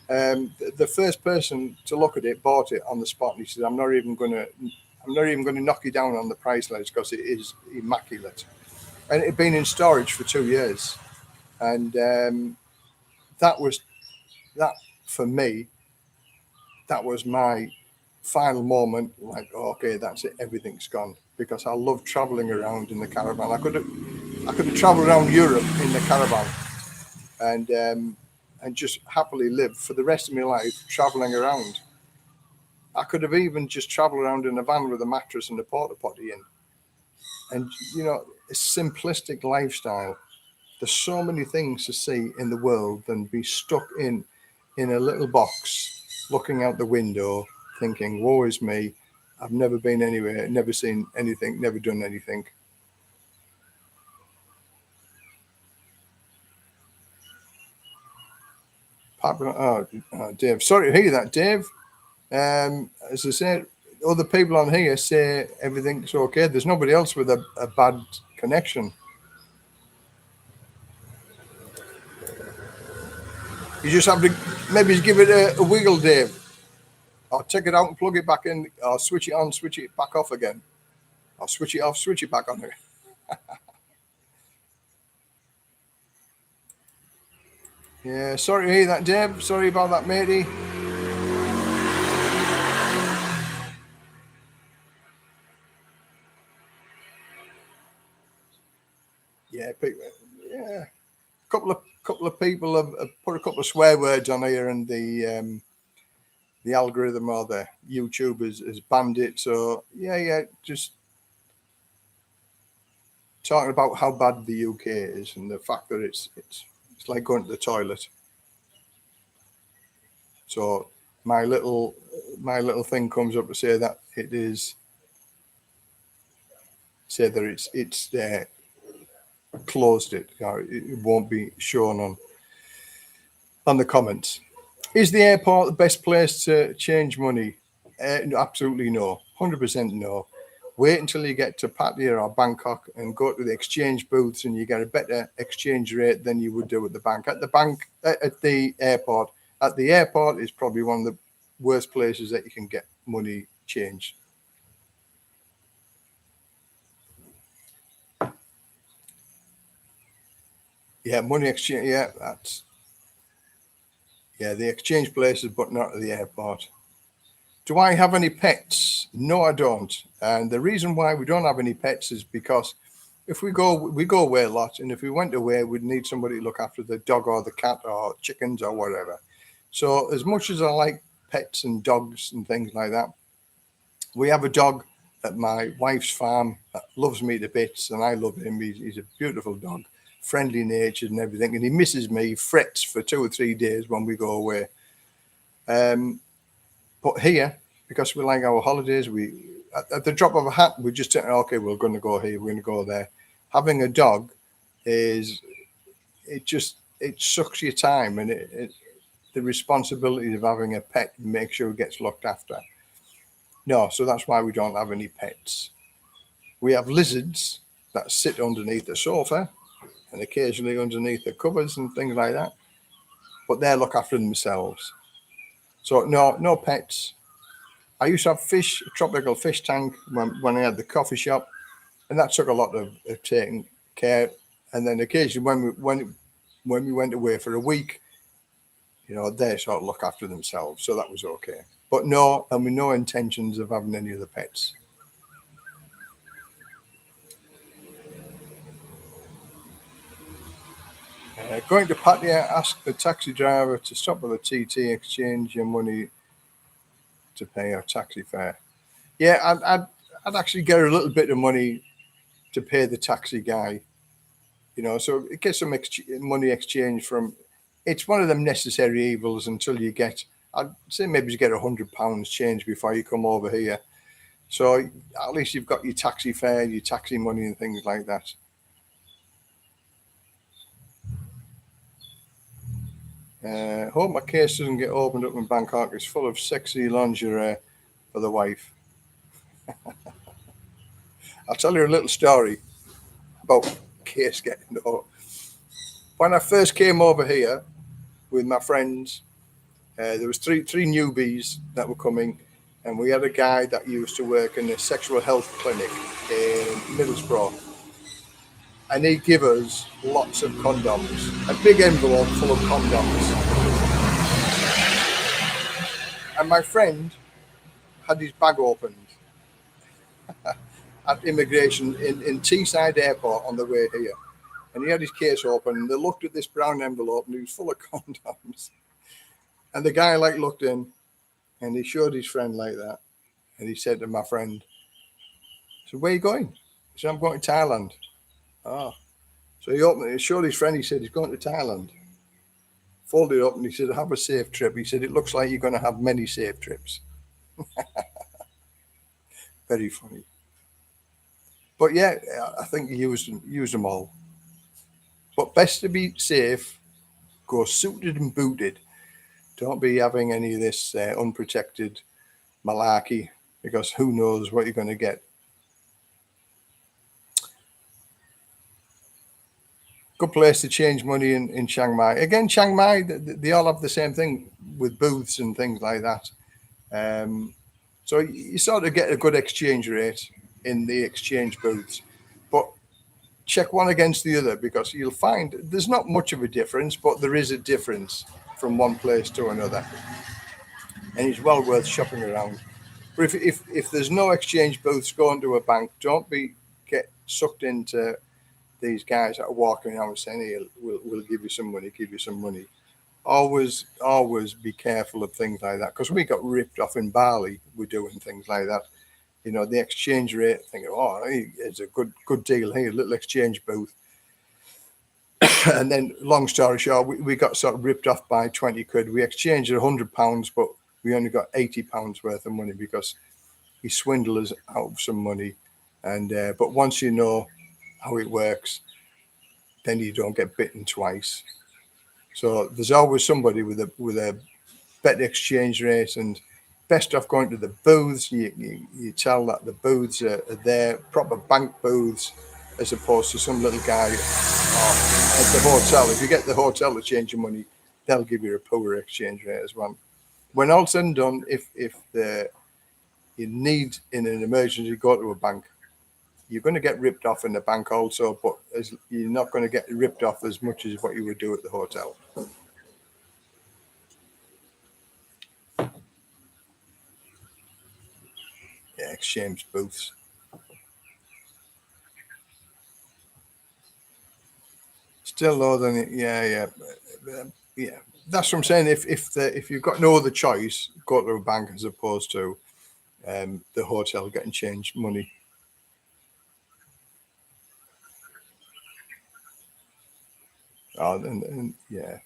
the first person to look at it bought it on the spot, and he said, I'm not even going to knock you down on the price list because it is immaculate." And it had been in storage for 2 years, and that was that for me. That was my final moment. Like, oh, okay, that's it. Everything's gone, because I love traveling around in the caravan. I could have traveled around Europe in the caravan, and just happily live for the rest of my life traveling around. I could have even just traveled around in a van with a mattress and a porta potty in, and a simplistic lifestyle. There's so many things to see in the world than be stuck in a little box, looking out the window, thinking, "Woe is me! I've never been anywhere, never seen anything, never done anything." Dave, sorry to hear that, Dave. As I said, other people on here say everything's okay. There's nobody else with a bad connection. You just have to maybe give it a wiggle, Dave. Or take it out and plug it back in, or switch it on, switch it back off again. Or switch it off, switch it back on. Yeah, sorry to hear that, Dave. Sorry about that, matey. Yeah, yeah. Couple of people have put a couple of swear words on here, and the algorithm or the YouTube has banned it. So yeah, just talking about how bad the UK is, and the fact that it's like going to the toilet. So my little thing comes up to say that it is, say that it's closed it. It won't be shown on the comments. Is the airport the best place to change money? No, absolutely no. 100% no. Wait until you get to Pattaya or Bangkok and go to the exchange booths, and you get a better exchange rate than you would do at the bank. At the airport. At the airport is probably one of the worst places that you can get money changed. Yeah, money exchange. Yeah, the exchange places, but not at the airport. Do I have any pets? No, I don't. And the reason why we don't have any pets is because if we go away a lot, and if we went away, we'd need somebody to look after the dog or the cat or chickens or whatever. So as much as I like pets and dogs and things like that, we have a dog at my wife's farm that loves me to bits, and I love him. He's a beautiful dog, friendly natured and everything, and he misses me. He frets for 2 or 3 days when we go away. But here, because we like our holidays, we at the drop of a hat, we just say, okay, we're going to go here, we're going to go there. Having a dog is it sucks your time, and the responsibilities of having a pet make sure it gets looked after. No, so that's why we don't have any pets. We have lizards that sit underneath the sofa and occasionally underneath the covers and things like that, but they look after themselves. So no pets. I used to have fish, a tropical fish tank when I had the coffee shop, and that took a lot of taking care. And then occasionally when we went away for a week, they sort of look after themselves, so that was okay. But no, I mean, no intentions of having any other pets. Going to Pattaya, ask the taxi driver to stop at the TT, exchange your money to pay your taxi fare. Yeah, I'd actually get a little bit of money to pay the taxi guy, so it gets some money exchange from. It's one of them necessary evils until you get. I'd say maybe you get £100 change before you come over here. So at least you've got your taxi fare, your taxi money, and things like that. Hope my case doesn't get opened up in Bangkok. It's full of sexy lingerie for the wife. I'll tell you a little story about case getting opened. When I first came over here with my friends, there was three newbies that were coming, and we had a guy that used to work in a sexual health clinic in Middlesbrough, and he'd give us lots of condoms, a big envelope full of condoms. And my friend had his bag opened at immigration in Teesside Airport on the way here. And he had his case open, and they looked at this brown envelope, and it was full of condoms. And the guy looked in, and he showed his friend like that. And he said to my friend, "So where are you going?" He said, "I'm going to Thailand." Oh. So he opened it, he showed his friend, he said, "He's going to Thailand." Folded it up, and he said, "Have a safe trip." He said, "It looks like you're going to have many safe trips." Very funny. But yeah, I think he used them all. But best to be safe, go suited and booted. Don't be having any of this unprotected malarkey, because who knows what you're going to get. Good place to change money in Chiang Mai. Again, Chiang Mai, they all have the same thing with booths and things like that. So you sort of get a good exchange rate in the exchange booths. But check one against the other, because you'll find there's not much of a difference, but there is a difference from one place to another. And it's well worth shopping around. But if there's no exchange booths, going to a bank, don't get sucked into these guys that are walking around saying, "Hey, we'll give you some money, give you some money." Always be careful of things like that, because we got ripped off in Bali. We're doing things like that. You know, the exchange rate, thinking, "Oh, it's a good deal here, little exchange booth." And then, long story short, we got sort of ripped off by 20 quid. We exchanged £100, but we only got £80 worth of money, because he swindled us out of some money. And but once you know how it works, then you don't get bitten twice. So there's always somebody with a better exchange rate, and best off going to the booths. You tell that the booths are there, proper bank booths, as opposed to some little guy at the hotel. If you get the hotel to change your money, they'll give you a poor exchange rate as well. When all said and done, if you need in an emergency go to a bank, you're going to get ripped off in the bank also, but you're not going to get ripped off as much as what you would do at the hotel. Yeah, exchange booths. Still lower than it. Yeah. That's what I'm saying. If you've got no other choice, go to a bank as opposed to the hotel getting changed money. And yeah,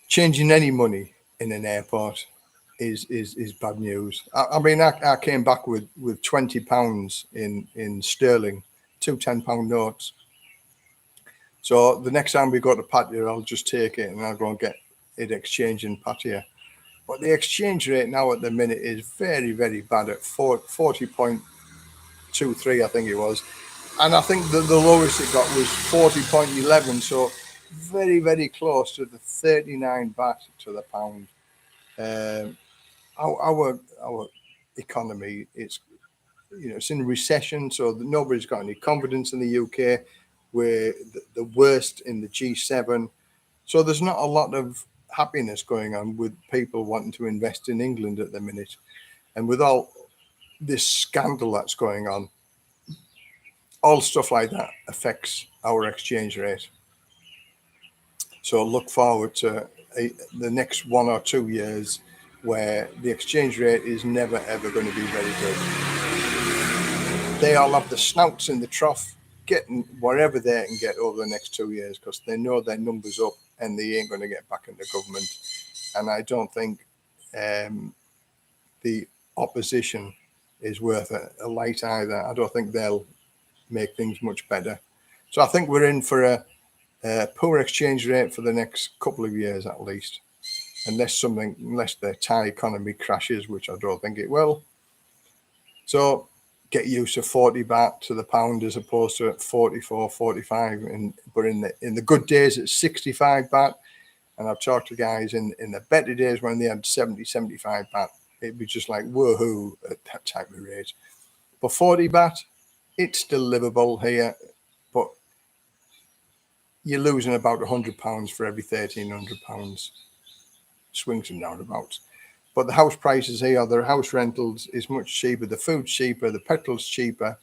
changing any money in an airport is bad news. I mean, I came back with £20 in sterling, two £10 notes. So the next time we go to Pattaya, I'll just take it and I'll go and get it exchanged in Pattaya. But the exchange rate now at the minute is very, very bad at 40.23, I think it was. And I think the lowest it got was 40.11. So very, very close to the 39 baht to the pound. Um, our economy, it's in recession, so nobody's got any confidence in the UK. We're the worst in the G7. So there's not a lot of happiness going on with people wanting to invest in England at the minute. And with all this scandal that's going on, all stuff like that affects our exchange rate. So look forward to the next 1 or 2 years where the exchange rate is never, ever going to be very good. They all have the snouts in the trough, getting whatever they can get over the next 2 years, because they know their numbers up and they ain't going to get back into government. And I don't think the opposition is worth a light either. I don't think they'll make things much better. So I think we're in for Poor exchange rate for the next couple of years at least, unless the Thai economy crashes, which I don't think it will. So get used to 40 baht to the pound as opposed to 44, 45. But in the good days, it's 65 baht. And I've talked to guys in the better days when they had 70, 75 baht. It'd be just like woohoo at that type of rate. But 40 baht, it's still livable here. But you're losing about £100 for every £1,300. Swings and roundabouts. But the house prices here, the house rentals is much cheaper, the food's cheaper, the petrol's cheaper.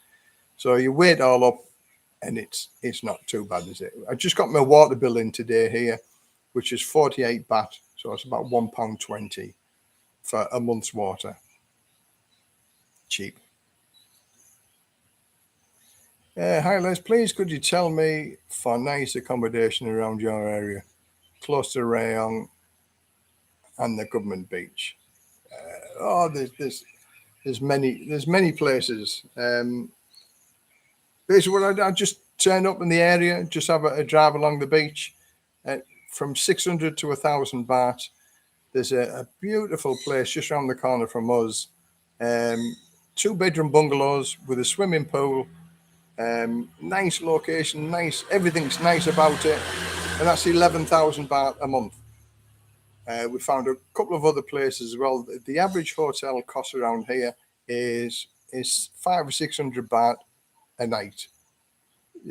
So you weigh it all up and it's not too bad, is it? I just got my water bill in today here, which is 48 baht. So it's about £1.20 for a month's water. Cheap. Hi Les, please could you tell me for nice accommodation around your area, close to Rayong and the government beach? There's many places. Basically, I just turn up in the area, just have a drive along the beach. From 600 to 1,000 baht, there's a beautiful place just around the corner from us. 2-bedroom bungalows with a swimming pool. Nice location, nice. Everything's nice about it, and that's 11,000 baht a month. We found a couple of other places as well. The average hotel cost around here is 500 or 600 baht a night,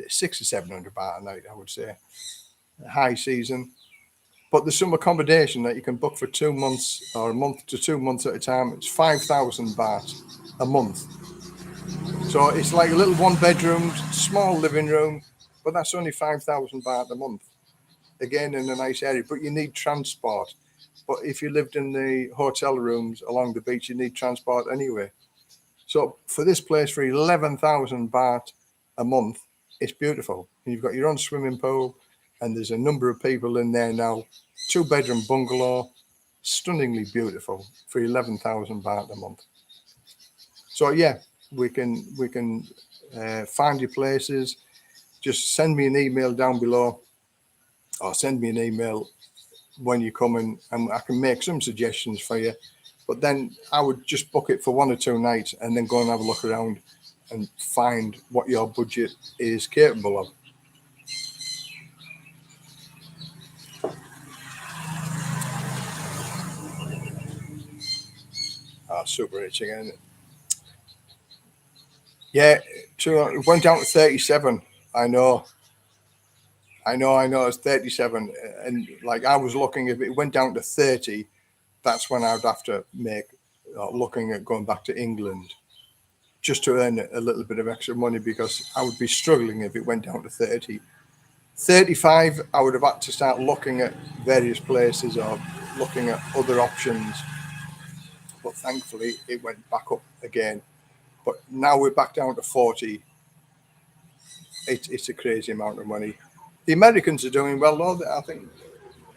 600 or 700 baht a night, I would say. High season, but there's some accommodation that you can book for 2 months or a month to 2 months at a time. It's 5,000 baht a month. So it's like a little 1-bedroom, small living room, but that's only 5,000 baht a month. Again, in a nice area, but you need transport. But if you lived in the hotel rooms along the beach, you need transport anyway. So for this place, for 11,000 baht a month, it's beautiful. And you've got your own swimming pool, and there's a number of people in there now. 2-bedroom bungalow, stunningly beautiful for 11,000 baht a month. So yeah, we can find you places. Just send me an email down below, or send me an email when you come in, and I can make some suggestions for you. But then I would just book it for 1 or 2 nights and then go and have a look around and find what your budget is capable of. Super rich again. Yeah, it went down to 37. I know. It's 37. And like I was looking, if it went down to 30, that's when I'd have to looking at going back to England just to earn a little bit of extra money, because I would be struggling if it went down to 30. 35, I would have had to start looking at various places or looking at other options. But thankfully, it went back up again. But now we're back down to 40. It's a crazy amount of money. The Americans are doing well, though. I think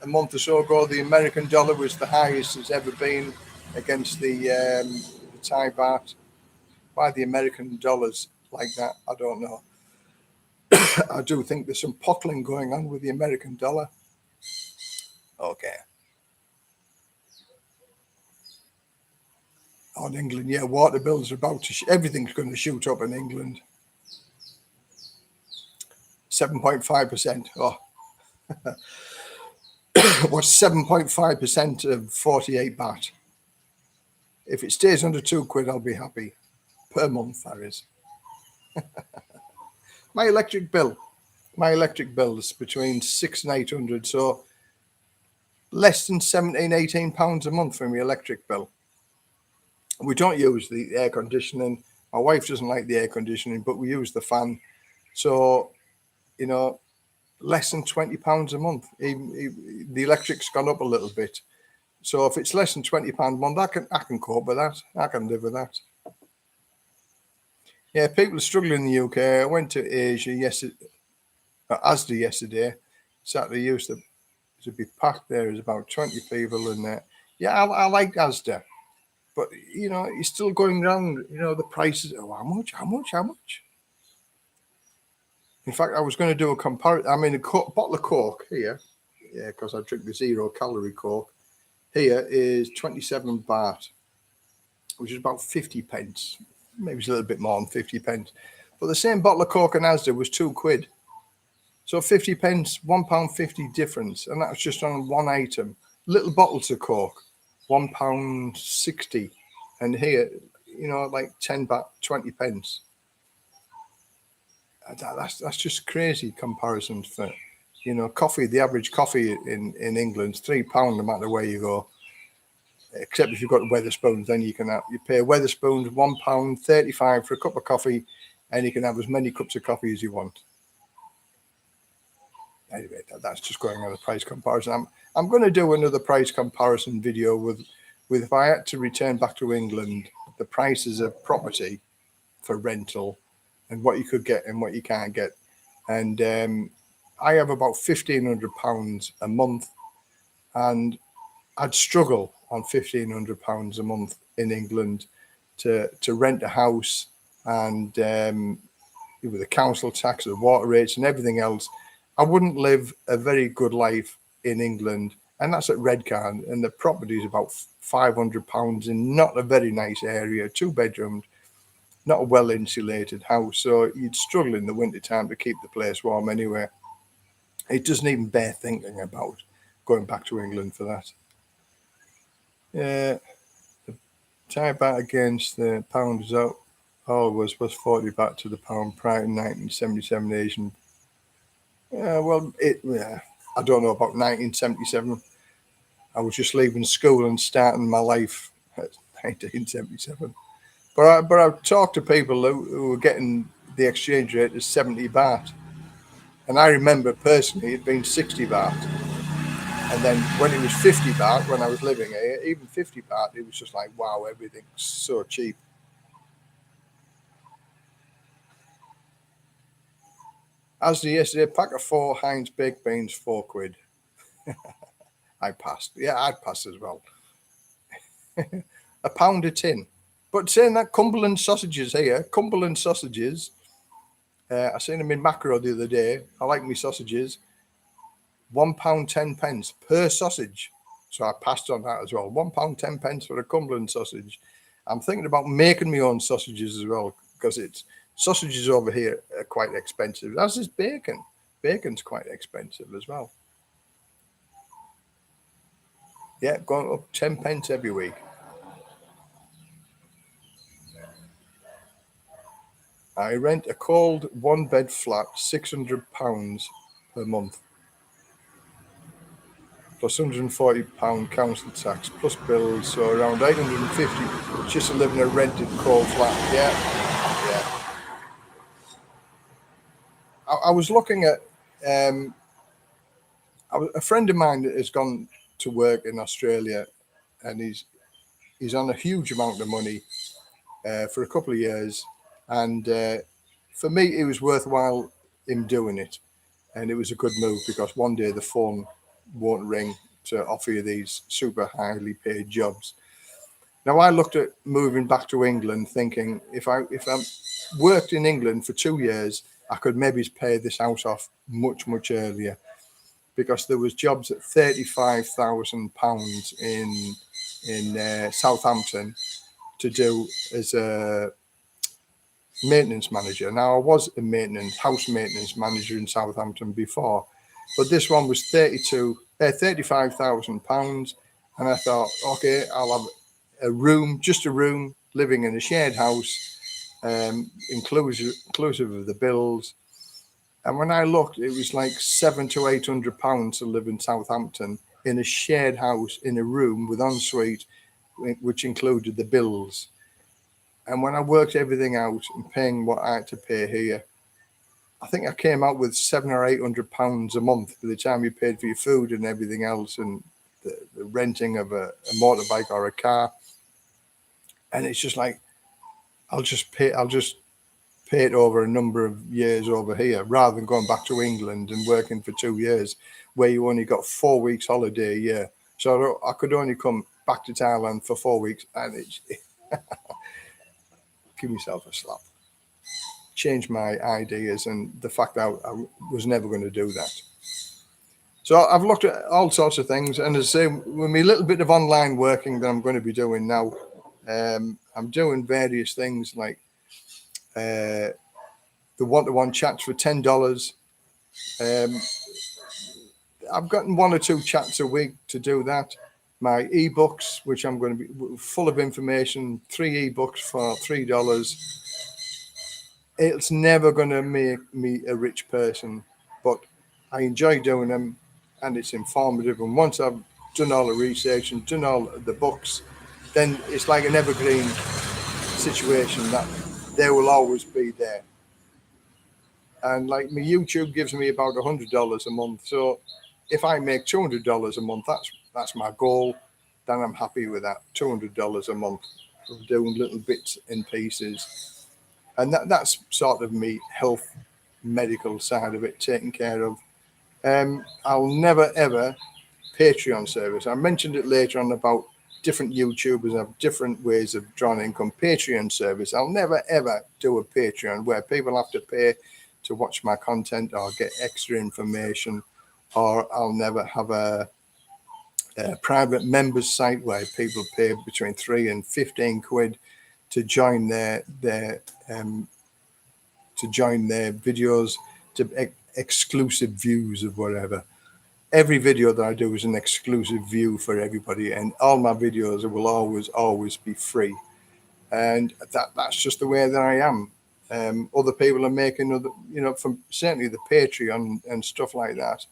a month or so ago, the American dollar was the highest it's ever been against the Thai baht. Why the American dollar's like that, I don't know. I do think there's some pockling going on with the American dollar. Okay. On England, yeah, water bills are about to, everything's going to shoot up in England. 7.5%. Oh. What's 7.5% of 48 baht? If it stays under £2, I'll be happy. Per month, that is. My electric bill is between 600 and 800, so less than 17, 18 pounds a month for my electric bill. We don't use the air conditioning. My wife doesn't like the air conditioning, but we use the fan. So, less than £20 a month. Even the electric's gone up a little bit. So if it's less than £20 a month, I can cope with that. I can live with that. Yeah, people are struggling in the UK. I went to Asia yesterday, Asda yesterday. Saturday used to be packed there. There's about 20 people in there. Yeah, I like Asda. But, you're still going around, the prices. Oh, how much? In fact, I was going to do a comparison. I mean, bottle of Coke here, yeah, because I drink the 0-calorie Coke. Here is 27 baht, which is about 50 pence. Maybe it's a little bit more than 50 pence. But the same bottle of Coke in Asda was £2. So 50 pence, £1.50 difference. And that was just on one item. Little bottles of Coke, £1.60. And here, like 10 baht, 20 pence. That's just crazy comparisons for, coffee. The average coffee in England's £3 no matter where you go. Except if you've got Wetherspoons, then you pay Wetherspoons £1.35 for a cup of coffee, and you can have as many cups of coffee as you want. Anyway, that's just going on a price comparison. I'm going to do another price comparison video with if I had to return back to England, the prices of property for rental and what you could get and what you can't get. And I have about £1,500 a month, and I'd struggle on £1,500 a month in England to rent a house, and with the council tax, the water rates and everything else, I wouldn't live a very good life in England. And that's at Redcar, and the property is about £500 in not a very nice area, 2 bedrooms, not a well insulated house. So you'd struggle in the winter time to keep the place warm anyway. It doesn't even bear thinking about going back to England for that. The Thai baht against the pound is out. Was 40 baht to the pound prior to 1977 Asian. I don't know about 1977. I was just leaving school and starting my life at 1977. But I've talked to people who were getting the exchange rate as 70 baht. And I remember personally it being 60 baht. And then when it was 50 baht, when I was living here, even 50 baht, it was just like, wow, everything's so cheap. As the yesterday, pack of 4 Heinz baked beans, £4. I passed. Yeah, I'd pass as well. A pound a tin. But saying that, Cumberland sausages here, Cumberland sausages, I seen them in Macro the other day. I like me sausages. £1.10 per sausage. So I passed on that as well. £1.10 for a Cumberland sausage. I'm thinking about making my own sausages as well, because sausages over here are quite expensive, as is bacon. Bacon's quite expensive as well. Yeah, going up 10 pence every week. I rent a cold 1-bed flat, £600 per month, plus £140 council tax, plus bills, so around £850 just to live in a rented cold flat. Yeah. I was looking at a friend of mine that has gone to work in Australia, and he's on a huge amount of money for a couple of years, and for me it was worthwhile him doing it, and it was a good move, because one day the phone won't ring to offer you these super highly paid jobs. Now I looked at moving back to England, thinking if I worked in England for 2 years, I could maybe pay this house off much earlier, because there was jobs at £35,000 in Southampton to do as a maintenance manager. Now I was a house maintenance manager in Southampton before, but this one was £35,000, and I thought, okay, I'll have just a room, living in a shared house, inclusive of the bills. And when I looked, it was like £700 to £800 to live in Southampton in a shared house in a room with ensuite, which included the bills. And when I worked everything out and paying what I had to pay here, I think I came out with £700 or £800 a month by the time you paid for your food and everything else, and the renting of a motorbike or a car. And it's just like, I'll just pay it over a number of years over here, rather than going back to England and working for 2 years, where you only got 4 weeks holiday a year. So I could only come back to Thailand for 4 weeks, and it's give myself a slap. changed my ideas and the fact that I was never going to do that. So I've looked at all sorts of things, and as I say, with my little bit of online working that I'm going to be doing now, I'm doing various things like the one-to-one chats for $10. I've gotten 1 or 2 chats a week to do that. My ebooks, which I'm going to be full of information, 3 ebooks for $3. It's never going to make me a rich person, but I enjoy doing them, and it's informative. And once I've done all the research and done all the books, then it's like an evergreen situation that they will always be there. And like my YouTube gives me about $100 a month, so if I make $200 a month, that's my goal. Then I'm happy with that. $200 a month from doing little bits and pieces, and that's sort of me health, medical side of it taken care of. I'll never ever Patreon service. I mentioned it later on about different YouTubers have different ways of drawing income. Patreon service. I'll never ever do a Patreon where people have to pay to watch my content or get extra information, or I'll never have a private members site where people pay between 3 and 15 quid to join their videos, to exclusive views of whatever. Every video that I do is an exclusive view for everybody, and all my videos will always be free. And that's just the way that I am. Other people are making other, from certainly the Patreon and stuff like that.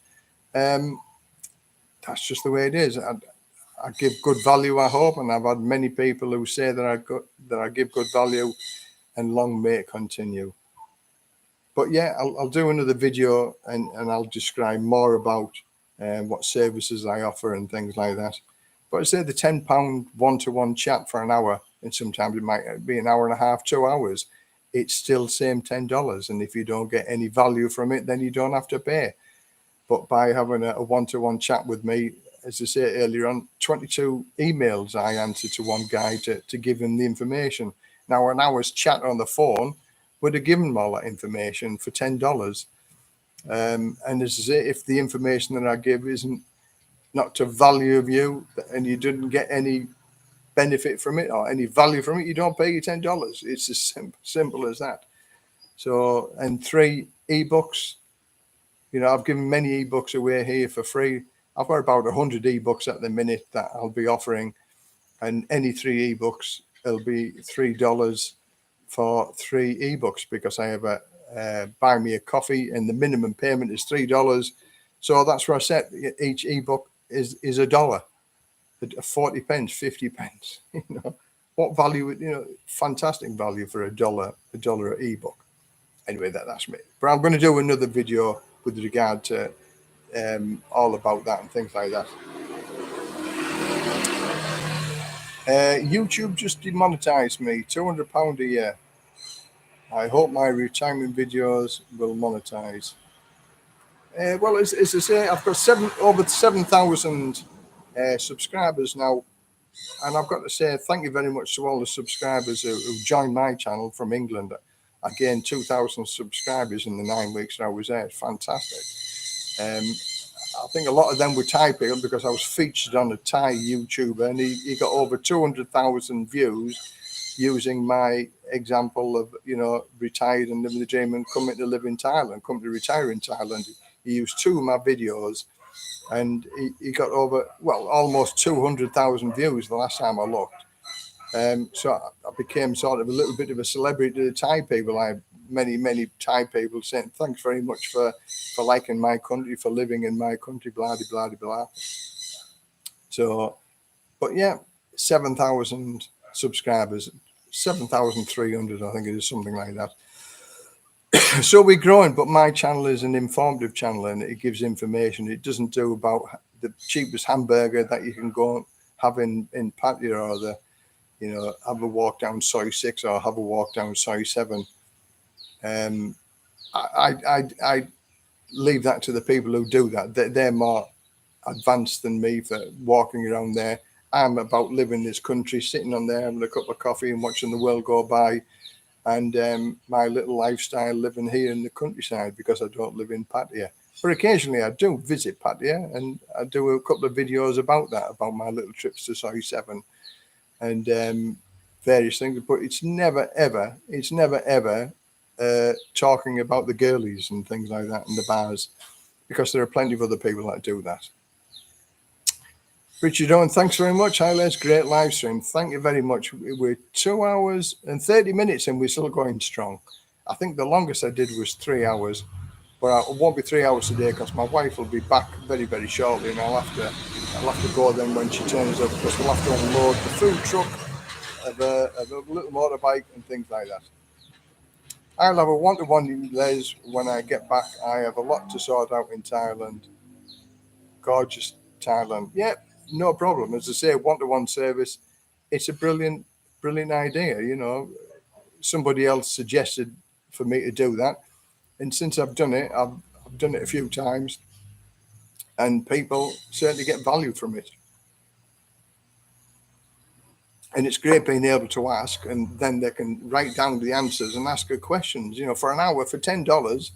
That's just the way it is. I give good value, I hope, and I've had many people who say that I give good value, and long may it continue. But yeah, I'll do another video and I'll describe more about what services I offer and things like that. But I say the £10 one-to-one chat for an hour, and sometimes it might be an hour and a half, 2 hours. It's still same $10, and if you don't get any value from it, then you don't have to pay. But by having a one-to-one chat with me, as I said earlier on, 22 emails I answered to one guy to give him the information. Now, an hour's chat on the phone would have given him all that information for $10. And as I say, if the information that I give isn't not to value of you, and you didn't get any benefit from it or any value from it, you don't pay your $10. It's as simple as that. So, and 3 ebooks. I've given many ebooks away here for free. I've got about 100 ebooks at the minute that I'll be offering, and any 3 ebooks, it'll be $3 for 3 ebooks, because I have a buy me a coffee, and the minimum payment is $3. So that's where I set each ebook is $1, 40 pence, 50 pence. What value? Fantastic value for $1 an ebook. Anyway, that's me. But I'm going to do another video with regard to all about that and things like that. YouTube just demonetized me, £200 a year. I hope my retirement videos will monetize. Well, as I say, I've got over 7,000 subscribers now, and I've got to say thank you very much to all the subscribers who joined my channel from England. I gained 2,000 subscribers in the 9 weeks I was there. It's fantastic. I think a lot of them were Thai people, because I was featured on a Thai YouTuber, and he got over 200,000 views using my example of, retired and living the dream and coming to live in Thailand, coming to retire in Thailand. He used 2 of my videos, and he got over, almost 200,000 views the last time I looked. So I became sort of a little bit of a celebrity to the Thai people. I had many Thai people saying, thanks very much for liking my country, for living in my country, blah, blah, blah, blah. So, but yeah, 7,000 subscribers, 7,300, I think it is, something like that. So we're growing, but my channel is an informative channel, and it gives information. It doesn't do about the cheapest hamburger that you can go and have in Pattaya, or have a walk down Soy 6 or have a walk down Soy 7. I leave that to the people who do that. They're more advanced than me for walking around there. I'm about living this country, sitting on there, having a cup of coffee and watching the world go by. and my little lifestyle living here in the countryside because I don't live in Pattaya. But occasionally I do visit Pattaya, and I do a couple of videos about that, about my little trips to Soy 7 and various things. But it's never ever talking about the girlies and things like that in the bars, because there are plenty of other people that do that. Richard Owen, thanks very much. Hi, Les. Great live stream. Thank you very much. We're 2 hours and 30 minutes and we're still going strong. I think the longest I did was 3 hours, but it won't be 3 hours today because my wife will be back very, very shortly, and I'll have to go then when she turns up, because we'll have to unload the food truck of a little motorbike and things like that. I'll have a one-to-one, Les, when I get back. I have a lot to sort out in Thailand. Gorgeous Thailand. Yeah, no problem. As I say, one-to-one service. It's a brilliant idea. You know, somebody else suggested for me to do that, and since I've done it, I've done it a few times, and people certainly get value from it. And it's great being able to ask, and then they can write down the answers and ask her questions. You know, for an hour for $10.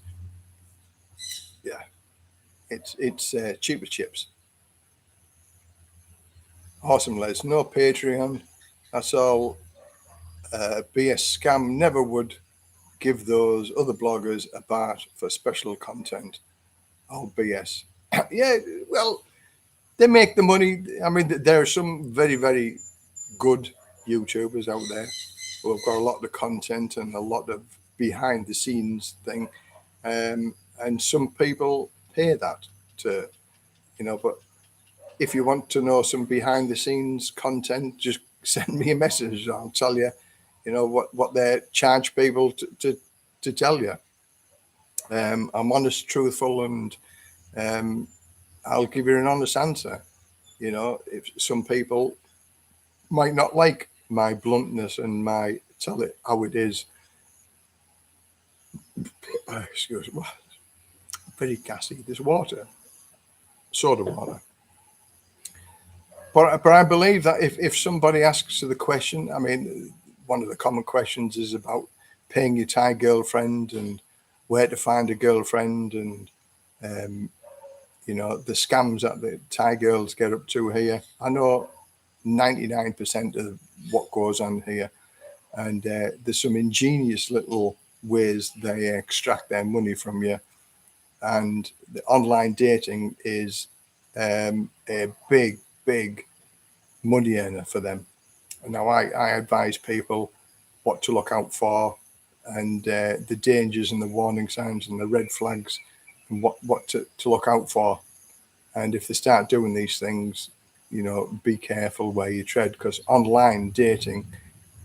Yeah, it's cheap as chips. Awesome, Les. No Patreon. That's all BS scam. Never would give those other bloggers a baht for special content. All BS. Yeah, well, they make the money. I mean, there are some very, very good YouTubers out there who have got a lot of content and a lot of behind the scenes thing. And some people pay that to, but if you want to know some behind the scenes content, just send me a message. I'll tell you, what they charge people to tell you. I'm honest, truthful, and I'll give you an honest answer. If some people might not like my bluntness and my tell it how it is. Excuse me. Very gassy. There's water, soda water. But I believe that if somebody asks the question, I mean, one of the common questions is about paying your Thai girlfriend and where to find a girlfriend, and the scams that the Thai girls get up to here. I know 99% of what goes on here, and there's some ingenious little ways they extract their money from you. And the online dating is a big money earner for them. Now, I advise people what to look out for, and the dangers and the warning signs and the red flags, and what to look out for. And if they start doing these things, be careful where you tread, because online dating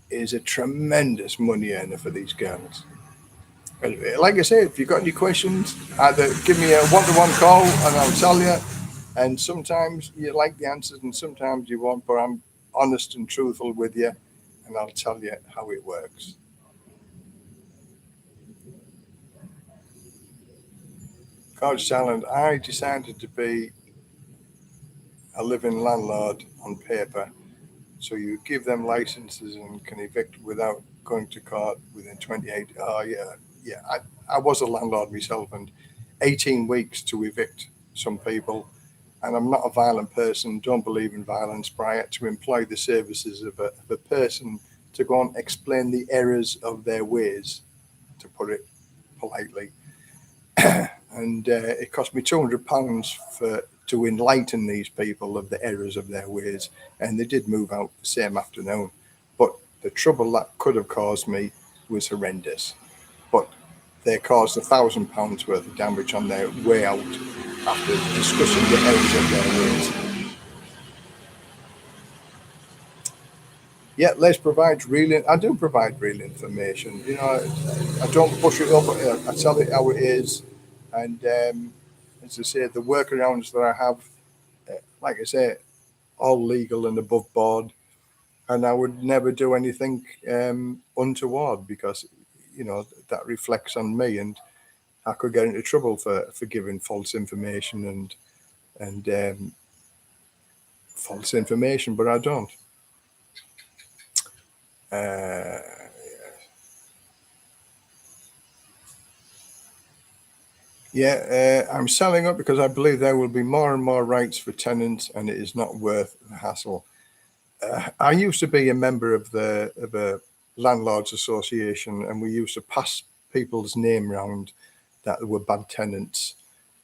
is a tremendous money earner for these girls. Like I said, if you've got any questions, either give me a one-to-one call and I'll tell you. And sometimes you like the answers and sometimes you won't, but I'm honest and truthful with you, and I'll tell you how it works. Coach Talent, I decided to be a living landlord on paper. So you give them licenses and can evict without going to court within 28. Oh, yeah. I was a landlord myself, and 18 weeks to evict some people. And I'm not a violent person, don't believe in violence, but I had to employ the services of a person to go and explain the errors of their ways, to put it politely. And it cost me £200 to enlighten these people of the errors of their ways, and they did move out the same afternoon. But the trouble that could have caused me was horrendous. But they caused £1,000 worth of damage on their way out after discussing the errors of their ways. Yeah, Les provides real. I do provide real information. I don't push it up. I tell it how it is, and as I say, the workarounds that I have, like I say, all legal and above board, and I would never do anything untoward, because that reflects on me, and I could get into trouble for giving false information and false information, but I don't. Yeah, I'm selling up because I believe there will be more and more rights for tenants, and it is not worth the hassle. I used to be a member of a landlords association, and we used to pass people's name round that were bad tenants,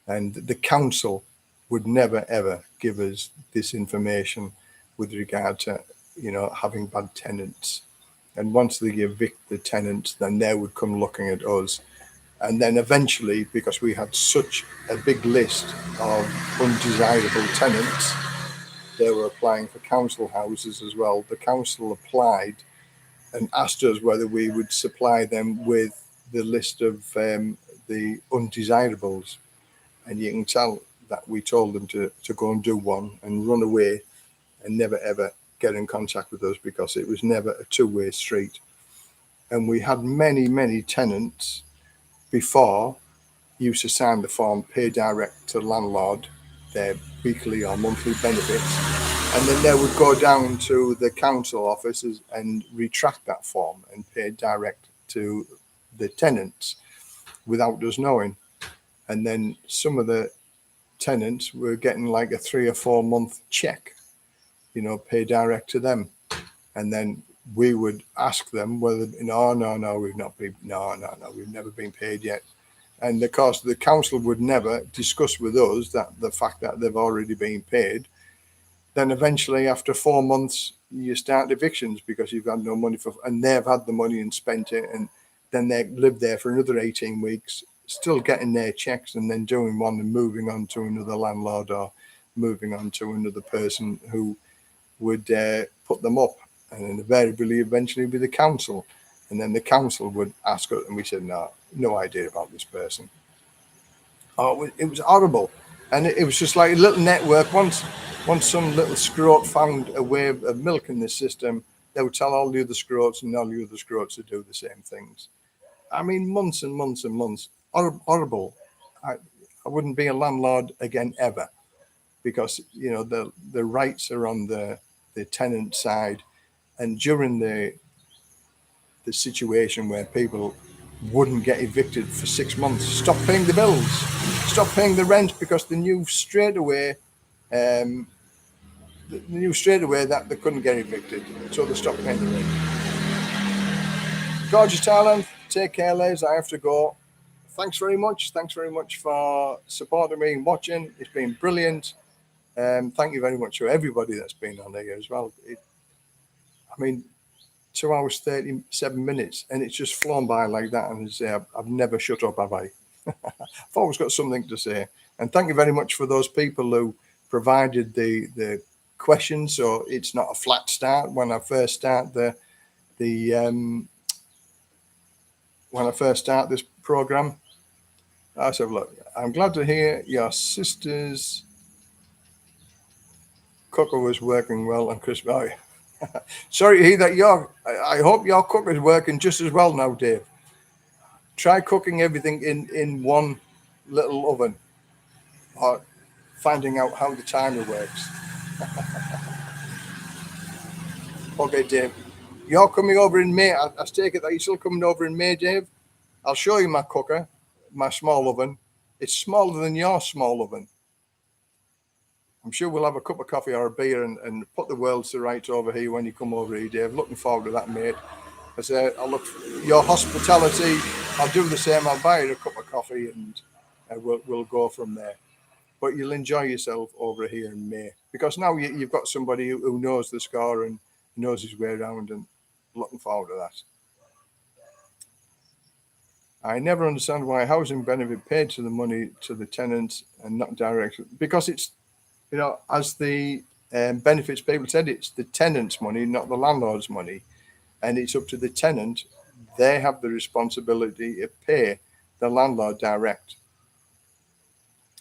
and the council would never ever give us this information with regard to having bad tenants. And once they evict the tenants, then they would come looking at us. And then eventually, because we had such a big list of undesirable tenants, they were applying for council houses as well. The council applied and asked us whether we would supply them with the list of the undesirables. And you can tell that we told them to go and do one and run away and never ever get in contact with us, because it was never a two-way street. And we had many, many tenants before used to sign the form, pay direct to the landlord their weekly or monthly benefits, and then they would go down to the council offices and retract that form and pay direct to the tenants without us knowing. And then some of the tenants were getting like a 3 or 4 month check, pay direct to them. And then we would ask them whether, no, we've not been, no, we've never been paid yet. And of course, the council would never discuss with us that the fact that they've already been paid. Then eventually, after 4 months, you start evictions because you've got no money and they've had the money and spent it. And then they live there for another 18 weeks, still getting their checks and then doing one and moving on to another landlord or moving on to another person who would put them up. And invariably, eventually, be the council. And then the council would ask us, and we said, no idea about this person. Oh, it was horrible. And it was just like a little network. Once some little scrot found a way of milking the system, they would tell all the other scrots and all the other scrots to do the same things. I mean, months and months and months. Horrible. I wouldn't be a landlord again ever, because the rights are on the tenant side. And during the situation where people wouldn't get evicted for 6 months, stop paying the bills, stop paying the rent, because they knew straight away that they couldn't get evicted, so they stopped paying the rent. Gorgeous Thailand, take care, Les. I have to go. Thanks very much. Thanks very much for supporting me and watching. It's been brilliant. Thank you very much to everybody that's been on here as well. I mean, 2 hours 37 minutes, and it's just flown by like that. And I've never shut up, have I? I've always got something to say. And thank you very much for those people who provided the questions, so it's not a flat start when I first start when I first start this program. I said, look, I'm glad to hear your sister's cooker was working well on Christmas. Oh, sorry to hear that I hope your cooker is working just as well now, Dave. Try cooking everything in one little oven, or finding out how the timer works. Okay, Dave. You're coming over in May. I take it that you're still coming over in May, Dave. I'll show you my cooker, my small oven. It's smaller than your small oven. I'm sure we'll have a cup of coffee or a beer and put the world to rights over here when you come over here, Dave. Looking forward to that, mate. I say, I look for your hospitality. I'll do the same. I'll buy you a cup of coffee and we'll go from there. But you'll enjoy yourself over here in May, because now you've got somebody who knows the score and knows his way around, and looking forward to that. I never understand why housing benefit paid to the money to the tenants and not direct, because it's, as the benefits people said, it's the tenant's money, not the landlord's money. And it's up to the tenant. They have the responsibility to pay the landlord direct.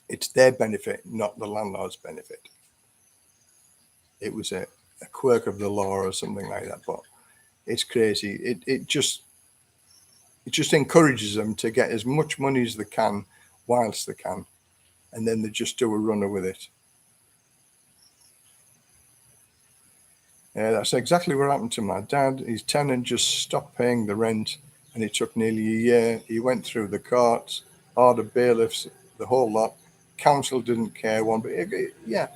It's their benefit, not the landlord's benefit. It was a quirk of the law or something like that, but it's crazy. It just encourages them to get as much money as they can whilst they can, and then they just do a runner with it. That's exactly what happened to my dad. His tenant just stopped paying the rent, and it took nearly a year. He went through the courts, or the bailiffs, the whole lot. Council didn't care one, but yeah.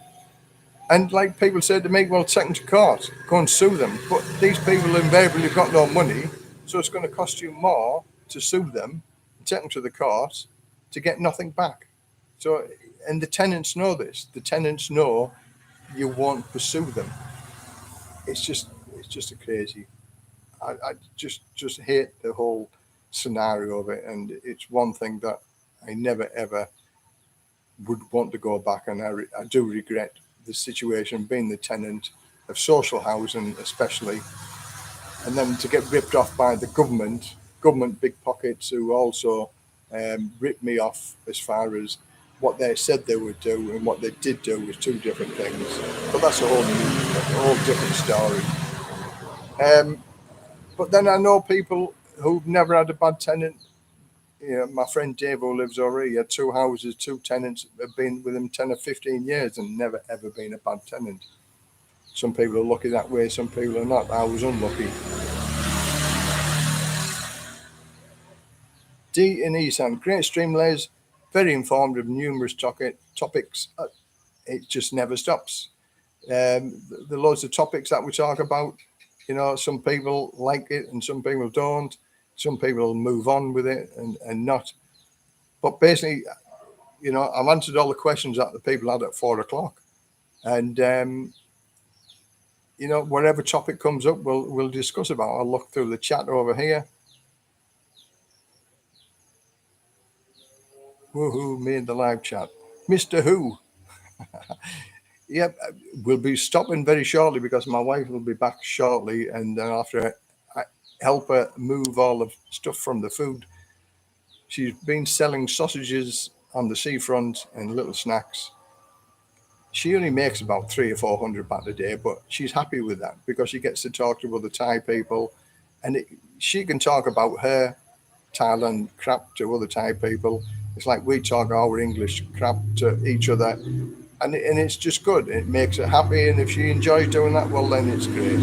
And like people said to me, well, take them to court, go and sue them. But these people invariably have got no money, so it's going to cost you more to sue them, take them to the court, to get nothing back. So, and the tenants know this. The tenants know you won't pursue them. It's just a crazy. I just hate the whole scenario of it, and it's one thing that I never ever would want to go back, and I do regret the situation being the tenant of social housing, especially, and then to get ripped off by the government big pockets who also ripped me off as far as what they said they would do and what they did do was two different things. But that's a whole different story. But then I know people who've never had a bad tenant. You know, my friend Dave, who lives over here, he had two houses, two tenants, have been with him 10 or 15 years and never ever been a bad tenant. Some people are lucky that way, some people are not. I was unlucky. D in Esan, great stream layers, very informed of numerous topics. It just never stops. The loads of topics that we talk about, you know, some people like it and some people don't. Some people move on with it and not. But basically, you know, I've answered all the questions that the people had at 4 o'clock. And, you know, whatever topic comes up, we'll discuss about. I'll look through the chat over here. Woohoo, made the live chat. Mr. Who. Yep, we'll be stopping very shortly because my wife will be back shortly. And then after I help her move all the stuff from the food, she's been selling sausages on the seafront and little snacks. She only makes about 300 or 400 baht a day, but she's happy with that because she gets to talk to other Thai people, and she can talk about her Thailand crap to other Thai people. It's like we talk our English crap to each other, and it's just good. It makes her happy, and if she enjoys doing that, well, then it's great.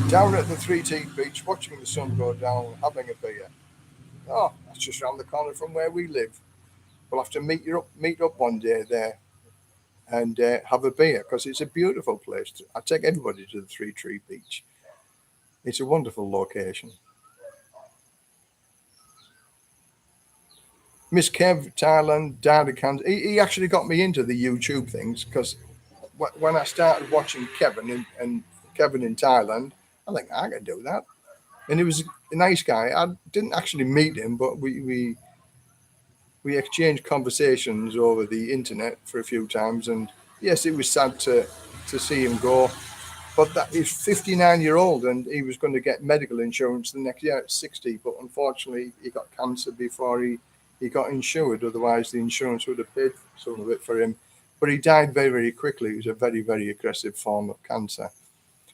Down at the 3T beach, watching the sun go down, having a beer. Oh, that's just around the corner from where we live. We'll have to meet up one day there and have a beer because it's a beautiful place. I take everybody to the 3Tree Beach. It's a wonderful location. Miss Kev, Thailand, Dada Kansas. He actually got me into the YouTube things because when I started watching Kevin and Kevin in Thailand, I think I can do that. And he was a nice guy. I didn't actually meet him, but we exchanged conversations over the internet for a few times. And yes, it was sad to see him go. But that he's 59-year-old and he was going to get medical insurance the next year at 60. But unfortunately, he got cancer before he got insured. Otherwise, the insurance would have paid some of it for him. But he died very, very quickly. It was a very, very aggressive form of cancer.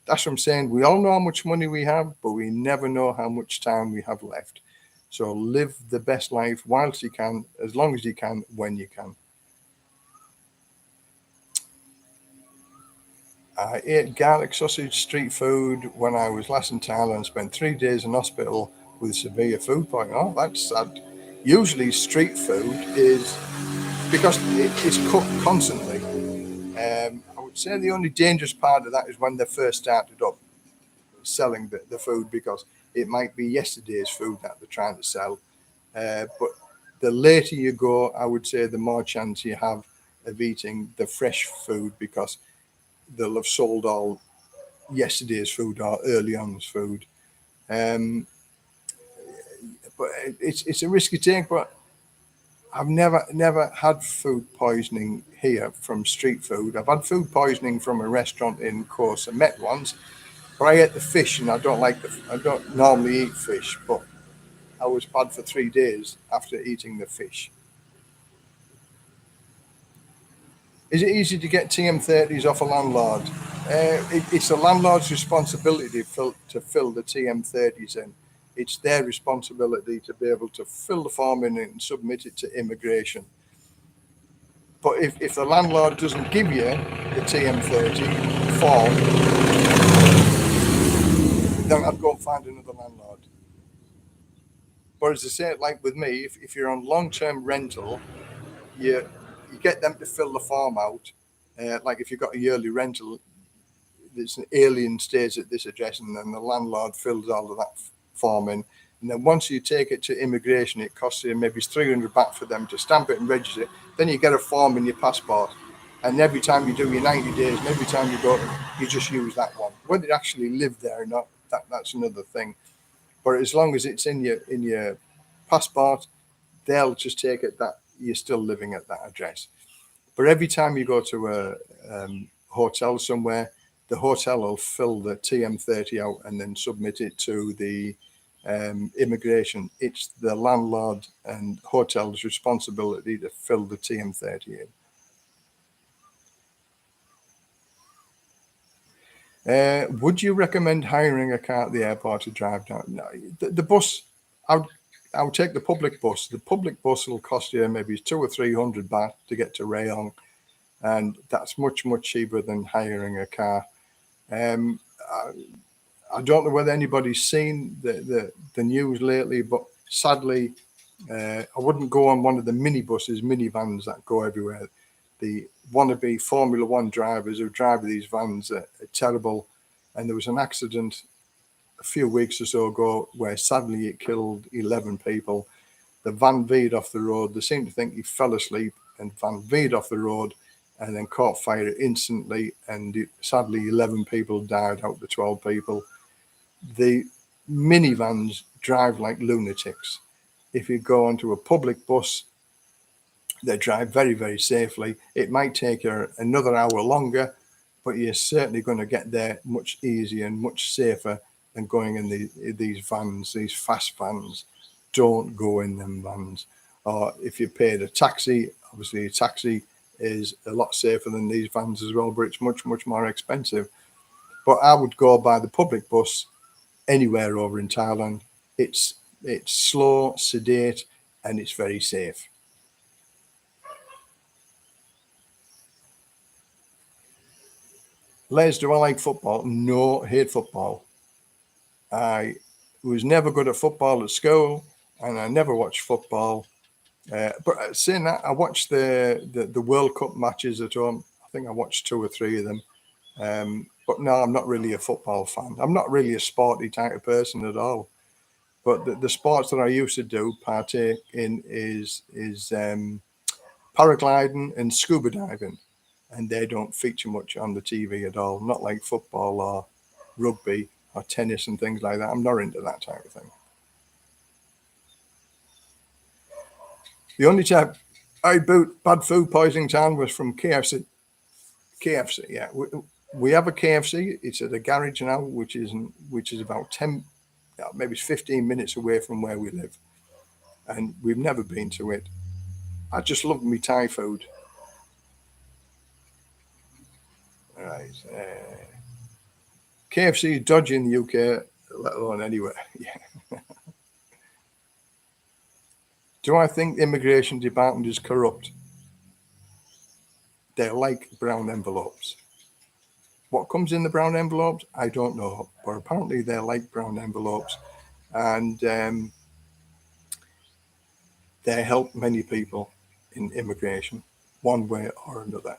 That's what I'm saying. We all know how much money we have, but we never know how much time we have left. So live the best life whilst you can, as long as you can, when you can. I ate garlic sausage street food when I was last in Thailand. Spent 3 days in hospital with severe food poisoning. Oh, that's sad. Usually street food is because it's cooked constantly. I would say the only dangerous part of that is when they first started up selling the food because it might be yesterday's food that they're trying to sell. But the later you go, I would say the more chance you have of eating the fresh food because they'll have sold all yesterday's food or early on's food. But it's a risky thing, but I've never had food poisoning here from street food. I've had food poisoning from a restaurant in Koh Samet once, but I ate the fish and I don't normally eat fish, but I was bad for 3 days after eating the fish. Is it easy to get TM30s off a landlord? It's the landlord's responsibility to fill the TM30s in. It's their responsibility to be able to fill the form in and submit it to immigration. But if the landlord doesn't give you the TM30 form, then I'd go and find another landlord. But as I say, like with me, if you're on long-term rental, you you get them to fill the form out. Like if you've got a yearly rental, there's an alien stays at this address, and then the landlord fills all of that form in. And then once you take it to immigration, it costs you maybe 300 baht for them to stamp it and register it. Then you get a form in your passport. And every time you do your 90 days, and every time you go, you just use that one. Whether you actually live there or not, that's another thing. But as long as it's in your passport, they'll just take it that you're still living at that address. But every time you go to a hotel somewhere, the hotel will fill the TM30 out and then submit it to the immigration. It's the landlord and hotel's responsibility to fill the TM30 in. Would you recommend hiring a car at the airport to drive down? No, the bus. I would take the public bus. The public bus will cost you maybe 200 or 300 baht to get to Rayong, and that's much cheaper than hiring a car. Um, I don't know whether anybody's seen the news lately, but sadly, I wouldn't go on one of the minivans that go everywhere. The wannabe Formula One drivers who drive these vans are terrible. And there was an accident a few weeks or so ago where sadly it killed 11 people. The van veered off the road. They seem to think he fell asleep, and van veered off the road and then caught fire instantly. And sadly, 11 people died out of the 12 people. The minivans drive like lunatics. If you go onto a public bus, they drive very safely. It might take you another hour longer, but you're certainly going to get there much easier and much safer than going in these vans, these fast vans. Don't go in them vans. Or if you paid a taxi, obviously a taxi is a lot safer than these vans as well, but it's much more expensive. But I would go by the public bus anywhere over in Thailand. It's slow, sedate, and it's very safe. Les, do I like football? No, hate football. I was never good at football at school, and I never watched football. But saying that, I watched the World Cup matches at home. I think I watched 2 or 3 of them. But no, I'm not really a football fan. I'm not really a sporty type of person at all. But the sports that I used to do partake in is paragliding and scuba diving, and they don't feature much on the TV at all. Not like football or rugby or tennis and things like that. I'm not into that type of thing. The only time I bought bad food poisoning time was from KFC. KFC, yeah. We have a KFC. It's at a garage now, which is about 10, maybe 15 minutes away from where we live, and we've never been to it. I just love me Thai food. All right. KFC is dodgy in the UK, let alone anywhere. Yeah. Do I think the immigration department is corrupt? They're like brown envelopes. What comes in the brown envelopes, I don't know. But apparently they're like brown envelopes. And they help many people in immigration, one way or another.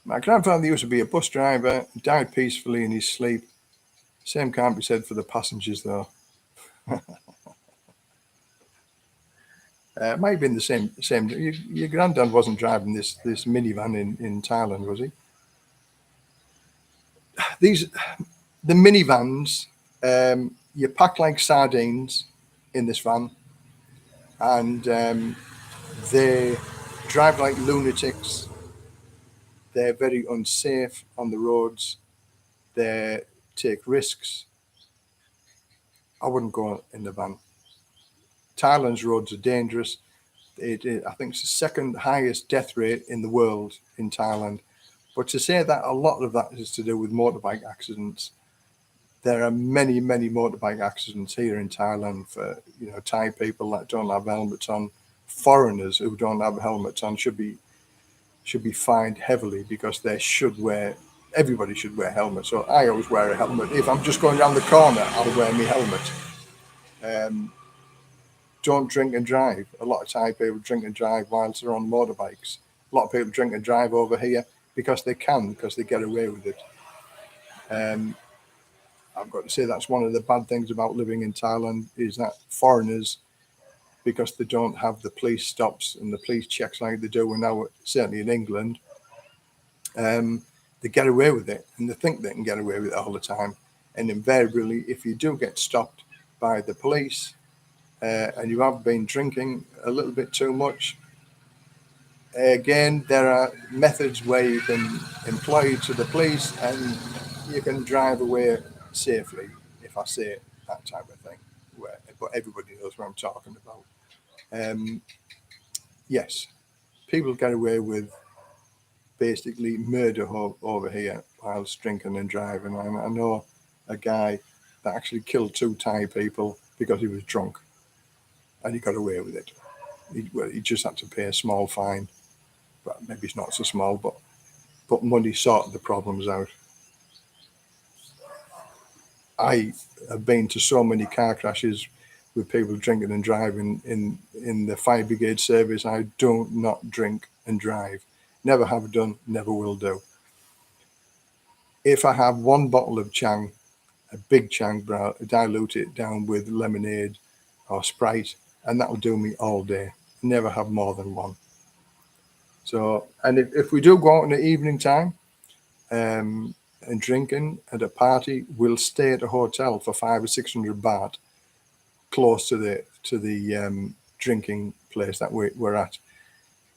My grandfather used to be a bus driver, died peacefully in his sleep. Same can't be said for the passengers, though. It might have been the same. Your granddad wasn't driving this minivan in Thailand, was he? These the minivans. You pack like sardines in this van, and they drive like lunatics. They're very unsafe on the roads. They take risks. I wouldn't go in the van. Thailand's roads are dangerous. I think it's the second highest death rate in the world in Thailand. But to say that a lot of that is to do with motorbike accidents, there are many motorbike accidents here in Thailand for Thai people that don't have helmets on. Foreigners who don't have helmets on should be fined heavily because they should wear everybody should wear helmets. So I always wear a helmet. If I'm just going down the corner, I'll wear my helmet. Don't drink and drive. A lot of Thai people drink and drive whilst they're on motorbikes. A lot of people drink and drive over here because they can, because they get away with it. I've got to say that's one of the bad things about living in Thailand is that foreigners, because they don't have the police stops and the police checks like they do now, certainly in England, they get away with it and they think they can get away with it all the time. And invariably, if you do get stopped by the police and you have been drinking a little bit too much, again, there are methods where you can employ to the police and you can drive away safely, if I say that type of thing. But everybody knows what I'm talking about. Yes, people get away with basically murder over here whilst drinking and driving. And I know a guy that actually killed 2 Thai people because he was drunk, and he got away with it. He just had to pay a small fine. Well, maybe it's not so small, but money sorted the problems out. I have been to so many car crashes with people drinking and driving in the fire brigade service. I do not drink and drive. Never have done, never will do. If I have 1 bottle of Chang, a big Chang, dilute it down with lemonade or Sprite, and that'll do me all day. Never have more than 1. So, and if we do go out in the evening time and drinking at a party, we'll stay at a hotel for 500 or 600 baht close to the drinking place that we're at.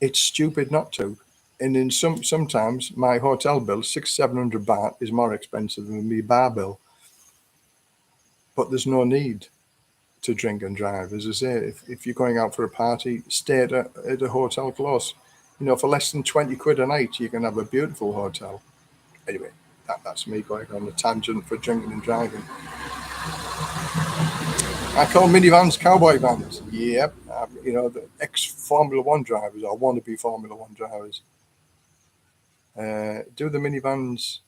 It's stupid not to. And in sometimes my hotel bill, 600-700 baht, is more expensive than my bar bill. But there's no need to drink and drive. As I say, if you're going out for a party, stay at a hotel close. You know, for less than 20 quid a night, you can have a beautiful hotel. Anyway, that's me going on a tangent for drinking and driving. I call minivans cowboy vans. Yep. You know, the ex-Formula 1 drivers or wannabe Formula 1 drivers. Do the minivans,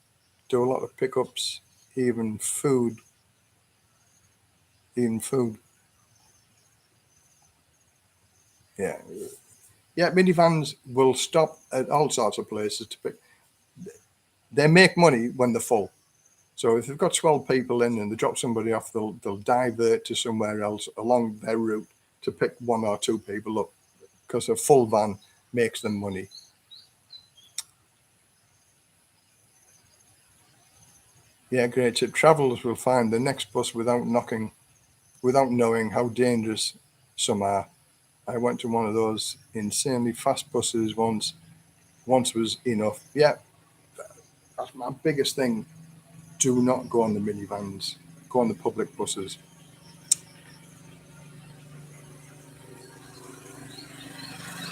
do a lot of pickups, even food. Yeah. Yeah, minivans will stop at all sorts of places to pick. They make money when they're full. So if they've got 12 people in and they drop somebody off, they'll divert to somewhere else along their route to pick 1 or 2 people up, because a full van makes them money. Yeah, great tip. Travelers will find the next bus without knowing how dangerous some are. I went to one of those insanely fast buses once. Once was enough. Yeah, that's my biggest thing. Do not go on the minivans. Go on the public buses.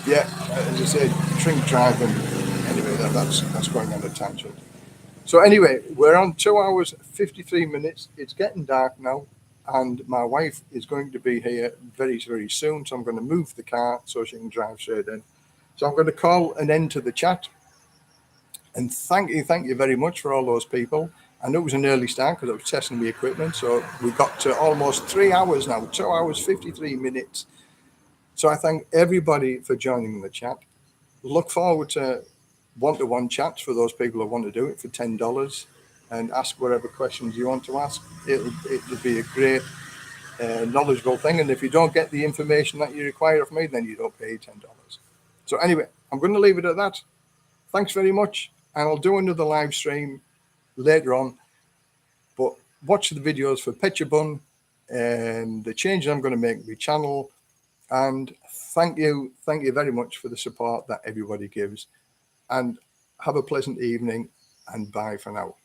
Yeah, as I said, drink driving. Anyway, that's going on a tangent. So anyway, we're on 2 hours 53 minutes. It's getting dark now, and my wife is going to be here very, very soon. So I'm going to move the car so she can drive straight in. So I'm going to call an end to the chat. And thank you very much for all those people. I know it was an early start because I was testing the equipment. So we got to almost 3 hours now, 2 hours 53 minutes. So I thank everybody for joining the chat. Look forward to one-to-one chats for those people who want to do it for $10 and ask whatever questions you want to ask. It'll be a great, knowledgeable thing. And if you don't get the information that you require of me, then you don't pay $10. So anyway, I'm going to leave it at that. Thanks very much. And I'll do another live stream later on. But watch the videos for Petchabun and the changes I'm going to make to my channel. And thank you very much for the support that everybody gives. And have a pleasant evening, and bye for now.